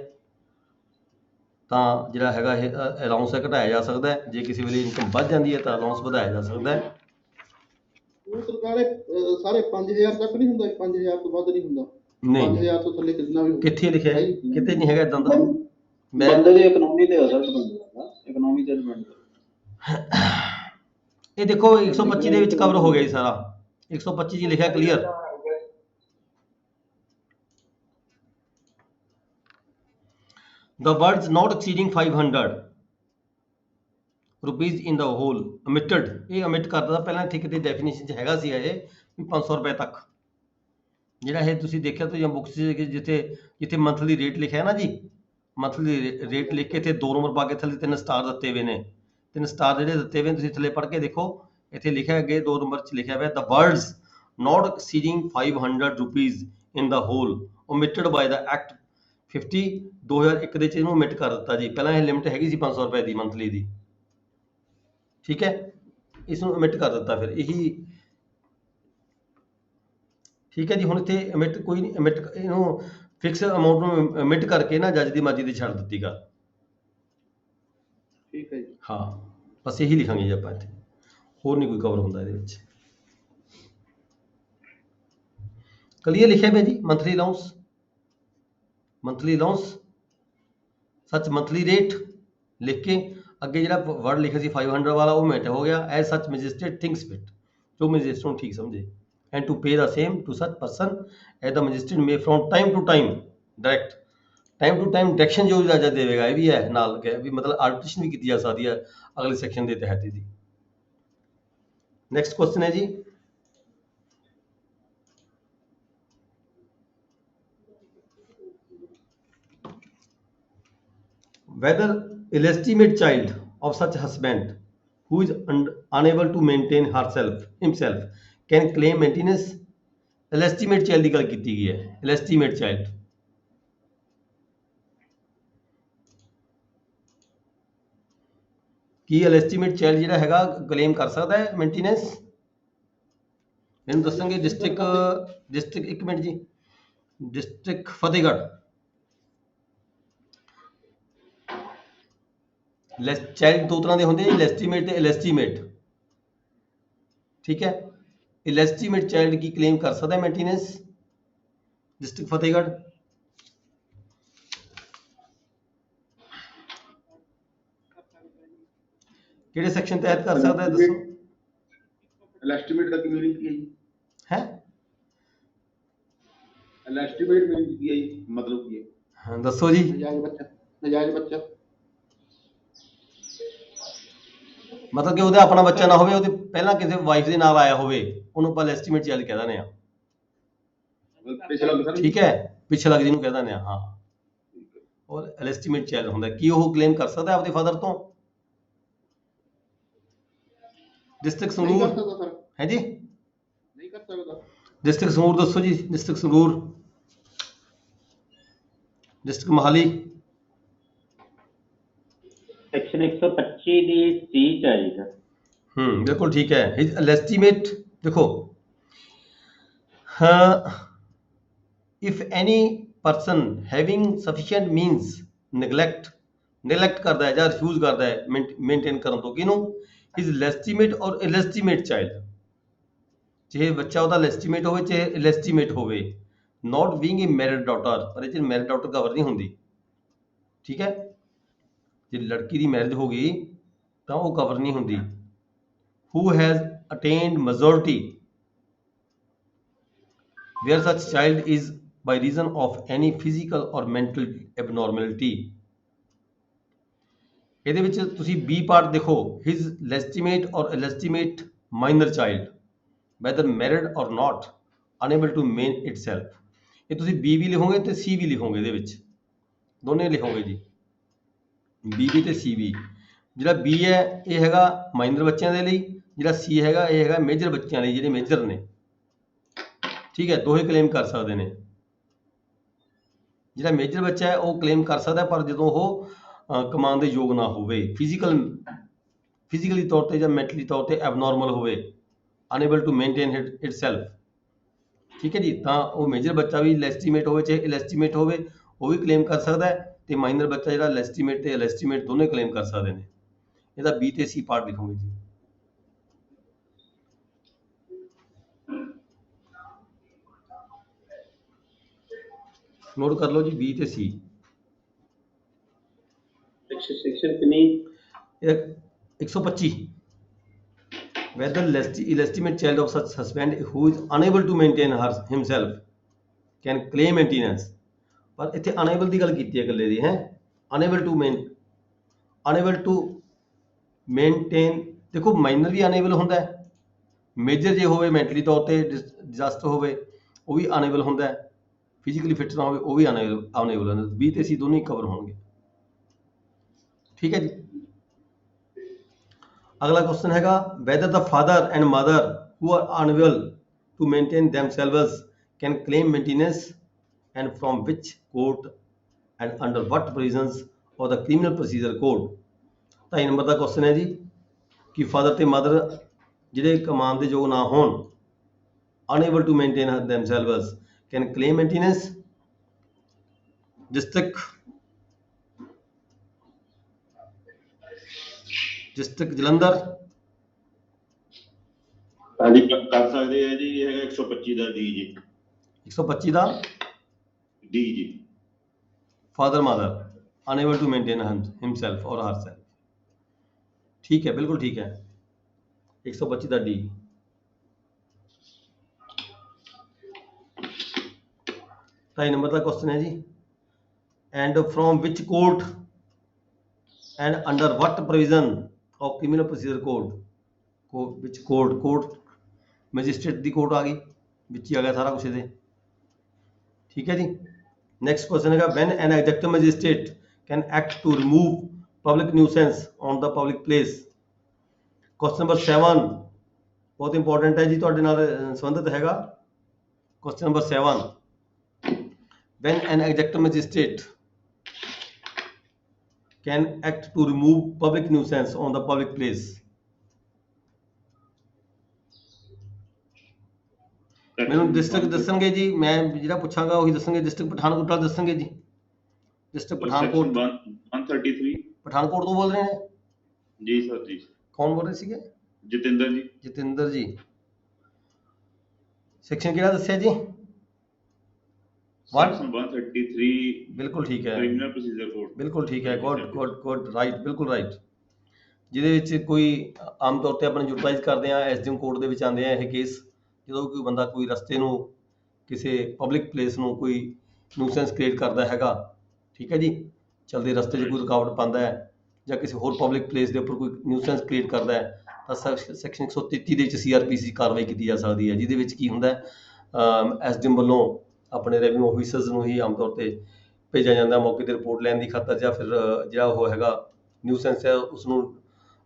ਤਾਂ ਜਿਹੜਾ ਹੈਗਾ ਇਹ ਅਲਾਊਂਸ ਹੈ ਘਟਾਇਆ ਜਾ ਸਕਦਾ ਹੈ, ਜੇ ਕਿਸੇ ਵੇਲੇ ਇਨਕਮ ਵੱਧ ਜਾਂਦੀ ਹੈ ਤਾਂ ਅਲਾਊਂਸ ਵਧਾਇਆ ਜਾ ਸਕਦਾ ਹੈ। ਉਹ ਸਰਕਾਰੇ ਸਾਰੇ 5000 ਤੱਕ ਨਹੀਂ ਹੁੰਦਾ, 5000 ਤੋਂ ਵੱਧ ਨਹੀਂ ਹੁੰਦਾ। ਨਹੀਂ 5000 ਤੋਂ ਥੱਲੇ ਕਿੰਨਾ ਵੀ ਹੋਵੇ। ਕਿੱਥੇ ਲਿਖਿਆ ਹੈ? ਕਿਤੇ ਨਹੀਂ ਹੈਗਾ ਇਦਾਂ ਦਾ ਮੈਂ ਬੰਦੇ ਦੀ ਇਕਨੋਮੀ ਤੇ ਅਸਰ ਬੰਦੇ ਦਾ ਇਕਨੋਮੀ ਤੇ ਡਿਪੈਂਡ ਇਹ ਦੇਖੋ 125 ਦੇ ਵਿੱਚ ਕਵਰ ਹੋ ਗਿਆ ਜੀ ਸਾਰਾ 125 ਜੀ ਲਿਖਿਆ clear the words not exceeding 500 rupees in the whole omitted ਇਹ omit ਕਰਦਾ ਪਹਿਲਾਂ ਇੱਥੇ ਕਿਤੇ ਡੈਫੀਨੇਸ਼ਨ 'ਚ ਹੈਗਾ ਸੀ ਇਹ ਵੀ 500 ਰੁਪਏ ਤੱਕ ਜਿਹੜਾ ਇਹ ਤੁਸੀਂ ਦੇਖਿਆ ਤੁਸੀਂ ਬੁੱਕਸ ਜਿੱਥੇ ਮੰਥਲੀ ਰੇਟ ਲਿਖਿਆ ਨਾ ਜੀ ਮੰਥਲੀ ਰੇਟ ਲਿਖ ਕੇ ਇੱਥੇ 2 ਨੰਬਰ ਪਾ ਕੇ ਥੱਲੇ 3 ਸਟਾਰ ਦਿੱਤੇ ਹੋਏ ਨੇ 3 ਸਟਾਰ ਜਿਹੜੇ ਦਿੱਤੇ ਹੋਏ ਨੇ ਤੁਸੀਂ ਥੱਲੇ ਪੜ੍ਹ ਕੇ ਦੇਖੋ ਇੱਥੇ ਲਿਖਿਆ ਅੱਗੇ 2 ਨੰਬਰ 'ਚ ਲਿਖਿਆ ਹੋਇਆ the words not exceeding 500 rupees in the whole omitted by the act 50 2001 ਦੇ 'ਚ ਇਹਨੂੰ omit ਕਰ ਦਿੱਤਾ ਜੀ ਪਹਿਲਾਂ ਇਹ ਲਿਮਟ ਹੈਗੀ ਸੀ 500 ਰੁਪਏ ਦੀ ਮੰਥਲੀ ਦੀ ਠੀਕ ਹੈ ਇਸ ਨੂੰ omit ਕਰ ਦਿੱਤਾ ਫਿਰ ਇਹੀ ਠੀਕ ਹੈ ਜੀ ਹੁਣ ਇੱਥੇ omit ਕੋਈ ਨਹੀਂ omit ਇਹਨੂੰ ਫਿਕਸ ਅਮਾਉਂਟ ਨੂੰ omit ਕਰਕੇ ਨਾ ਜੱਜ ਦੀ ਮਰਜ਼ੀ ਤੇ ਛੱਡ ਦਿੱਤੀ ਗੱਲ ਠੀਕ ਹੈ ਜੀ। ਹਾਂ ਬਸ ਇਹੀ ਲਿਖਾਂਗੇ ਜੀ ਆਪਾਂ ਇੱਥੇ ਹੋਰ ਨਹੀਂ ਕੋਈ ਕਵਰ ਹੁੰਦਾ ਇਹਦੇ ਵਿੱਚ ਕਲੀਅਰ ਲਿਖਿਆ ਪਿਆ ਜੀ ਮੰਥਲੀ ਅਲਾਊਂਸ ਸੱਚ ਮੰਥਲੀ ਰੇਟ ਲਿਖ ਕੇ ਅੱਗੇ ਜਿਹੜਾ ਵਰਡ ਲਿਖਿਆ ਸੀ 500 ਵਾਲਾ ਉਹ ਮਿਟ ਹੋ ਗਿਆ as such magistrate thinks fit ਜੋ ਮੈਜਿਸਟ੍ਰੇਟ ਨੂੰ ਠੀਕ ਸਮਝੇ and to pay the same to such person as the magistrate may from time to time direction ਜੋ ਜੱਜ ਦੇਵੇਗਾ ਇਹ ਵੀ ਹੈ ਨਾਲ ਕਿ ਵੀ ਮਤਲਬ ਆਰਬਿਟ੍ਰੇਸ਼ਨ ਵੀ ਕੀਤੀ ਜਾ ਸਕਦੀ ਹੈ ਅਗਲੇ ਸੈਕਸ਼ਨ ਦੇ ਤਹਿਤ ਇਹਦੀ ਨੈਕਸਟ ਕੁਐਸਚਨ ਹੈ ਜੀ whether illegitimate child of such husband who is unable to maintain himself can claim maintenance illegitimate child ਦੀ ਗੱਲ ਕੀਤੀ ਗਈ ਹੈ illegitimate child ਕੀ illegitimate child ਜਿਹੜਾ ਹੈਗਾ ਕਲੇਮ ਕਰ ਸਕਦਾ ਹੈ ਮੇਨਟੇਨੈਂਸ ਮੈਨੂੰ ਦੱਸਣਗੇ ਡਿਸਟ੍ਰਿਕਟ ਇੱਕ ਮਿੰਟ ਜੀ ਡਿਸਟ੍ਰਿਕਟ ਫਤਿਹਗੜ੍ਹ ਚਾਈਲਡ ਦੋ ਤਰ੍ਹਾਂ ਦੇ ਹੁੰਦੇ ਇਲੈਸਟੀਮੇਟ ਤੇ ਇਲੈਸਟੀਮੇਟ ਠੀਕ ਹੈ ਇਲੈਸਟੀਮੇਟ ਚਾਈਲਡ ਕੀ ਕਲੇਮ ਕਰ ਸਕਦਾ ਹੈ ਮੇਨਟੇਨੈਂਸ ਡਿਸਟ੍ਰਿਕਟ ਫਤਿਹਗੜ੍ਹ ਕਿਹੜੇ ਸੈਕਸ਼ਨ ਤਹਿਤ ਕਰ ਸਕਦਾ ਹੈ ਦੱਸੋ ਐਸਟੀਮੇਟ ਦਾ ਕੀ ਮੀਨਿੰਗ ਕੀ ਹੈ ਜੀ ਹੈ ਐਸਟੀਮੇਟ ਮੀਨਿੰਗ ਕੀ ਹੈ ਜੀ ਮਤਲਬ ਕੀ ਹੈ ਹਾਂ ਦੱਸੋ ਜੀ ਨਜਾਇਜ਼ ਬੱਚਾ ਮਤਲਬ ਕਿ ਉਹਦਾ ਆਪਣਾ ਬੱਚਾ ਨਾ ਹੋਵੇ ਉਹਦੇ ਪਹਿਲਾਂ ਕਿਸੇ ਵਾਈਫ ਦੇ ਨਾਲ ਆਇਆ ਹੋਵੇ ਉਹਨੂੰ ਆਪਾਂ ਐਸਟੀਮੇਟ ਚਾਈਲਡ ਕਹਿ ਦਿੰਦੇ ਆ ਠੀਕ ਹੈ ਪਿਛਲਾ ਜਿਹਨੂੰ ਕਹਿ ਦਿੰਦੇ ਆ ਹਾਂ ਔਰ ਐਸਟੀਮੇਟ ਚਾਈਲਡ ਹੁੰਦਾ ਕੀ ਉਹ ਕਲੇਮ ਕਰ ਸਕਦਾ ਆਪਦੇ ਫਾਦਰ ਤੋਂ ਡਿਸਟ੍ਰਿਕਟ ਸੰਗਰੂਰ ਹੈ ਜੀ ਨਹੀਂ ਕਰ ਸਕਦਾ ਡਿਸਟ੍ਰਿਕਟ ਸੰਗਰੂਰ ਦੱਸੋ ਜੀ district Sangrur district Mohali section 125 ਦੀ ਸੀ ਚਾਹੀਦਾ ਬਿਲਕੁਲ ਠੀਕ ਹੈ ਹਿਸ ਐਸਟੀਮੇਟ ਦੇਖੋ ਹਾਂ if any person having sufficient means neglect ਕਰਦਾ ਹੈ ਜਾਂ ਰਿਫਿਊਜ਼ ਕਰਦਾ ਹੈ ਮੇਨਟੇਨ ਕਰਨ ਤੋਂ ਕਿਹਨੂੰ his legitimate ਔਰ illegitimate child ਚਾਹੇ ਬੱਚਾ ਉਹਦਾ legitimate ਹੋਵੇ ਚਾਹੇ illegitimate ਹੋਵੇ not being a married daughter ਪਰ ਇਹ 'ਚ married daughter ਕਵਰ ਨਹੀਂ ਹੁੰਦੀ ਠੀਕ ਹੈ ਜੇ ਲੜਕੀ ਦੀ ਮੈਰਿਜ ਹੋ ਗਈ ਤਾਂ ਉਹ ਕਵਰ ਨਹੀਂ ਹੁੰਦੀ who has attained majority where such child is by reason of any physical or mental abnormality ਇਹਦੇ ਵਿੱਚ ਤੁਸੀਂ B part ਦੇਖੋ his legitimate or illegitimate minor child whether married or not unable to maintain itself ਇਹ ਤੁਸੀਂ B ਵੀ ਲਿਖੋਗੇ ਤੇ C ਵੀ ਲਿਖੋਗੇ ਇਹਦੇ ਵਿੱਚ ਦੋਨੇ ਲਿਖੋਗੇ ਜੀ B ਵੀ ਤੇ C ਵੀ ਜਿਹੜਾ B ਹੈ ਇਹ ਹੈਗਾ ਮਾਈਨਰ ਬੱਚਿਆਂ ਦੇ ਲਈ ਜਿਹੜਾ C ਹੈਗਾ ਇਹ ਹੈਗਾ ਮੇਜਰ ਬੱਚਿਆਂ ਲਈ ਜਿਹੜੇ ਮੇਜਰ ਨੇ ਠੀਕ ਹੈ ਦੋਹੇ ਕਲੇਮ ਕਰ ਸਕਦੇ ਨੇ ਜਿਹੜਾ ਮੇਜਰ ਬੱਚਾ ਹੈ ਉਹ ਕਲੇਮ ਕਰ ਸਕਦਾ ਪਰ ਜਦੋਂ ਉਹ ਕਮਾਉਣ ਦੇ ਯੋਗ ਨਾ ਹੋਵੇ ਫਿਜ਼ੀਕਲੀ ਤੌਰ ਤੇ ਜਾਂ ਮੈਂਟਲੀ ਤੌਰ ਤੇ ਐਬਨੋਰਮਲ ਹੋਵੇ ਅਨਏਬਲ ਟੂ ਮੇਨਟੇਨ ਇਟਸੈਲਫ ਠੀਕ ਹੈ ਜੀ ਤਾਂ ਉਹ ਮੇਜਰ ਬੱਚਾ ਵੀ ਲੈਸਟੀਮੇਟ ਹੋਵੇ ਚਾਹੇ ਇਲੈਸਟੀਮੇਟ ਹੋਵੇ ਉਹ ਵੀ ਕਲੇਮ ਕਰ ਸਕਦਾ ਹੈ ਤੇ ਮਾਈਨਰ ਬੱਚਾ ਜਿਹੜਾ ਲੈਸਟੀਮੇਟ ਤੇ ਇਲੈਸਟੀਮੇਟ ਦੋਨੇ ਕਲੇਮ ਕਰ ਸਕਦੇ ਨੇ ਇਹਦਾ B ਤੇ C ਪਾਰਟ ਲਿਖੋਗੇ ਜੀ ਨੋਟ ਕਰ ਲਓ ਜੀ B ਤੇ C। सेक्शन कितनी 125 whether illegitimate child of such husband who is unable to maintain himself can claim maintenance। ਪਰ ਇੱਥੇ unable ਦੀ ਗੱਲ ਕੀਤੀ ਹੈ ਇਕੱਲੇ ਦੀ, ਹੈ unable to maintain। ਦੇਖੋ ਮਾਈਨਰ ਵੀ unable ਹੁੰਦਾ ਹੈ, ਮੇਜਰ ਜੇ ਹੋਵੇ ਮੈਂਟਲੀ ਤੌਰ ਤੇ ਡਿਜ਼ਾਸਟ ਹੋਵੇ ਉਹ ਵੀ unable ਹੁੰਦਾ ਹੈ, ਫਿਜ਼ੀਕਲੀ ਫਿੱਟ ਨਾ ਹੋਵੇ ਉਹ ਵੀ unable ਹੁੰਦਾ। B ਤੇ C ਦੋਨੋਂ ਹੀ ਕਵਰ ਹੋਣਗੇ। ਠੀਕ ਹੈ ਜੀ। ਅਗਲਾ ਕੁਐਸਚਨ ਹੈਗਾ whether the father and mother who are unable to maintain themselves can claim maintenance and from which court and under what provisions of the criminal procedure code। 2 number the question ਹੈ ਜੀ ਕਿ father ਤੇ mother ਜਿਹੜੇ ਕਮਾਉਣ ਦੇ ਯੋਗ ਨਾ ਹੋਣ, unable to maintain themselves can claim maintenance। District Jalandhar. ਹਾਂਜੀ ਕਰ ਸਕਦੇ ਆ ਜੀ। ਇਹ ਹੈਗਾ 125 ਦਾ ਡੀ ਜੀ। 125 ਦਾ D ji. Father mother unable to maintain himself और हरसेल्फ। ठीक है, बिल्कुल ठीक है। 125 का डी। 2 नंबर का क्वेश्चन है जी and from which court and under what provision of criminal procedure code. Which court magistrate की कोर्ट आ गई, विच ही आ गया सारा कुछ ये। ठीक है जी। नेक्स्ट क्वेश्चन है when an executive magistrate can act to remove public nuisance on the public place. Question number 7 बहुत इंपॉर्टेंट है जी, तुहाडे नाल संबंधित हैगा। Question number 7 when an executive magistrate can act to remove public nuisance on the public place. ਮੈਨੂੰ district ਦੱਸਣਗੇ ਜੀ, ਮੈਂ ਜਿਹੜਾ ਪੁੱਛਾਂਗਾ ਉਹੀ ਦੱਸਣਗੇ। ਡਿਸਟ੍ਰਿਕਟ ਪਠਾਨਕੋਟ ਵਾਲਾ ਦੱਸਣਗੇ ਜੀ। ਡਿਸਟ੍ਰਿਕਟ ਪਠਾਨਕੋਟ 133 ਪਠਾਨਕੋਟ ਤੋਂ ਬੋਲ ਰਹੇ ਨੇ ਜੀ ਸਰ ਜੀ। ਕੌਣ ਬੋਲ ਰਹੇ ਸੀਗੇ? ਜਤਿੰਦਰ ਜੀ। ਜਤਿੰਦਰ ਜੀ। ਸੈਕਸ਼ਨ ਕਿਹੜਾ ਦੱਸਿਆ ਜੀ? Section 133 ਬਿਲਕੁਲ ਠੀਕ ਹੈ, ਕ੍ਰਿਮੀਨਲ ਪ੍ਰੋਸੀਜਰ ਕੋਡ। ਬਿਲਕੁਲ ਠੀਕ ਹੈ। ਗੁੱਡ ਰਾਈਟ, ਬਿਲਕੁਲ ਰਾਈਟ। ਜਿਹਦੇ ਵਿੱਚ ਕੋਈ ਆਮ ਤੌਰ ਤੇ ਆਪਾਂ ਯੂਟਿਲਾਈਜ਼ ਕਰਦੇ ਆ ਐਸਡੀਐਮ ਕੋਰਟ ਦੇ ਵਿੱਚ ਆਉਂਦੇ ਆ ਇਹ ਕੇਸ, ਜਦੋਂ ਕੋਈ ਬੰਦਾ ਕੋਈ ਰਸਤੇ ਨੂੰ ਕਿਸੇ ਪਬਲਿਕ ਪਲੇਸ ਨੂੰ ਕੋਈ ਨਿਊਸੈਂਸ ਕ੍ਰੀਏਟ ਕਰਦਾ ਹੈਗਾ। ਠੀਕ ਹੈ ਜੀ। ਚਲਦੇ ਰਸਤੇ 'ਚ ਕੋਈ ਰੁਕਾਵਟ ਪਾਉਂਦਾ ਹੈ ਜਾਂ ਕਿਸੇ ਹੋਰ ਪਬਲਿਕ ਪਲੇਸ ਦੇ ਉੱਪਰ ਕੋਈ ਨਿਊਸੈਂਸ ਕ੍ਰੀਏਟ ਕਰਦਾ ਹੈ ਤਾਂ ਸੈਕਸ਼ਨ 133 ਦੇ ਵਿੱਚ CRPC ਕਾਰਵਾਈ ਕੀਤੀ ਜਾ ਸਕਦੀ ਹੈ। ਜਿਹਦੇ ਵਿੱਚ ਕੀ ਹੁੰਦਾ ਐਸਡੀਐਮ ਵੱਲੋਂ ਆਪਣੇ ਰੈਵਨਿਊ ਆਫਿਸਰਸ ਨੂੰ ਹੀ ਆਮ ਤੌਰ ਤੇ ਭੇਜਿਆ ਜਾਂਦਾ ਮੌਕੇ ਤੇ ਰਿਪੋਰਟ ਲੈਣ ਦੀ ਖਾਤਰ, ਜਾਂ ਫਿਰ ਜਿਹੜਾ ਉਹ ਹੈਗਾ ਨਿਊਸੈਂਸ ਹੈ ਉਸ ਨੂੰ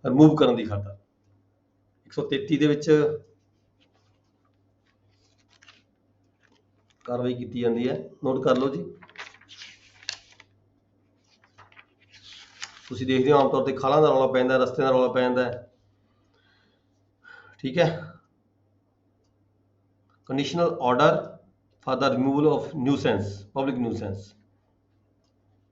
ਰਿਮੂਵ ਕਰਨ ਦੀ ਖਾਤਰ। 133 ਦੇ ਵਿੱਚ ਕਾਰਵਾਈ ਕੀਤੀ ਜਾਂਦੀ ਹੈ। ਨੋਟ ਕਰ ਲਓ ਜੀ। ਤੁਸੀਂ ਦੇਖਦੇ ਹੋ ਆਮ ਤੌਰ ਤੇ ਖਾਲਾਂ ਦਾ ਰੌਲਾ ਪੈ ਜਾਂਦਾ, ਰਸਤੇ ਦਾ ਰੌਲਾ ਪੈ ਜਾਂਦਾ ਹੈ। ਠੀਕ ਹੈ। Conditional order for the removal of nuisance, public nuisance.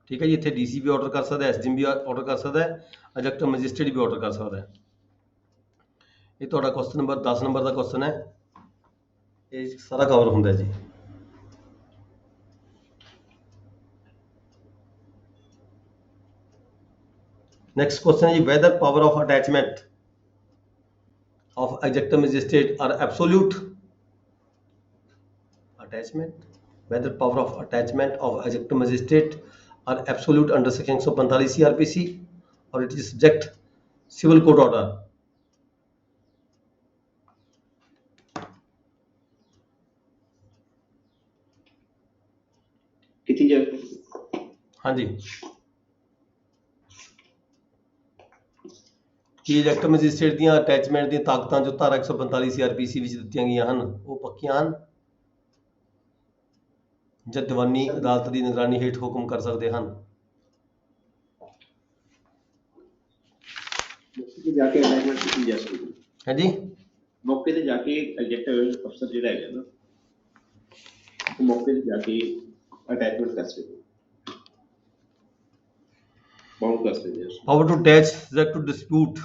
ਠੀਕ ਹੈ ਜੀ। ਇੱਥੇ ਡੀਸੀ ਵੀ ਆਰਡਰ ਕਰ ਸਕਦਾ, ਐਸਡੀਐਮ ਵੀ ਆਰਡਰ ਕਰ ਸਕਦਾ ਹੈ, ਐਗਜ਼ੈਕਟਿਵ ਮੈਜਿਸਟਰੇਟ ਵੀ ਆਰਡਰ ਕਰ ਸਕਦਾ ਹੈ। ਇਹ ਤੁਹਾਡਾ ਕੁਐਸਚਨ ਨੰਬਰ 10 ਨੰਬਰ ਦਾ ਕੁਐਸਚਨ ਹੈ। ਇਹ ਸਾਰਾ ਕਵਰ ਹੁੰਦਾ ਜੀ। Next question is whether power of attachment of executive magistrate are absolute। Whether power of attachment of executive magistrate are absolute under section 145 CRPC or it is subject civil court order। कितनी जगह? हाँ जी। ਕਿ executive magistrate ਦੀਆਂ attachment ਦੀਆਂ ਤਾਕਤਾਂ ਜੋ ਧਾਰਾ 145 CRPC ਵਿੱਚ ਦਿੱਤੀਆਂ ਗਈਆਂ ਹਨ ਉਹ ਪੱਕੀਆਂ ਹਨ ਜਾਂ ਦੀਵਾਨੀ ਅਦਾਲਤ ਦੀ ਨਿਗਰਾਨੀ ਹੇਠ ਹੁਕਮ ਕਰ ਸਕਦੇ ਹਨ। ਮੌਕੇ ਜਾ ਕੇ ਅਟੈਚਮੈਂਟ ਕੀਤੀ ਜਾ ਸਕਦੀ ਹੈ। ਹਾਂਜੀ, ਮੌਕੇ ਤੇ ਜਾ ਕੇ ਐਗਜ਼ੈਕਟਿਵ ਅਫਸਰ ਜਿਹੜਾ ਹੈਗਾ ਨਾ ਉਹ ਮੌਕੇ ਤੇ ਜਾ ਕੇ ਅਟੈਚਮੈਂਟ ਕਰ ਸਕਦੇ ਬਾਉਂਡ ਕਰ ਸਕਦੇ ਆ। Power to attach subject to dispute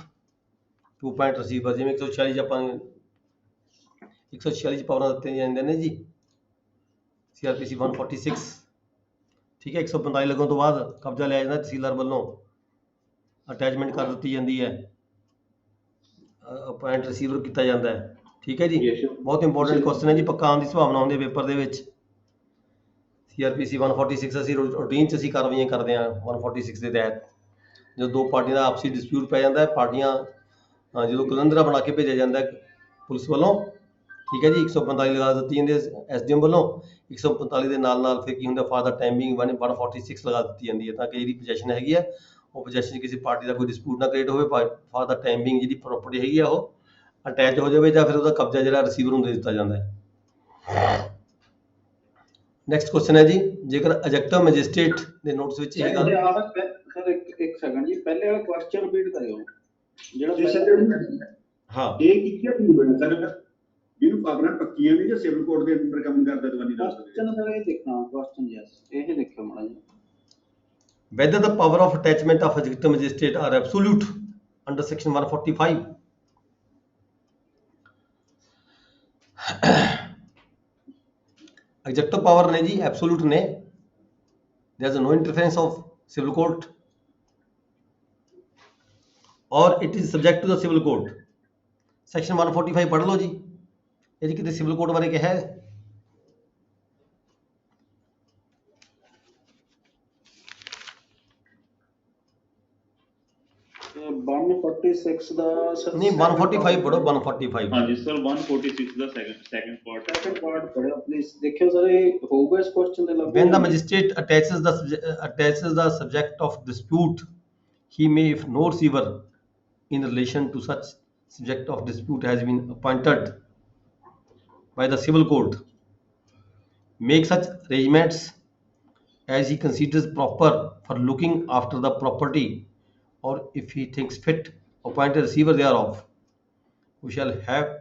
2 point receiver, ਜਿਵੇਂ 146 ਆਪਾਂ 146 ਚ ਪਾਵਰਾਂ ਦਿੱਤੀਆਂ ਜਾਂਦੀਆਂ ਨੇ ਜੀ CRPC 146 ਠੀਕ ਹੈ 145 ਲੱਗਣ ਤੋਂ ਬਾਅਦ ਕਬਜ਼ਾ ਲਿਆ ਜਾਂਦਾ ਤਹਿਸੀਲਦਾਰ ਵੱਲੋਂ ਅਟੈਚਮੈਂਟ ਕਰ ਦਿੱਤੀ ਜਾਂਦੀ ਹੈ ਅਪਾਇੰਟ ਰਿਸੀਵਰ ਕੀਤਾ ਜਾਂਦਾ ਹੈ ਠੀਕ ਹੈ ਜੀ Yes, sir. ਬਹੁਤ ਇੰਪੋਰਟੈਂਟ ਕੁਐਸਚਨ ਹੈ ਜੀ ਪੱਕਾ ਆਉਣ ਦੀ ਸੰਭਾਵਨਾ ਹੁੰਦੀ ਹੈ ਪੇਪਰ ਦੇ ਵਿੱਚ CRPC 146 ਅਸੀਂ ਰੂਟੀਨ 'ਚ ਅਸੀਂ ਕਾਰਵਾਈਆਂ ਕਰਦੇ ਹਾਂ 146 ਦੇ ਤਹਿਤ ਜਦੋਂ ਦੋ ਪਾਰਟੀਆਂ ਦਾ ਆਪਸੀ ਡਿਸਪਿਊਟ ਪੈ ਜਾਂਦਾ ਹੈ ਪਾਰਟੀਆਂ ਜਦੋਂ ਕਲੰਦਰਾ ਬਣਾ ਕੇ ਭੇਜਿਆ ਜਾਂਦਾ ਹੈ ਪੁਲਿਸ ਵੱਲੋਂ ਠੀਕ ਹੈ ਜੀ 145 ਲਗਾ ਦਿੱਤੀ ਜਾਂਦੀ ਹੈ SDM ਵੱਲੋਂ 145 ਦੇ ਨਾਲ ਫਿਰ ਕੀ ਹੁੰਦਾ ਫਾਰ ਦਾ ਟਾਈਮਿੰਗ 146 ਲਗਾ ਦਿੱਤੀ ਜਾਂਦੀ ਹੈ ਤਾਂ ਕਿ ਜਿਹੜੀ ਪੋਜੈਸ਼ਨ ਹੈਗੀ ਹੈ ਉਹ ਪੋਜੈਸ਼ਨ ਕਿਸੇ ਪਾਰਟੀ ਦਾ ਕੋਈ ਡਿਸਪਿਊਟ ਨਾ ਕ੍ਰੀਏਟ ਹੋਵੇ ਫਾਰ ਦਾ ਟਾਈਮਿੰਗ ਜਿਹੜੀ ਪ੍ਰਾਪਰਟੀ ਹੈਗੀ ਆ ਉਹ ਅਟੈਚ ਹੋ ਜਾਵੇ ਜਾਂ ਫਿਰ ਉਹਦਾ ਕਬਜ਼ਾ ਜਿਹੜਾ ਰਿਸੀਵਰ ਨੂੰ ਦੇ ਦਿੱਤਾ ਜਾਂਦਾ ਹੈ ਨੈਕਸਟ ਕੁਐਸਚਨ ਹੈ ਜੀ ਜੇਕਰ ਐਗਜ਼ੈਕਟਿਵ ਮੈਜਿਸਟ੍ਰੇਟ ਦੇ ਨੋਟਿਸ ਵਿੱਚ ਇਹ ਗੱਲ ਸਰ ਇੱਕ ਸੈਕੰਡ ਜੀ ਪਹਿਲੇ ਵਾਲਾ ਕੁਐਸਚਨ ਰਿਪੀਟ ਕਰਿਓ ਜਿਹੜਾ ਜੀ ਸਰ ਪਹਿਲਾਂ- ਹਾਂ ਇਹ ਕੀ ਨਹੀਂ ਬਣਾ ਸਰ ਜਿਹਨੂੰ ਪਾਵਰਾਂ ਪੱਕੀਆਂ ਨੇ ਜਾਂ ਸਿਵਲ ਕੋਡ ਦੇ ਅੰਦਰ ਕੰਮ ਕਰਦਾ ਦਵਾਨੀ ਦਾ ਕੁਐਸਚਨ ਸਰ ਇਹ ਦੇਖਣਾ ਕੁਐਸਚਨ ਯੈਸ ਇਹ ਦੇਖਿਓ ਮਾੜਾ ਜੀ whether the power of attachment of executive magistrate are absolute under section 145 executive power ने जी absolute ने there is no interference of civil court or it is subject to the civil court section 145 पढ़ लो जी ये जी कितने civil court बारे क्या है ਤੇ 146 ਦਾ sir नहीं 145 पढ़ो 145 ਹਾਂਜੀ ਸਰ 146 ਦਾ ਸੈਕੰਡ ਪਾਰਟ ਸੈਕੰਡ ਪਾਰਟ ਪੜਿਓ ਪਲੀਜ਼ ਦੇਖਿਓ ਸਰ ਇਹ ਹੋਊਗਾ ਇਸ ਕੁਐਸਚਨ ਦੇ ਲੱਗੂ when the magistrate attaches the subject of dispute he may if no receiver in relation to such subject of dispute has been appointed by the civil court make such arrangements as he considers proper for looking after the property or if he thinks fit appoint a receiver thereof who shall have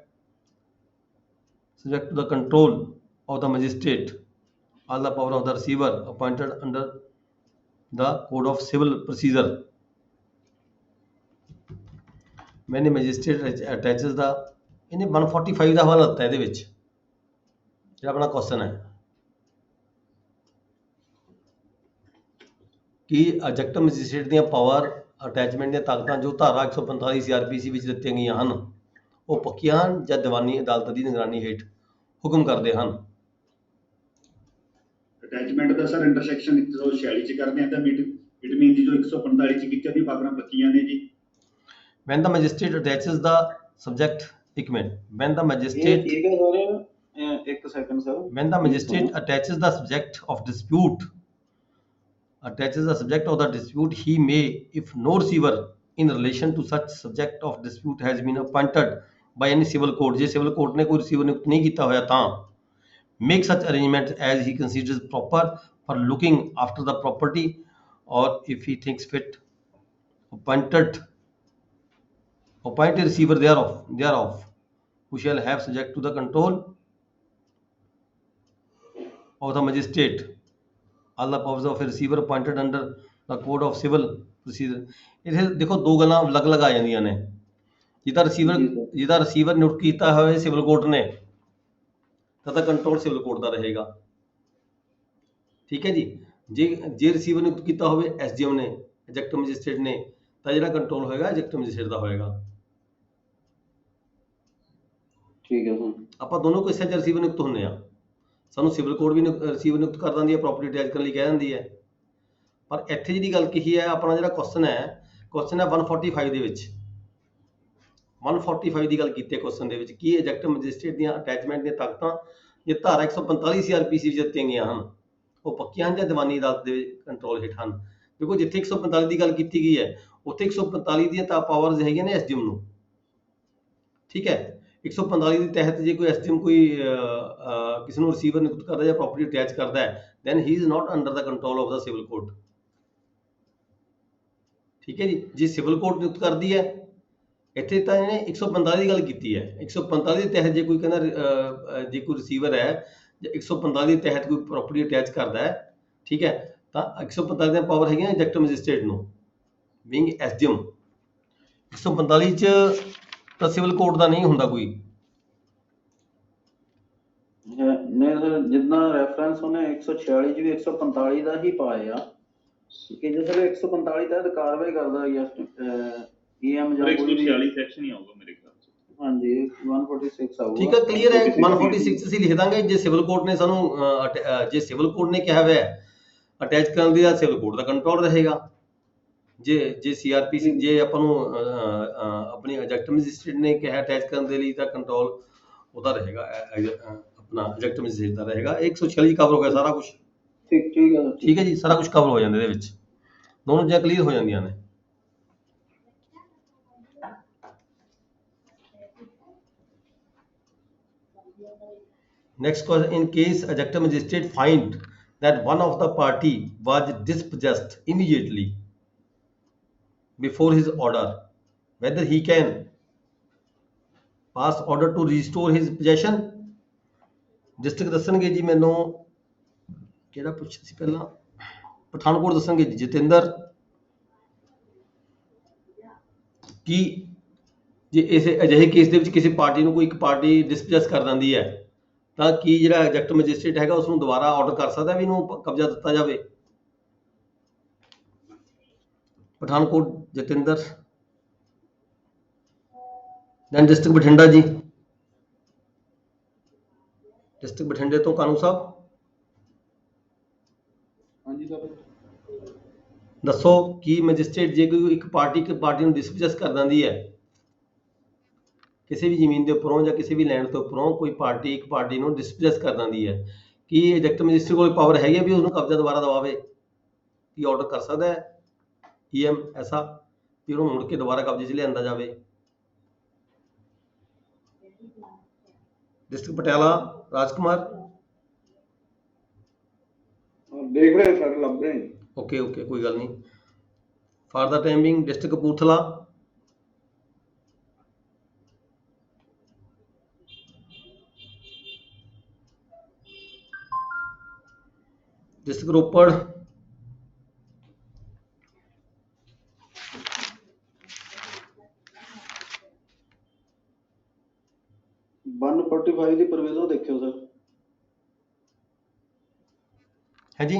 subject to the control of the magistrate all the power of the receiver appointed under the code of civil procedure when a magistrate attaches the ਇਹਨੇ 145 ਦਾ ਹਵਾਲਾ ਦਿੱਤਾ ਇਹਦੇ ਵਿੱਚ ਜਿਹੜਾ ਆਪਣਾ question ਹੈ ਕਿ executive magistrate ਦੀਆਂ ਪਾਵਰ ਅਟੈਚਮੈਂਟ ਦੀਆਂ ਤਾਕਤਾਂ ਜੋ ਧਾਰਾ 145 CRPC ਵਿੱਚ ਦਿੱਤੀਆਂ ਗਈਆਂ ਹਨ ਉਹ ਪੱਕੀਆਂ ਹਨ ਜਾਂ ਦੀਵਾਨੀ ਅਦਾਲਤ ਦੀ ਨਿਗਰਾਨੀ ਹੇਠ ਹੁਕਮ ਕਰਦੇ ਹਨ ਅਟੈਚਮੈਂਟ ਦਾ ਸਰ ਇੰਟਰਸੈਕਸ਼ਨ 146 ਚ ਕਰਦੇ ਆ ਤਾਂ ਇਟ ਮੀਨ ਜੀ ਜੋ 145 ਚ ਕੀਤੀ ਉਹਦੀ ਪਾਵਰਾਂ ਪੱਕੀਆਂ ਨੇ ਜੀ when the magistrate attaches the subject ਇੱਕ ਮਿੰਟ when the ਇਹ magistrate ਠੀਕ ਹੈ ਸਰ ਇੱਕ second sir when the magistrate attaches the subject of dispute he may if no receiver in relation to such subject of dispute has been appointed by any civil court ਜੇ civil court ਨੇ ਕੋਈ receiver ਨਿਯੁਕਤ ਨਹੀਂ ਕੀਤਾ ਹੋਇਆ ਤਾਂ make such arrangements as he considers proper for looking after the property or if he thinks fit appoint a receiver thereof who shall have subject to the control of the magistrate all the powers of a receiver appointed under the code of civil procedure ਇਹ ਦੇਖੋ ਦੋ ਗੱਲਾਂ ਅਲੱਗ-ਅਲੱਗ ਆ ਜਾਂਦੀਆਂ ਨੇ ਜਿਹਦਾ receiver ਨਿਯੁਕਤ ਕੀਤਾ ਹੋਇਆ ਸਿਵਲ ਕੋਰਟ ਨੇ ਤਾਂ ਕੰਟਰੋਲ ਸਿਵਲ ਕੋਰਟ ਦਾ ਰਹੇਗਾ ਠੀਕ ਹੈ ਜੀ ਜੇ ਰਿਸੀਵਰ ਨਿਯੁਕਤ ਕੀਤਾ ਹੋਵੇ SDM ਨੇ ਐਗਜ਼ੈਕਟਿਵ ਮੈਜਿਸਟ੍ਰੇਟ ਨੇ ਤਾਂ ਜਿਹੜਾ ਕੰਟਰੋਲ ਹੋਏਗਾ ਐਗਜ਼ੈਕਟਿਵ ਮੈਜਿਸਟ੍ਰੇਟ ਦਾ ਹੋਏਗਾ ਠੀਕ ਹੈ ਸਰ ਆਪਾਂ ਦੋਨੋਂ ਕਿਸੇ ਚ ਰਿਸੀਵਰ ਨਿਯੁਕਤ ਹੁੰਦੇ ਆ ਸਾਨੂੰ ਸਿਵਲ ਕੋਡ ਵੀ ਰਿਸੀਵਰ ਨਿਯੁਕਤ ਕਰ ਦਿੰਦੀ ਹੈ ਪ੍ਰਾਪਰਟੀ ਅਟੈਚ ਕਰਨ ਲਈ ਕਹਿ ਦਿੰਦੀ ਹੈ ਪਰ ਇੱਥੇ ਜਿਹੜੀ ਗੱਲ ਕਹੀ ਹੈ ਆਪਣਾ ਜਿਹੜਾ ਕੁਐਸਚਨ ਹੈ 145 ਦੇ ਵਿੱਚ 145 ਦੀ ਗੱਲ ਕੀਤੀ ਹੈ ਕੁਐਸਚਨ ਦੇ ਵਿੱਚ ਕੀ ਐਗਜ਼ੈਕਟਿਵ ਮੈਜਿਸਟ੍ਰੇਟ ਦੀਆਂ ਅਟੈਚਮੈਂਟ ਦੀਆਂ ਤਾਕਤਾਂ ਜੇ ਧਾਰਾ 145 CRPC ਵਿੱਚ ਦਿੱਤੀਆਂ ਗਈਆਂ ਹਨ ਉਹ ਪੱਕੀਆਂ ਹਨ ਜਾਂ ਦੀਵਾਨੀ ਅਦਾਲਤ ਦੇ ਕੰਟਰੋਲ ਹੇਠ ਹਨ ਦੇਖੋ ਜਿੱਥੇ 145 ਦੀ ਗੱਲ ਕੀਤੀ ਗਈ ਹੈ ਉੱਥੇ 145 ਦੀਆਂ ਤਾਂ ਪਾਵਰਸ ਹੈਗੀਆਂ ਨੇ SDM ਨੂੰ ਠੀਕ ਹੈ 145 ਦੇ ਤਹਿਤ ਜੇ ਕੋਈ SDM ਕੋਈ ਕਿਸੇ ਨੂੰ ਰਿਸੀਵਰ ਨਿਯੁਕਤ ਕਰਦਾ ਜਾਂ ਪ੍ਰਾਪਰਟੀ ਅਟੈਚ ਕਰਦਾ ਹੈ then he is not under the control of the civil court ਠੀਕ ਹੈ ਜੀ ਜੇ ਸਿਵਲ ਕੋਰਟ ਨਿਯੁਕਤ ਕਰਦੀ ਹੈ ਇੱਥੇ ਤਾਂ ਇਹਨੇ 145 ਦੀ ਗੱਲ ਕੀਤੀ ਹੈ 145 ਦੇ ਤਹਿਤ ਜੇ ਕੋਈ ਕਹਿੰਦਾ ਜੇ ਕੋਈ ਰਿਸੀਵਰ ਹੈ ਜਾਂ 145 ਦੇ ਤਹਿਤ ਕੋਈ ਪ੍ਰਾਪਰਟੀ ਅਟੈਚ ਕਰਦਾ ਹੈ ਠੀਕ ਹੈ ਤਾਂ 145 ਦੀਆਂ ਪਾਵਰ ਹੈਗੀਆਂ ਐਗਜ਼ੈਕਟਿਵ ਮੈਜਿਸਟ੍ਰੇਟ ਨੂੰ ਬੀਇੰਗ SDM 145 ਚ ਤਾਂ ਸਿਵਲ ਕੋਰਟ ਦਾ ਨਹੀਂ ਹੁੰਦਾ ਕੋਈ ਨਹੀਂ ਸਰ, ਜਿੰਨਾ ਰੈਫਰੈਂਸ ਉਹਨੇ 146 ਚ ਵੀ 145 ਦਾ ਹੀ ਪਾਇਆ ਕਿ ਜੇ ਸਰ 145 ਤਹਿਤ ਕਾਰਵਾਈ ਕਰਦਾ ਈਐਮ ਜਾਂ ਪਰ ਕੋਈ ਵੀ 146 ਸੈਕਸ਼ਨ ਹੀ ਆਊਗਾ ਮੇਰੇ ਖਿਆਲ ਚ। ਹਾਂਜੀ 146 ਆਊਗਾ। ਠੀਕ ਹੈ, ਕਲੀਅਰ ਹੈ। 146 ਅਸੀਂ ਲਿਖ ਦਾਂਗੇ। ਜੇ ਸਿਵਲ ਕੋਰਟ ਨੇ ਸਾਨੂੰ ਜੇ ਸਿਵਲ ਕੋਰਟ ਨੇ ਕਿਹਾ ਹੋਇਆ ਅਟੈਚ ਕਰਨ ਦੀ, ਸਿਵਲ ਕੋਰਟ ਦਾ ਕੰਟਰੋਲ ਰਹੇਗਾ। ਜੇ ਸੀਆਰਪੀਸੀ ਜੇ ਆਪਾਂ ਨੂੰ ਆਪਣੀ ਐਗਜ਼ੈਕਟ ਮੈਜਿਸਟ੍ਰੇਟ ਨੇ ਕਿਹਾ ਅਟੈਚ ਕਰਨ ਦੇ ਲਈ ਤਾਂ ਕੰਟਰੋਲ ਉਹਦਾ ਰਹੇਗਾ, ਆਪਣਾ ਐਗਜ਼ੈਕਟ ਮੈਜਿਸਟ੍ਰੇਟ ਦਾ ਰਹੇਗਾ। 146 ਕਵਰ ਹੋ ਗਿਆ ਸਾਰਾ ਕੁਝ। ਠੀਕ ਹੈ ਠੀਕ ਹੈ ਜੀ, ਸਾਰਾ ਕੁਝ ਕਵਰ ਹੋ ਜਾਂਦਾ ਇਹਦੇ ਵਿੱਚ, ਦੋਨੋਂ ਚੀਜ਼ਾਂ ਕਲੀਅਰ ਹੋ ਜਾਂਦੀਆਂ ਨੇ। Next question, in case adjective magistrate find that one of the party was dispossessed immediately before his order, whether he can pass order to restore his possession? District ਦੱਸਣਗੇ ਜੀ ਮੈਨੂੰ, ਕਿਹੜਾ ਪੁੱਛਿਆ ਸੀ ਪਹਿਲਾਂ, ਪਠਾਨਕੋਟ ਦੱਸਣਗੇ ਜੀ ਜਤਿੰਦਰ, ਕਿ ਜੇ ਇਸ ਅਜਿਹੇ ਕੇਸ ਦੇ ਵਿੱਚ ਕਿਸੇ ਪਾਰਟੀ ਨੂੰ ਕੋਈ ਇੱਕ ਪਾਰਟੀ ਡਿਸਪੋਸੈਸ ਕਰ ਦਿੰਦੀ ਹੈ ਤਾਂ ਕੀ ਜਿਹੜਾ ਐਗਜ਼ੈਕਟ ਮੈਜਿਸਟ੍ਰੇਟ ਹੈਗਾ ਉਸ ਨੂੰ ਦੁਬਾਰਾ ਆਰਡਰ ਕਰ ਸਕਦਾ ਵੀ ਇਹਨੂੰ ਕਬਜ਼ਾ ਦਿੱਤਾ ਜਾਵੇ? ਪਠਾਨਕੋਟ ਜਤਿੰਦਰ। ਦੈਨ ਡਿਸਟ੍ਰਿਕਟ ਬਠਿੰਡਾ ਜੀ, ਡਿਸਟ੍ਰਿਕਟ ਬਠਿੰਡੇ ਤੋਂ ਕਾਨੂੰ ਸਾਹਿਬ ਹਾਂਜੀ ਸਰ। ਦੱਸੋ ਕਿ ਮੈਜਿਸਟ੍ਰੇਟ ਜੇ ਕੋਈ ਇੱਕ ਪਾਰਟੀ ਨੂੰ ਡਿਸਪੋਸੈਸ ਕਰ ਦਿੰਦੀ ਹੈ ਕਿਸੇ ਵੀ ਜ਼ਮੀਨ ਦੇ ਉੱਪਰੋਂ ਜਾਂ ਕਿਸੇ ਵੀ ਲੈਂਡ ਦੇ ਉੱਪਰੋਂ, ਕੋਈ ਪਾਰਟੀ ਇੱਕ ਪਾਰਟੀ ਨੂੰ ਡਿਸਪੋਸੈਸ ਕਰ ਦਿੰਦੀ ਹੈ, ਕੀ ਐਗਜ਼ੈਕਟ ਮੈਜਿਸਟ੍ਰੇਟ ਕੋਲ ਪਾਵਰ ਹੈਗੀ ਹੈ ਵੀ ਉਸਨੂੰ ਕਬਜ਼ਾ ਦੁਬਾਰਾ ਦਵਾਵੇ? ਕੀ ਆਰਡਰ ਕਰ ਸਕਦਾ ਹੈ ਈਐਮ ਐਸਾ ਵੀ ਉਹਨੂੰ ਮੁੜ ਕੇ ਦੁਬਾਰਾ ਕਬਜ਼ੇ 'ਚ ਲਿਆਂਦਾ ਜਾਵੇ? ਡਿਸਟ੍ਰਿਕਟ ਪਟਿਆਲਾ ਰਾਜਕੁਮਾਰ। ਦੇਖ ਰਹੇ ਸਰ, ਲੱਭ ਰਹੇ। ਓਕੇ ਕੋਈ ਗੱਲ ਨਹੀਂ। For the time being district Kapurthala. District Ropar. 145 the provision ਦੇਖਿਓ ਸਰ। ਹੈ ਜੀ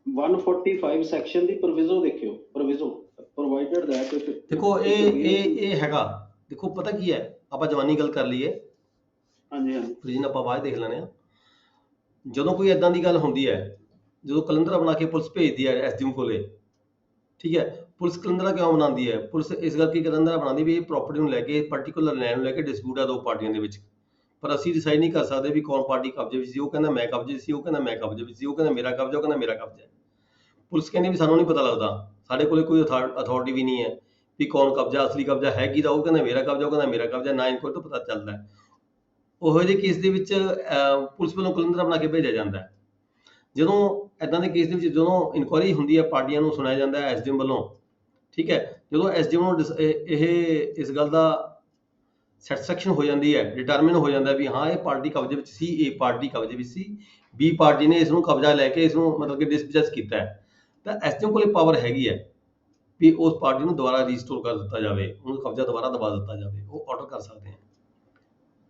145 ਸੈਕਸ਼ਨ ਦੀ ਪ੍ਰੋਵੀਜ਼ਨ ਦੇਖਿਓ, ਪ੍ਰੋਵੀਜ਼ਨ ਪ੍ਰੋਵਾਈਡਡ ਦੈਟ। ਦੇਖੋ ਇਹ ਹੈਗਾ, ਦੇਖੋ ਪਤਾ ਕੀ ਹੈ, ਆਪਾਂ ਜਵਾਨੀ ਗੱਲ ਕਰ ਲਈਏ, ਹਾਂਜੀ ਪ੍ਰੋਵੀਜ਼ਨ ਆਪਾਂ ਬਾਅਦ ਦੇਖ ਲੈਣੇ ਆ। ਜਦੋਂ ਕੋਈ ਇਦਾਂ ਦੀ ਗੱਲ ਹੁੰਦੀ ਹੈ, ਜਦੋਂ ਕਲੰਦਰਾ ਬਣਾ ਕੇ ਪੁਲਿਸ ਭੇਜਦੀ ਹੈ ਐਸਡੀਐਮ ਕੋਲੇ, ਠੀਕ ਹੈ, ਪੁਲਿਸ ਕਲੰਦਰਾ ਕਿਉਂ ਬਣਾਉਂਦੀ ਹੈ? ਪੁਲਿਸ ਇਸ ਕਰਕੇ ਕਲੰਦਰਾ ਬਣਾਉਂਦੀ ਵੀ ਇਹ ਪ੍ਰਾਪਰਟੀ ਨੂੰ ਲੈ ਕੇ, ਪਰਟੀਕੂਲਰ ਲੈਂਡ ਨੂੰ ਲੈ ਕੇ ਡਿਸਪਿਊਟ ਆ ਦੋ ਪਾਰਟੀਆਂ ਦੇ ਵਿੱਚ, ਪਰ ਅਸੀਂ ਡਿਸਾਈਡ ਨਹੀਂ ਕਰ ਸਕਦੇ ਵੀ ਕੌਣ ਪਾਰਟੀ ਕਬਜ਼ੇ ਵਿੱਚ ਸੀ। ਉਹ ਕਹਿੰਦਾ ਮੈਂ ਕਬਜ਼ੇ ਸੀ, ਉਹ ਕਹਿੰਦਾ ਮੈਂ ਕਬਜ਼ੇ ਵਿੱਚ ਸੀ, ਉਹ ਕਹਿੰਦਾ ਮੇਰਾ ਕਬਜ਼ਾ, ਉਹ ਕਹਿੰਦਾ ਮੇਰਾ ਕਬਜ਼ਾ ਹੈ। ਪੁਲਿਸ ਕਹਿੰਦੀ ਵੀ ਸਾਨੂੰ ਨਹੀਂ ਪਤਾ ਲੱਗਦਾ, ਸਾਡੇ ਕੋਲੇ ਕੋਈ ਅਥਾਰਟੀ ਵੀ ਨਹੀਂ ਹੈ ਵੀ ਕੌਣ ਕਬਜ਼ਾ, ਅਸਲੀ ਕਬਜ਼ਾ ਹੈ ਕਿਹਦਾ। ਉਹ ਕਹਿੰਦਾ ਮੇਰਾ ਕਬਜ਼ਾ, ਉਹ ਕਹਿੰਦਾ ਮੇਰਾ ਕਬਜ਼ਾ, ਨਾ ਇਨਕੁਆਇਰੀ ਤੋਂ ਪਤਾ ਚੱਲਦਾ ਹੈ। ਉਹੋ ਜਿਹੇ ਕੇਸ ਦੇ ਵਿੱਚ ਪੁਲਿਸ ਵੱਲੋਂ ਕਲੰਦਰਾ ਬਣਾ ਕੇ ਭੇਜਿਆ ਜਾਂਦਾ ਹੈ। ਜਦੋਂ ਇੱਦਾਂ ਦੇ ਕੇਸ ਦੇ ਵਿੱਚ ਜਦੋਂ ਇਨਕੁਆਇਰੀ ਹੁੰਦੀ ਹੈ, ਪਾਰਟੀਆਂ ਨੂੰ ਸੁਣਾਇਆ ਜਾਂਦਾ ਹੈ ਐਸਡੀਐਮ ਵੱਲੋਂ, ਠੀਕ ਹੈ, ਜਦੋਂ ਐਸਡੀਐਮ ਨੂੰ ਇਸ ਗੱਲ ਦਾ ਸੈਟੀਸਫੈਕਸ਼ਨ ਹੋ ਜਾਂਦੀ ਹੈ, ਡਿਟਰਮਿਨ ਹੋ ਜਾਂਦਾ ਵੀ ਹਾਂ ਇਹ ਪਾਰਟੀ ਕਬਜ਼ੇ ਵਿੱਚ ਸੀ, ਇਹ ਪਾਰਟੀ ਕਬਜ਼ੇ ਵਿੱਚ ਸੀ, ਬੀ ਪਾਰਟੀ ਨੇ ਇਸ ਨੂੰ ਕਬਜ਼ਾ ਲੈ ਕੇ ਇਸ ਨੂੰ ਮਤਲਬ ਕਿ ਡਿਸਪੋਸੈਸ ਕੀਤਾ ਹੈ, ਤਾਂ ਐਸਡੀਐਮ ਕੋਲੇ ਪਾਵਰ ਹੈਗੀ ਹੈ ਵੀ ਉਸ ਪਾਰਟੀ ਨੂੰ ਦੁਬਾਰਾ ਰੀਸਟੋਰ ਕਰ ਦਿੱਤਾ ਜਾਵੇ, ਉਹਨੂੰ ਕਬਜ਼ਾ ਦੁਬਾਰਾ ਦਬਾ ਦਿੱਤਾ ਜਾਵੇ। ਉਹ ਆਰਡਰ ਕਰ ਸਕਦੇ ਹਨ,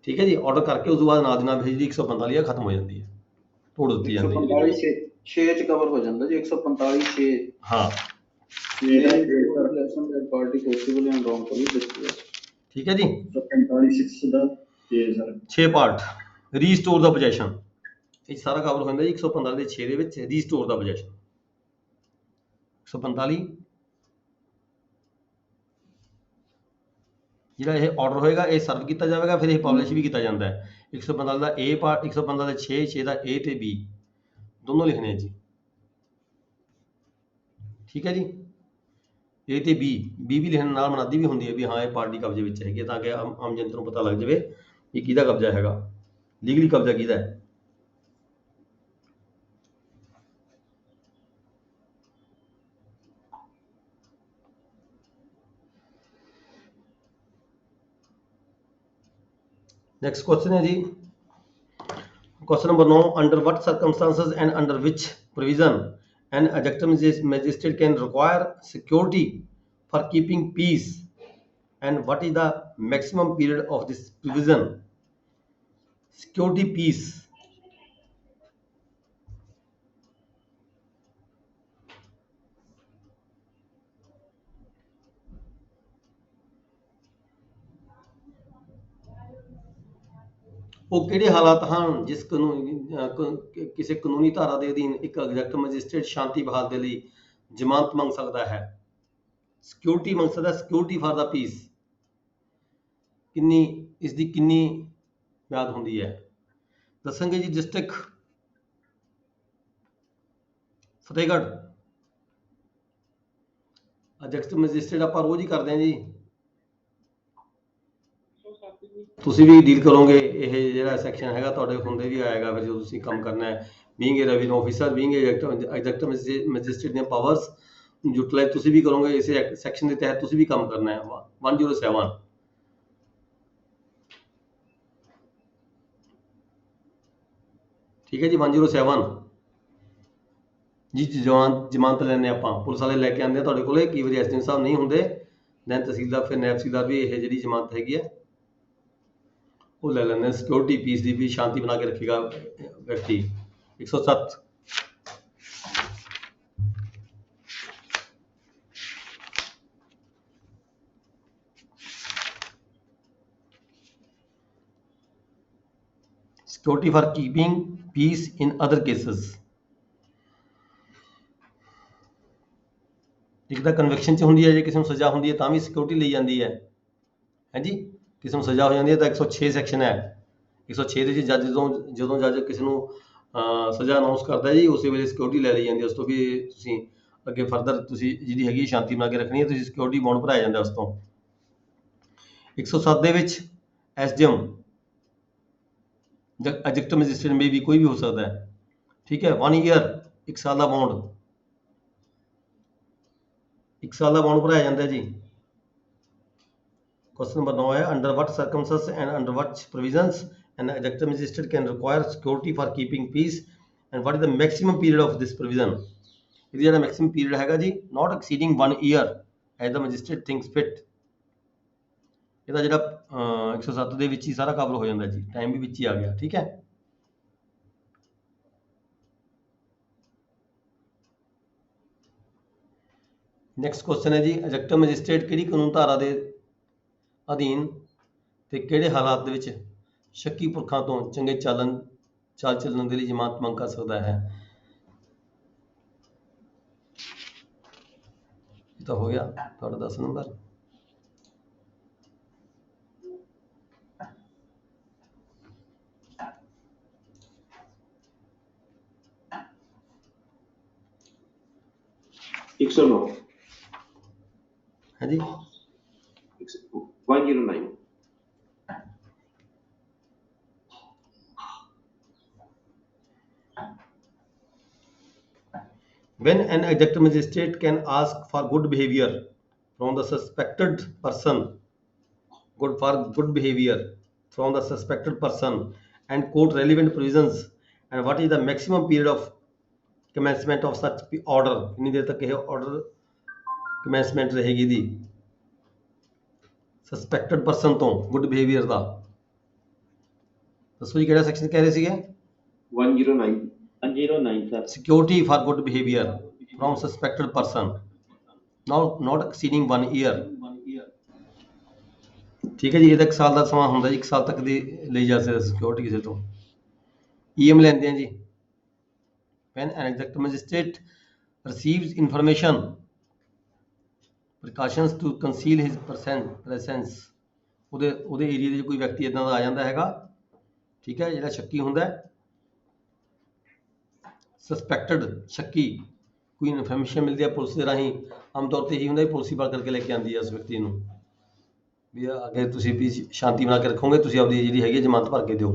ਠੀਕ ਹੈ ਜੀ। ਆਰਡਰ ਕਰਕੇ ਉਸ ਤੋਂ ਬਾਅਦ ਨਾਲ ਦੀ ਨਾਲ ਜਿਹੜੀ 145 ਖਤਮ ਹੋ ਜਾਂਦੀ ਹੈ, ਤੋੜ ਦਿੱਤੀ ਜਾਂਦੀ ਹੈ। 145 6 ਚ ਕਵਰ ਹੋ ਜਾਂਦਾ ਜੀ। 145 6 ਹਾਂ ਪਾਰਟੀ ਪੋਸੀਬਲ ਐਂਡ ਰੌਂਗਫੁਲੀ ਡਿਸਪੋਜ਼ਡ, ਠੀਕ ਹੈ ਜੀ। 145 ਦਾ 6 ਪਾਰਟ ਰੀਸਟੋਰ ਦਾ ਪੋਜੈਸ਼ਨ, ਇਹ ਸਾਰਾ ਕਵਰ ਹੋ ਜਾਂਦਾ ਜੀ 145 ਦੇ 6 ਦੇ ਵਿੱਚ। ਰੀਸਟੋਰ ਦਾ ਪੋਜੈਸ਼ਨ 145 ਜਿਹੜਾ ਇਹ ਆਰਡਰ ਹੋਏਗਾ ਇਹ ਸਰਵ ਕੀਤਾ ਜਾਵੇਗਾ, ਫਿਰ ਇਹ ਪਬਲਿਸ਼ ਵੀ ਕੀਤਾ ਜਾਂਦਾ ਹੈ। 145 ਦਾ A part, 145 the 6 the A ਤੇ B ਦੋਨੋਂ ਲਿਖਣੇ ਜੀ, ਠੀਕ ਹੈ ਜੀ। A ਤੇ B ਵੀ ਲਿਖਣ ਨਾਲ ਮਨਾਦੀ ਵੀ ਹੁੰਦੀ ਹੈ ਵੀ ਹਾਂ ਇਹ ਪਾਰਟੀ ਕਬਜ਼ੇ ਵਿੱਚ ਹੈਗੀ, ਤਾਂ ਕਿ ਆਮ ਜਨਤਾ ਨੂੰ ਪਤਾ ਲੱਗ ਜਾਵੇ ਕਿ ਕਿਹਦਾ ਕਬਜ਼ਾ ਹੈਗਾ, ਲੀਗਲੀ ਕਬਜ਼ਾ ਕਿਹਦਾ ਹੈ। Next question है जी, question number 9, under what circumstances and under which provision an adjective magistrate can require security for keeping peace, and what is the maximum period of this provision? Security peace ਉਹ ਕਿਹੜੇ ਹਾਲਾਤ ਹਨ ਜਿਸ ਕਿਸੇ ਕਾਨੂੰਨੀ ਧਾਰਾ ਦੇ ਅਧੀਨ ਇੱਕ ਐਗਜ਼ੈਕਟਿਵ ਮੈਜਿਸਟ੍ਰੇਟ ਸ਼ਾਂਤੀ ਬਹਾਲ ਦੇ ਲਈ ਜ਼ਮਾਨਤ ਮੰਗ ਸਕਦਾ ਹੈ? ਸਿਕਿਉਰਿਟੀ ਮੰਗ ਸਕਦਾ, ਸਿਕਿਉਰਿਟੀ ਫਾਰ ਦਾ ਪੀਸ। ਇਸ ਦੀ ਕਿੰਨੀ ਮਿਆਦ ਹੁੰਦੀ ਹੈ? ਦੱਸਾਂਗੇ ਜੀ। ਡਿਸਟ੍ਰਿਕਟ ਫਤਿਹਗੜ੍ਹ ਐਗਜ਼ੈਕਟਿਵ ਮੈਜਿਸਟ੍ਰੇਟ ਆਪਾਂ ਰੋਜ਼ ਹੀ ਕਰਦੇ ਹਾਂ ਜੀ। ਤੁਸੀਂ ਵੀ ਡੀਲ ਕਰੋਗੇ, ਇਹ ਜਿਹੜਾ ਸੈਕਸ਼ਨ ਹੈਗਾ ਤੁਹਾਡੇ ਹੁੰਦੇ ਵੀ ਆਏਗਾ ਫਿਰ ਜਦੋਂ ਤੁਸੀਂ ਕੰਮ ਕਰਨਾ ਹੈ। ਬੀਇੰਗ ਏ ਰੈਵਨਿਊ ਆਫਿਸਰ, ਬੀਇੰਗ ਏ ਐਗਜ਼ੈਕਟਿਵ ਮੈਜਿਸਟ੍ਰੇਟ ਦੀਆਂ ਪਾਵਰਸ ਯੂਟਿਲਾਈਜ਼ ਤੁਸੀਂ ਵੀ ਕਰੋਗੇ। ਇਸੇ ਸੈਕਸ਼ਨ ਦੇ ਤਹਿਤ ਤੁਸੀਂ ਵੀ ਕੰਮ ਕਰਨਾ ਹੈ। 107 ਠੀਕ ਹੈ ਜੀ। 107 ਜੀ ਜ਼ਮਾਨਤ ਲੈਣੇ ਆਪਾਂ, ਪੁਲਿਸ ਵਾਲੇ ਲੈ ਕੇ ਆਉਂਦੇ ਆ ਤੁਹਾਡੇ ਕੋਲੇ। ਕਈ ਵਾਰੀ ਐਸਡੀਐਮ ਸਾਹਿਬ ਨਹੀਂ ਹੁੰਦੇ, ਦੈਨ ਤਹਿਸੀਲਦਾਰ ਫਿਰ ਨਾਇਬ ਤਹਿਸੀਲਦਾਰ ਵੀ ਇਹ ਜਿਹੜੀ ਜ਼ਮਾਨਤ ਹੈਗੀ ਹੈ ਉਹ ਲੈ ਲੈਂਦੇ। ਸਿਕਿਉਰਿਟੀ ਪੀਸ ਦੀ ਵੀ ਸ਼ਾਂਤੀ ਬਣਾ ਕੇ ਰੱਖੇਗਾ ਵਿਅਕਤੀ। 107 security for keeping piece in other cases. ਇੱਕ ਤਾਂ ਕਨਵਿਕਸ਼ਨ 'ਚ ਹੁੰਦੀ ਹੈ, ਜੇ ਕਿਸੇ ਨੂੰ ਸਜ਼ਾ ਹੁੰਦੀ ਹੈ ਤਾਂ ਵੀ ਸਿਕਿਉਰਿਟੀ ਲਈ ਜਾਂਦੀ ਹੈ ਜੀ। ਕਿਸੇ ਨੂੰ ਸਜ਼ਾ ਹੋ ਜਾਂਦੀ ਹੈ ਤਾਂ 106 ਸੈਕਸ਼ਨ ਹੈ। 106 ਦੇ ਵਿੱਚ ਜੱਜ ਜਦੋਂ ਜੱਜ ਕਿਸੇ ਨੂੰ ਸਜ਼ਾ ਅਨਾਉਂਸ ਕਰਦਾ ਜੀ, ਉਸੇ ਵੇਲੇ ਸਿਕਿਉਰਿਟੀ ਲੈ ਲਈ ਜਾਂਦੀ ਹੈ। ਉਸ ਤੋਂ ਵੀ ਤੁਸੀਂ ਅੱਗੇ ਫਰਦਰ ਤੁਸੀਂ ਜਿਹੜੀ ਹੈਗੀ ਸ਼ਾਂਤੀ ਬਣਾ ਕੇ ਰੱਖਣੀ ਹੈ, ਤੁਸੀਂ ਸਿਕਿਉਰਿਟੀ ਬੌਂਡ ਭਰਾਇਆ ਜਾਂਦਾ ਉਸ ਤੋਂ। 107 ਦੇ ਵਿੱਚ ਐਸਡੀਐਮ ਐਗਜ਼ੈਕਟਿਵ ਮੈਜਿਸਟ੍ਰੇਟ ਮੇ ਵੀ ਕੋਈ ਵੀ ਹੋ ਸਕਦਾ ਹੈ। ਠੀਕ ਹੈ। 1 ਈਅਰ 1 ਸਾਲ ਦਾ ਬੌਂਡ, 1 ਸਾਲ ਦਾ ਬੌਂਡ ਭਰਾਇਆ ਜਾਂਦਾ ਜੀ। क्वेश्चन नंबर 9 है, under what circumstances and under what provisions an executive magistrate can require security for keeping peace and what is the maximum period of this provision. ਇਹ ਜਿਹੜਾ ਮੈਕਸਿਮਮ ਪੀਰੀਅਡ ਹੈਗਾ ਜੀ, not exceeding 1 year as the magistrate thinks fit. ਇਹਦਾ ਜਿਹੜਾ 107 ਦੇ ਵਿੱਚ ਹੀ ਸਾਰਾ cover ਹੋ ਜਾਂਦਾ ਜੀ, ਟਾਈਮ ਵੀ ਵਿੱਚ ਹੀ ਆ ਗਿਆ। ਠੀਕ ਹੈ। ਨੈਕਸਟ ਕੁਐਸਚਨ ਹੈ ਜੀ, ਐਗਜ਼ੈਕਟਿਵ ਮੈਜਿਸਟ੍ਰੇਟ ਕਿਹੜੀ ਕਾਨੂੰਨ ਧਾਰਾ ਦੇ ਅਧੀਨ ਤੇ ਕਿਹੜੇ ਹਾਲਾਤ ਦੇ ਵਿੱਚ ਸ਼ੱਕੀ ਪੁਰਖਾਂ ਤੋਂ ਚੰਗੇ ਚਾਲ ਚੱਲਣ ਦੇ ਲਈ ਜ਼ਮਾਨਤ ਮੰਗ ਕਰ ਸਕਦਾ ਹੈ? ਇਹ ਤਾਂ ਹੋ ਗਿਆ ਤੁਹਾਡਾ 10 ਨੰਬਰ। एक सौ 9 है जी। 109 When an executive magistrate can ask for good behavior from the suspected person, good behavior from the suspected person and quote relevant provisions, and what is the maximum period of commencement of such order? कितनी देर तक यह order commencement रहेगी दी suspected person ਤੋਂ good behavior ਦਾ? ਦੱਸੋ ਜੀ ਕਿਹੜਾ section ਕਹਿ ਰਹੇ ਸੀਗੇ? 109 109 sir. Security for good behavior from suspected person, not exceeding 1 year। ਠੀਕ ਹੈ ਜੀ। ਇਹਦਾ 1 ਸਾਲ ਦਾ ਸਮਾਂ ਹੁੰਦਾ ਜੀ, 1 ਸਾਲ ਤੱਕ ਦੀ ਲਈ ਜਾ ਸਕਦਾ ਸਿਕਿਉਰਿਟੀ ਕਿਸੇ ਤੋਂ। ਈਐਮ ਲੈਂਦੇ ਆ ਜੀ। when an executive magistrate receives information, precautions to conceal his presence, ਉਹਦੇ ਏਰੀਆ ਦੇ ਕੋਈ ਵਿਅਕਤੀ ਇਦਾਂ ਦਾ ਆ ਜਾਂਦਾ ਹੈਗਾ, ਠੀਕ ਹੈ, ਜਿਹੜਾ ਸ਼ੱਕੀ ਹੁੰਦਾ ਹੈ, ਸਸਪੈਕਟਡ ਸ਼ੱਕੀ, ਕੋਈ ਇਨਫੋਰਮੇਸ਼ਨ ਮਿਲਦੀ ਹੈ ਪੁਲਿਸ ਦੇ ਰਾਹੀਂ, ਆਮ ਤੌਰ ਤੇ ਇਹੀ ਹੁੰਦਾ ਪੁਲਿਸ ਹੀ ਪੜ ਕਰਕੇ ਲੈ ਕੇ ਆਉਂਦੀ ਹੈ ਉਸ ਵਿਅਕਤੀ ਨੂੰ ਵੀ ਅੱਗੇ ਤੁਸੀਂ ਵੀ ਸ਼ਾਂਤੀ ਬਣਾ ਕੇ ਰੱਖੋਗੇ, ਤੁਸੀਂ ਆਪਦੀ ਜਿਹੜੀ ਹੈਗੀ ਜ਼ਮਾਨਤ ਭਰ ਕੇ ਦਿਓ।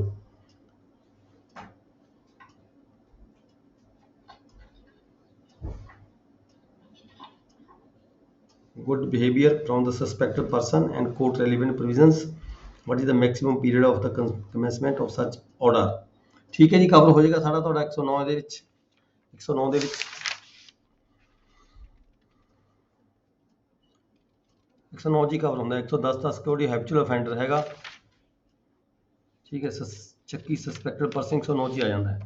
Good behavior from the suspected person and quote relevant provisions, what is the maximum period of the commencement of such order। ਠੀਕ ਹੈ ਜੀ, ਕਵਰ ਹੋ ਜਾਏਗਾ ਸਾਡਾ ਤੁਹਾਡਾ 109 ਦੇ ਵਿੱਚ। 109 ਦੇ ਵਿੱਚ 109 ਜੀ ਕਵਰ ਹੁੰਦਾ। 110 ਦਾ ਸਿਕਿਉਰਿਟੀ ਹੈਬਿਚੁਅਲ ਅਫੈਂਡਰ ਹੈਗਾ, ਠੀਕ ਹੈ, ਸ਼ੱਕੀ ਸਸਪੈਕਟਡ ਪਰਸਨ 109 ਚ ਆ ਜਾਂਦਾ ਹੈ।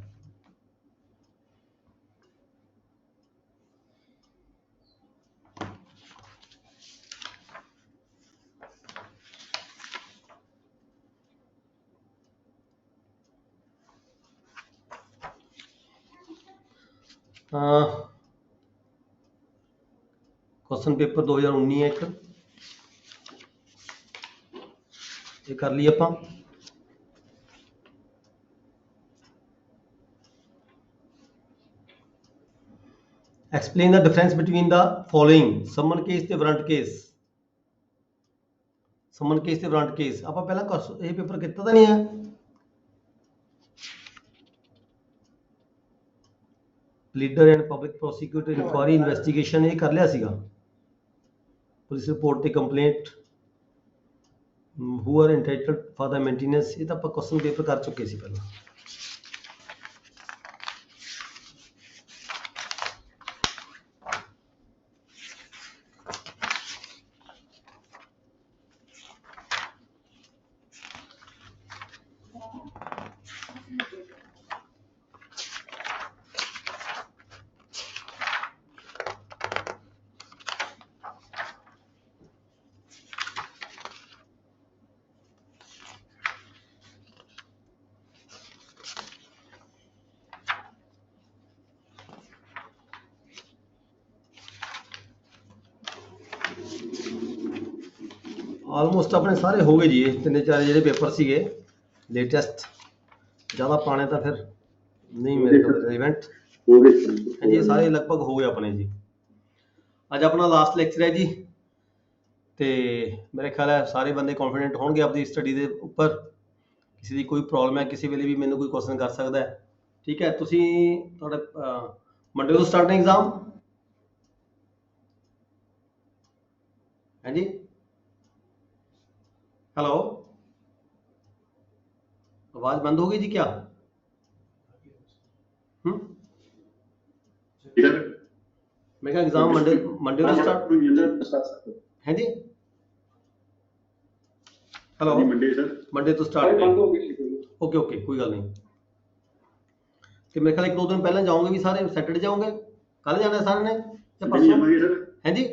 क्वेश्चन पेपर 2019 है एक, ये कर लिए ਆਪਾਂ। Explain the difference between the following: summon case ਤੇ warrant case। summon case ਤੇ warrant case ਆਪਾਂ ਪਹਿਲਾਂ ਇਹ ਪੇਪਰ ਕੀਤਾ ਤਾਂ ਨਹੀਂ ਹੈ। pleader and public prosecutor inquiry investigation ਇਹ ਕਰ ਲਿਆ ਸੀਗਾ। ਪੁਲਿਸ ਰਿਪੋਰਟ ਤੇ complaint, who are entitled for the maintenance, ਇਹ ਤਾਂ ਆਪਾਂ ਕੁਐਸਚਨ ਪੇਪਰ ਕਰ ਚੁੱਕੇ ਸੀ ਪਹਿਲਾਂ। ਆਲਮੋਸਟ ਆਪਣੇ ਸਾਰੇ ਹੋ ਗਏ ਜੀ, ਇਹ ਤਿੰਨੇ ਚਾਰੇ ਜਿਹੜੇ ਪੇਪਰ ਸੀਗੇ ਲੇਟੈਸਟ, ਜ਼ਿਆਦਾ ਪਾਣੇ ਤਾਂ ਫਿਰ ਨਹੀਂ ਮੇਰੇ ਕੋਲ ਰਿਲੇਵੈਂਟ ਹਾਂਜੀ, ਇਹ ਸਾਰੇ ਲਗਭਗ ਹੋ ਗਏ ਆਪਣੇ ਜੀ। ਅੱਜ ਆਪਣਾ ਲਾਸਟ ਲੈਕਚਰ ਹੈ ਜੀ, ਤੇ ਮੇਰੇ ਖਿਆਲ ਹੈ ਸਾਰੇ ਬੰਦੇ ਕੌਨਫੀਡੈਂਟ ਹੋਣਗੇ ਆਪਣੀ ਸਟੱਡੀ ਦੇ ਉੱਪਰ। ਕਿਸੇ ਦੀ ਕੋਈ ਪ੍ਰੋਬਲਮ ਹੈ, ਕਿਸੇ ਵੇਲੇ ਵੀ ਮੈਨੂੰ ਕੋਈ ਕੁਐਸਚਨ ਕਰ ਸਕਦਾ ਹੈ। ਠੀਕ ਹੈ, ਤੁਸੀਂ ਤੁਹਾਡਾ ਮੰਡੇ ਤੋਂ ਸਟਾਰਟ ਨੇ ਐਗਜ਼ਾਮ? ਹਾਂਜੀ, हेलो, आवाज बंद हो गई जी क्या? मैं क्या एग्जाम मंडे को स्टार्ट है जी? हेलो, मंडे तो स्टार्ट है। ओके ओके, कोई गल नहीं। कि मेरे ख्याल एक दो दिन पहले जाओगे भी सारे, सैटरडे जाओगे, कल जाना है सारे ने या परसों? है जी,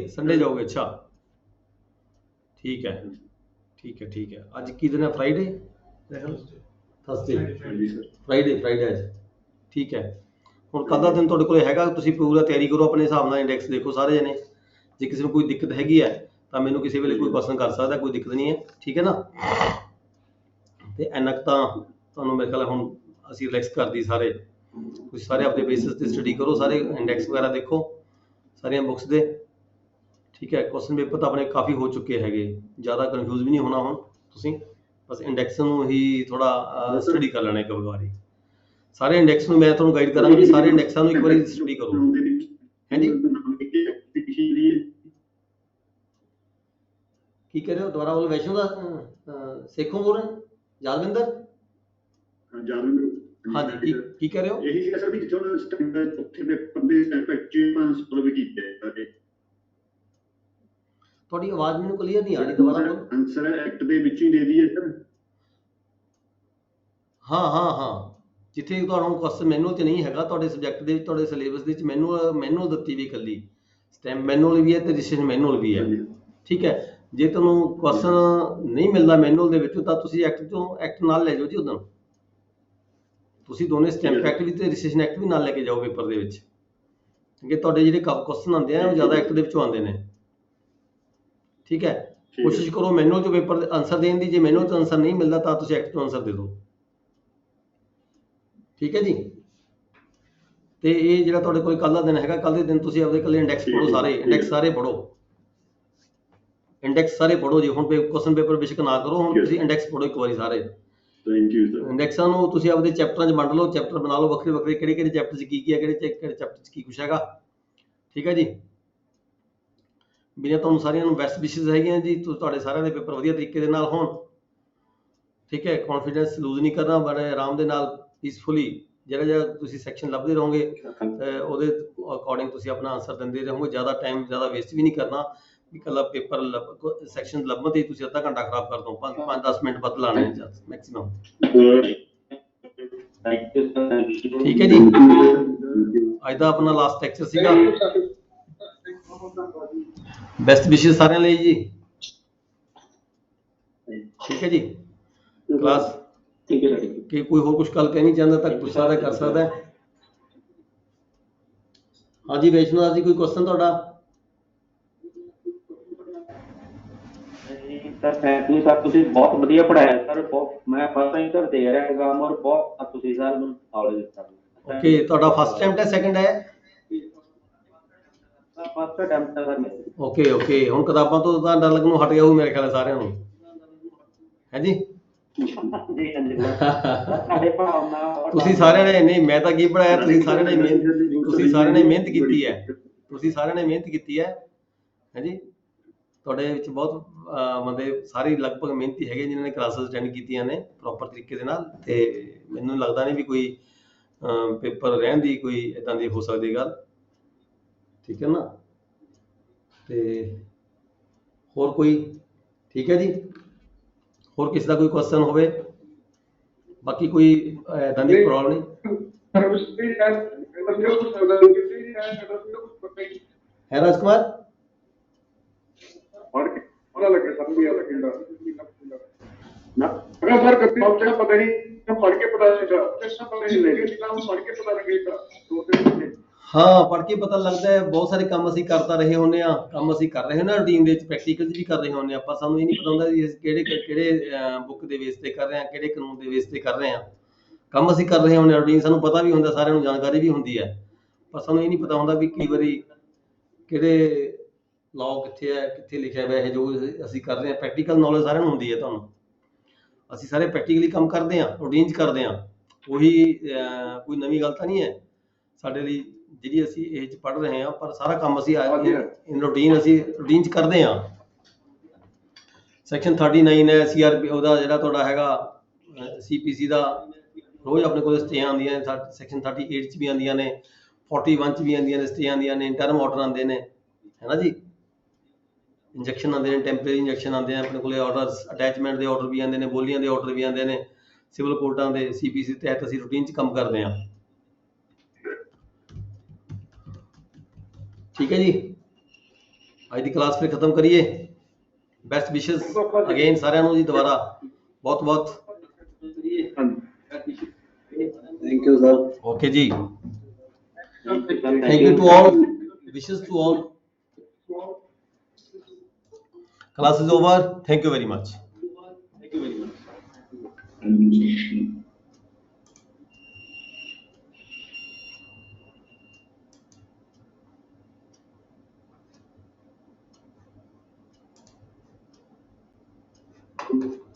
संडे जाओगे? अच्छा, ठीक है ठीक है ठीक है। आज की दिन है? फ्राइडे, थर्सडे, फ्राइडे आज। ठीक है, ਹੁਣ ਕੱਲ੍ਹ ਦਾ ਦਿਨ ਤੁਹਾਡੇ ਕੋਲ ਹੈਗਾ, ਤੁਸੀਂ ਪੂਰਾ ਤਿਆਰੀ ਕਰੋ ਆਪਣੇ ਹਿਸਾਬ ਨਾਲ, ਇੰਡੈਕਸ ਦੇਖੋ ਸਾਰੇ ਜਣੇ। ਜੇ ਕਿਸੇ ਨੂੰ ਕੋਈ ਦਿੱਕਤ ਹੈਗੀ ਹੈ ਤਾਂ ਮੈਨੂੰ ਕਿਸੇ ਵੇਲੇ ਕੋਈ ਕੁਐਸਚਨ ਕਰ ਸਕਦਾ, ਕੋਈ ਦਿੱਕਤ ਨਹੀਂ ਹੈ। ਠੀਕ ਹੈ ਨਾ, ਤੇ ਇੰਨਾ ਕੁ ਤਾਂ ਤੁਹਾਨੂੰ ਮੇਰੇ ਖਿਆਲ ਹੁਣ ਅਸੀਂ ਰਿਲੈਕਸ ਕਰਦੀ ਸਾਰੇ। ਤੁਸੀਂ ਸਾਰੇ ਆਪਣੇ ਬੇਸਿਸ ਤੇ ਸਟੱਡੀ ਕਰੋ, ਸਾਰੇ ਇੰਡੈਕਸ ਵਗੈਰਾ ਦੇਖੋ ਸਾਰੀਆਂ ਬੁੱਕਸ ਦੇ। ਠੀਕ ਹੈ, ਕੁਐਸਚਨ ਪੇਪਰ ਤਾਂ ਆਪਣੇ ਕਾਫੀ ਹੋ ਚੁੱਕੇ ਹੈਗੇ, ਜ਼ਿਆਦਾ ਕਨਫਿਊਜ਼ ਵੀ ਨਹੀਂ ਹੋਣਾ ਹੁਣ ਤੁਸੀਂ, ਬਸ ਇੰਡੈਕਸ ਨੂੰ ਹੀ ਥੋੜਾ ਸਟੱਡੀ ਕਰ ਲੈਣਾ ਇੱਕ ਵਾਰੀ। ਸਾਰੇ ਇੰਡੈਕਸ ਨੂੰ ਮੈਂ ਤੁਹਾਨੂੰ ਗਾਈਡ ਕਰਾਂਗਾ ਕਿ ਸਾਰੇ ਇੰਡੈਕਸਾਂ ਨੂੰ ਇੱਕ ਵਾਰੀ ਸਟੱਡੀ ਕਰੋ। ਹਾਂਜੀ, ਕੀ ਕਹਿ ਰਹੇ ਹੋ? ਦੁਬਾਰਾ ਬੋਲੋ। ਵੈਸ਼ਨੋ ਦਾ ਸੇਖੋਂ ਬੋਲ ਰਹੇ? ਯਾਦਵਿੰਦਰ? ਹਾਂਜੀ, ਕੀ ਕਹਿ ਰਹੇ ਹੋ? ਇਹੀ ਸੀਗਾ ਸਰ ਵੀ ਜਿੱਥੇ ਉਹਨਾਂ ਉੱਥੇ ਦੇ ਬੰਦੇ ਸਟੈਂਪੈਕਚੁਅਲ ਫੋਲੋ ਵੀ ਕੀਤੇ ਸਾਰੇ। ਤੁਹਾਡੀ ਆਵਾਜ਼ ਮੈਨੂੰ ਕਲੀਅਰ ਨਹੀਂ ਆ ਰਹੀ, ਦੁਬਾਰਾ ਬੋਲੋ। ਆਨਸਰ ਐਕਟ ਦੇ ਵਿੱਚ ਹੀ ਦੇ ਦਈਏ ਸਰ? ਹਾਂ, ਜਿੱਥੇ ਤੁਹਾਨੂੰ ਕੁਐਸਚਨ ਮੈਨੂਅਲ 'ਚ ਨਹੀਂ ਹੈਗਾ, ਤੁਹਾਡੇ ਸਬਜੈਕਟ ਦੇ ਵਿੱਚ, ਤੁਹਾਡੇ ਸਿਲੇਬਸ ਦੇ ਵਿੱਚ ਮੈਨੂਅਲ ਦਿੱਤੀ ਵੀ ਇਕੱਲੀ ਸਟੈਂਪ ਮੈਨੂਅਲ ਵੀ ਹੈ ਤੇ ਰਜਿਸਟ੍ਰੇਸ਼ਨ ਮੈਨੂਅਲ ਵੀ ਹੈ। ਠੀਕ ਹੈ, ਜੇ ਤੁਹਾਨੂੰ ਕੁਐਸਚਨ ਨਹੀਂ ਮਿਲਦਾ ਮੈਨੂਅਲ ਦੇ ਵਿੱਚੋਂ ਤਾਂ ਤੁਸੀਂ ਐਕਟ ਨਾਲ ਲੈ ਜਾਓ ਜੀ। ਉਦੋਂ ਤੁਸੀਂ ਦੋਨੇ ਸਟੈਂਪ ਐਕਟ ਵੀ ਤੇ ਰਜਿਸਟ੍ਰੇਸ਼ਨ ਐਕਟ ਵੀ ਨਾਲ ਲੈ ਕੇ ਜਾਓ ਪੇਪਰ ਦੇ ਵਿੱਚ, ਕਿਉਂਕਿ ਤੁਹਾਡੇ ਜਿਹੜੇ ਕੁਐਸਚਨ ਆਉਂਦੇ ਆ ਉਹ ਜ਼ਿਆਦਾ ਐਕਟ ਦੇ ਵਿੱਚੋਂ ਆਉਂਦੇ ਨੇ। ਠੀਕ ਹੈ, ਕੋਸ਼ਿਸ਼ ਕਰੋ ਮੈਨੂਅਲ 'ਚੋਂ ਪੇਪਰ ਦੇ ਆਨਸਰ ਦੇਣ ਦੀ। ਜੇ ਮੈਨੂਅਲ 'ਚ ਆਨਸਰ ਨਹੀਂ ਮਿਲਦਾ ਤਾਂ ਤੁਸੀਂ ਐਕਟ 'ਚੋਂ ਆਨਸਰ ਦੇ ਦਿਓ। ਠੀਕ ਹੈ ਜੀ, ਤੇ ਇਹ ਜਿਹੜਾ ਤੁਹਾਡੇ ਕੋਲ ਕੱਲ੍ਹ ਦਾ ਦਿਨ ਹੈਗਾ, ਕੱਲ੍ਹ ਦੇ ਦਿਨ ਤੁਸੀਂ ਆਪਦੇ ਇਕੱਲੇ ਇੰਡੈਕਸ ਪੜ੍ਹੋ, ਸਾਰੇ ਇੰਡੈਕਸ ਸਾਰੇ ਪੜ੍ਹੋ, ਇੰਡੈਕਸ ਸਾਰੇ ਪੜ੍ਹੋ ਜੀ। ਹੁਣ ਕੁਐਸਚਨ ਪੇਪਰ ਬੇਸ਼ੱਕ ਨਾ ਕਰੋ, ਹੁਣ ਤੁਸੀਂ ਇੰਡੈਕਸ ਪੜ੍ਹੋ ਇੱਕ ਵਾਰੀ ਸਾਰੇ। ਇੰਡੈਕਸਾਂ ਨੂੰ ਤੁਸੀਂ ਆਪਦੇ ਚੈਪਟਰਾਂ 'ਚ ਵੰਡ ਲਓ, ਚੈਪਟਰ ਬਣਾ ਲਓ ਵੱਖਰੇ ਵੱਖਰੇ, ਕਿਹੜੇ ਚੈਪਟਰ 'ਚ ਕੀ ਹੈ, ਕਿਹੜੇ ਚੈਪਟਰ 'ਚ ਕੀ ਕੁਛ ਹੈਗਾ। ਠੀਕ ਹੈ ਜੀ, ਮੇਰੀਆਂ ਤੁਹਾਨੂੰ ਸਾਰਿਆਂ ਨੂੰ ਬੈਸਟ ਵਿਸ਼ੇਸ ਹੈਗੀਆਂ ਜੀ, ਤੁਹਾਡੇ ਸਾਰਿਆਂ ਦੇ ਪੇਪਰ ਵਧੀਆ ਤਰੀਕੇ ਦੇ ਨਾਲ ਹੋਣ। ਠੀਕ ਹੈ, ਕੌਨਫੀਡੈਂਸ ਲੂਜ਼ ਨਹੀਂ ਕਰਨਾ, ਬੜੇ ਆਰਾਮ ਦੇ ਨਾਲ ਪੀਸਫੁਲੀ ਜਿਹੜਾ ਤੁਸੀਂ ਸੈਕਸ਼ਨ ਲੱਭਦੇ ਰਹੋਗੇ ਉਹਦੇ ਅਕੋਰਡਿੰਗ ਤੁਸੀਂ ਆਪਣਾ ਆਨਸਰ ਦਿੰਦੇ ਰਹੋਗੇ। ਜ਼ਿਆਦਾ ਟਾਈਮ ਜ਼ਿਆਦਾ ਵੇਸਟ ਵੀ ਨਹੀਂ ਕਰਨਾ ਵੀ ਇਕੱਲਾ ਪੇਪਰ ਸੈਕਸ਼ਨ ਲੱਭਣ ਤੇ ਤੁਸੀਂ ਅੱਧਾ ਘੰਟਾ ਖਰਾਬ ਕਰ ਦੋ, 5-10 ਮਿੰਟ ਵੱਧ ਲਾਣੇ ਮੈਕਸਿਮਮ। ਠੀਕ ਹੈ ਜੀ, ਅੱਜ ਦਾ ਆਪਣਾ ਲਾਸਟ ਲੈਕਚਰ ਸੀਗਾ। ਬੈਸਟ ਵਿਸ਼ੇਸ ਸਾਰਿਆਂ ਲਈ ਜੀ। ਠੀਕ ਹੈ ਜੀ, ਕਲਾਸ ਠੀਕ ਹੈ ਸਰ। ਕਿ ਕੋਈ ਹੋਰ ਕੁਝ ਗੱਲ ਕਹਿਣੀ ਚਾਹੁੰਦਾ ਤਾਂ ਪੁੱਛ ਸਕਦਾ, ਕਰ ਸਕਦਾ ਹੈ। ਹਾਂਜੀ ਵੈਸ਼ਨੂ ਦਾਸ ਜੀ, ਕੋਈ ਕੁਐਸਚਨ ਤੁਹਾਡਾ? ਨਹੀਂ ਸਰ, ਥੈਂਕ ਯੂ ਸਰ, ਤੁਸੀਂ ਬਹੁਤ ਵਧੀਆ ਪੜ੍ਹਾਇਆ ਸਰ। ਬਹੁਤ, ਮੈਂ ਫਸਟ ਟਾਈਮ ਸਰ ਦੇ ਰਿਹਾ ਐਗਜ਼ਾਮ, ਔਰ ਬਹੁਤ ਤੁਸੀਂ ਸਰ ਮੈਨੂੰ ਨੌਲੇਜ ਦਿੱਤਾ। ਓਕੇ, ਤੁਹਾਡਾ ਫਸਟ ਅਟੈਂਪਟ ਹੈ, ਸੈਕੰਡ ਹੈ? ਫਸਟ ਅਟੈਂਪਟ ਹੈ ਸਰ ਮੇਰਾ। ਓਕੇ ਓਕੇ, ਹੁਣ ਕਿਤਾਬਾਂ ਤੋਂ ਤਾਂ ਡਰ ਲੱਗਣੋਂ ਹਟ ਗਿਆ ਹੋਊ ਮੇਰੇ ਖਿਆਲ ਹੈ ਸਾਰਿਆਂ ਨੂੰ, ਹੈ ਜੀ? ਜੀ ਹਾਂਜੀ ਸਰ, ਸਾਡੇ ਭਾਵਨਾ ਤੁਸੀਂ ਸਾਰਿਆਂ ਨੇ, ਨਹੀਂ ਮੈਂ ਤਾਂ ਕੀ ਪੜਾਇਆ, ਤੁਸੀਂ ਸਾਰਿਆਂ ਨੇ ਮਿਹਨਤ ਕੀਤੀ ਹੈ, ਤੁਸੀਂ ਸਾਰਿਆਂ ਨੇ ਮਿਹਨਤ ਕੀਤੀ ਹੈ ਜੀ। ਤੁਹਾਡੇ ਵਿੱਚ ਬਹੁਤ ਬੰਦੇ ਸਾਰੇ ਲਗਭਗ ਮਿਹਨਤੀ ਹੈਗੇ ਜਿਨ੍ਹਾਂ ਨੇ ਕਲਾਸਿਸ ਅਟੈਂਡ ਕੀਤੀਆਂ ਨੇ ਪ੍ਰੋਪਰ ਤਰੀਕੇ ਦੇ ਨਾਲ, ਤੇ ਮੈਨੂੰ ਲੱਗਦਾ ਨਹੀਂ ਵੀ ਕੋਈ ਪੇਪਰ ਰਹਿਣ ਦੀ ਕੋਈ ਇਦਾਂ ਦੀ ਹੋ ਸਕਦੀ ਗੱਲ, ਠੀਕ ਹੈ ਨਾ? ਤੇ ਹੋਰ ਕੋਈ? ਠੀਕ ਹੈ ਜੀ, ਹੋਰ ਕਿਸੇ ਦਾ ਕੋਈ ਕੁਐਸਚਨ ਹੋਵੇ? ਬਾਕੀ ਕੋਈ ਇਦਾਂ ਦੀ ਪ੍ਰੋਬਲਮ ਨਹੀਂ ਹੈ? ਰਾਜ ਕੁਮਾਰ ਲੱਗੇ ਸਮਝਿਆ ਲੱਗੇਗਾ ਨਾ, ਅगर सर का पता नहीं, हम पढ़ के पता चलेगा, कैसा पता नहीं, हम पढ़ के पता लगेगा 2-3 महीने। ਹਾਂ, ਪੜ੍ਹ ਕੇ ਪਤਾ ਲੱਗਦਾ ਹੈ। ਬਹੁਤ ਸਾਰੇ ਕੰਮ ਅਸੀਂ ਕਰਦਾ ਰਹੇ ਹੁੰਦੇ ਆ, ਕੰਮ ਅਸੀਂ ਕਰ ਰਹੇ ਹੁੰਦੇ ਹਾਂ ਰੂਟੀਨ ਦੇ ਵਿੱਚ, ਪ੍ਰੈਕਟੀਕਲ ਵੀ ਕਰ ਰਹੇ ਹੁੰਦੇ ਆ, ਪਰ ਸਾਨੂੰ ਇਹ ਨਹੀਂ ਪਤਾ ਹੁੰਦਾ ਵੀ ਅਸੀਂ ਕਿਹੜੇ ਬੁੱਕ ਦੇ ਬੇਸ ਤੇ ਕਰ ਰਹੇ ਹਾਂ, ਕਿਹੜੇ ਕਾਨੂੰਨ ਦੇ ਬੇਸ ਤੇ ਕਰ ਰਹੇ ਹਾਂ। ਕੰਮ ਅਸੀਂ ਕਰ ਰਹੇ ਹੁੰਦੇ ਹਾਂ ਰੂਟੀਨ, ਸਾਨੂੰ ਪਤਾ ਵੀ ਹੁੰਦਾ, ਸਾਰਿਆਂ ਨੂੰ ਜਾਣਕਾਰੀ ਵੀ ਹੁੰਦੀ ਹੈ, ਪਰ ਸਾਨੂੰ ਇਹ ਨਹੀਂ ਪਤਾ ਹੁੰਦਾ ਵੀ ਕਈ ਵਾਰੀ ਕਿਹੜੇ ਲਾਅ ਕਿੱਥੇ ਹੈ, ਕਿੱਥੇ ਲਿਖਿਆ ਹੋਇਆ ਹੈ। ਜੋ ਅਸੀਂ ਕਰ ਰਹੇ ਹਾਂ ਪ੍ਰੈਕਟੀਕਲ ਨੌਲੇਜ ਸਾਰਿਆਂ ਨੂੰ ਹੁੰਦੀ ਹੈ। ਤੁਹਾਨੂੰ, ਅਸੀਂ ਸਾਰੇ ਪ੍ਰੈਕਟੀਕਲੀ ਕੰਮ ਕਰਦੇ ਹਾਂ, ਰੂਟੀਨ 'ਚ ਕਰਦੇ ਹਾਂ, ਉਹੀ ਕੋਈ ਨਵੀਂ ਗੱਲ ਤਾਂ ਨਹੀਂ ਹੈ ਸਾਡੇ ਲਈ ਜਿਹੜੀ ਅਸੀਂ ਇਹ 'ਚ ਪੜ੍ਹ ਰਹੇ ਹਾਂ, ਪਰ ਸਾਰਾ ਕੰਮ ਅਸੀਂ ਰੂਟੀਨ 'ਚ ਕਰਦੇ ਹਾਂ। ਸੈਕਸ਼ਨ 39 ਹੈ CRP, ਉਹਦਾ ਜਿਹੜਾ ਤੁਹਾਡਾ ਹੈਗਾ CPC ਦਾ, ਰੋਜ਼ ਆਪਣੇ ਕੋਲ ਸਟੇ ਆਉਂਦੀਆਂ ਨੇ। ਸੈਕਸ਼ਨ 38 'ਚ ਵੀ ਆਉਂਦੀਆਂ ਨੇ, 41 'ਚ ਵੀ ਆਉਂਦੀਆਂ ਨੇ, ਸਟੇ ਆਉਂਦੀਆਂ ਨੇ, ਇੰਟਰਮ ਆਰਡਰ ਆਉਂਦੇ ਨੇ, ਹੈ ਨਾ ਜੀ? ਇੰਜੈਕਸ਼ਨ ਆਉਂਦੇ ਨੇ, ਟੈਂਪਰੇਰੀ ਇੰਜੈਕਸ਼ਨ ਆਉਂਦੇ ਨੇ ਆਪਣੇ ਕੋਲ, ਆਰਡਰਸ, ਅਟੈਚਮੈਂਟ ਦੇ ਆਰਡਰ ਵੀ ਆਉਂਦੇ ਨੇ, ਬੋਲੀਆਂ ਦੇ ਆਰਡਰ ਵੀ ਆਉਂਦੇ ਨੇ, ਸਿਵਲ ਕੋਰਟਾਂ ਦੇ CPC ਤਹਿਤ ਅਸੀਂ ਰੂਟੀਨ 'ਚ ਕੰਮ ਕਰਦੇ ਹਾਂ। ਠੀਕ ਹੈ ਜੀ, ਅੱਜ ਦੀ ਕਲਾਸ ਫਿਰ ਖਤਮ ਕਰੀਏ। ਬੈਸਟ ਵਿਸ਼ੇਸ ਅਗੇਨ ਸਾਰਿਆਂ ਨੂੰ ਜੀ, ਦੁਬਾਰਾ ਬਹੁਤ ਬਹੁਤ ਥੈਂਕ ਯੂ ਸਰ। ਓਕੇ ਜੀ, thank you to all, wishes to all. Class is over. Thank you very much. Thank you.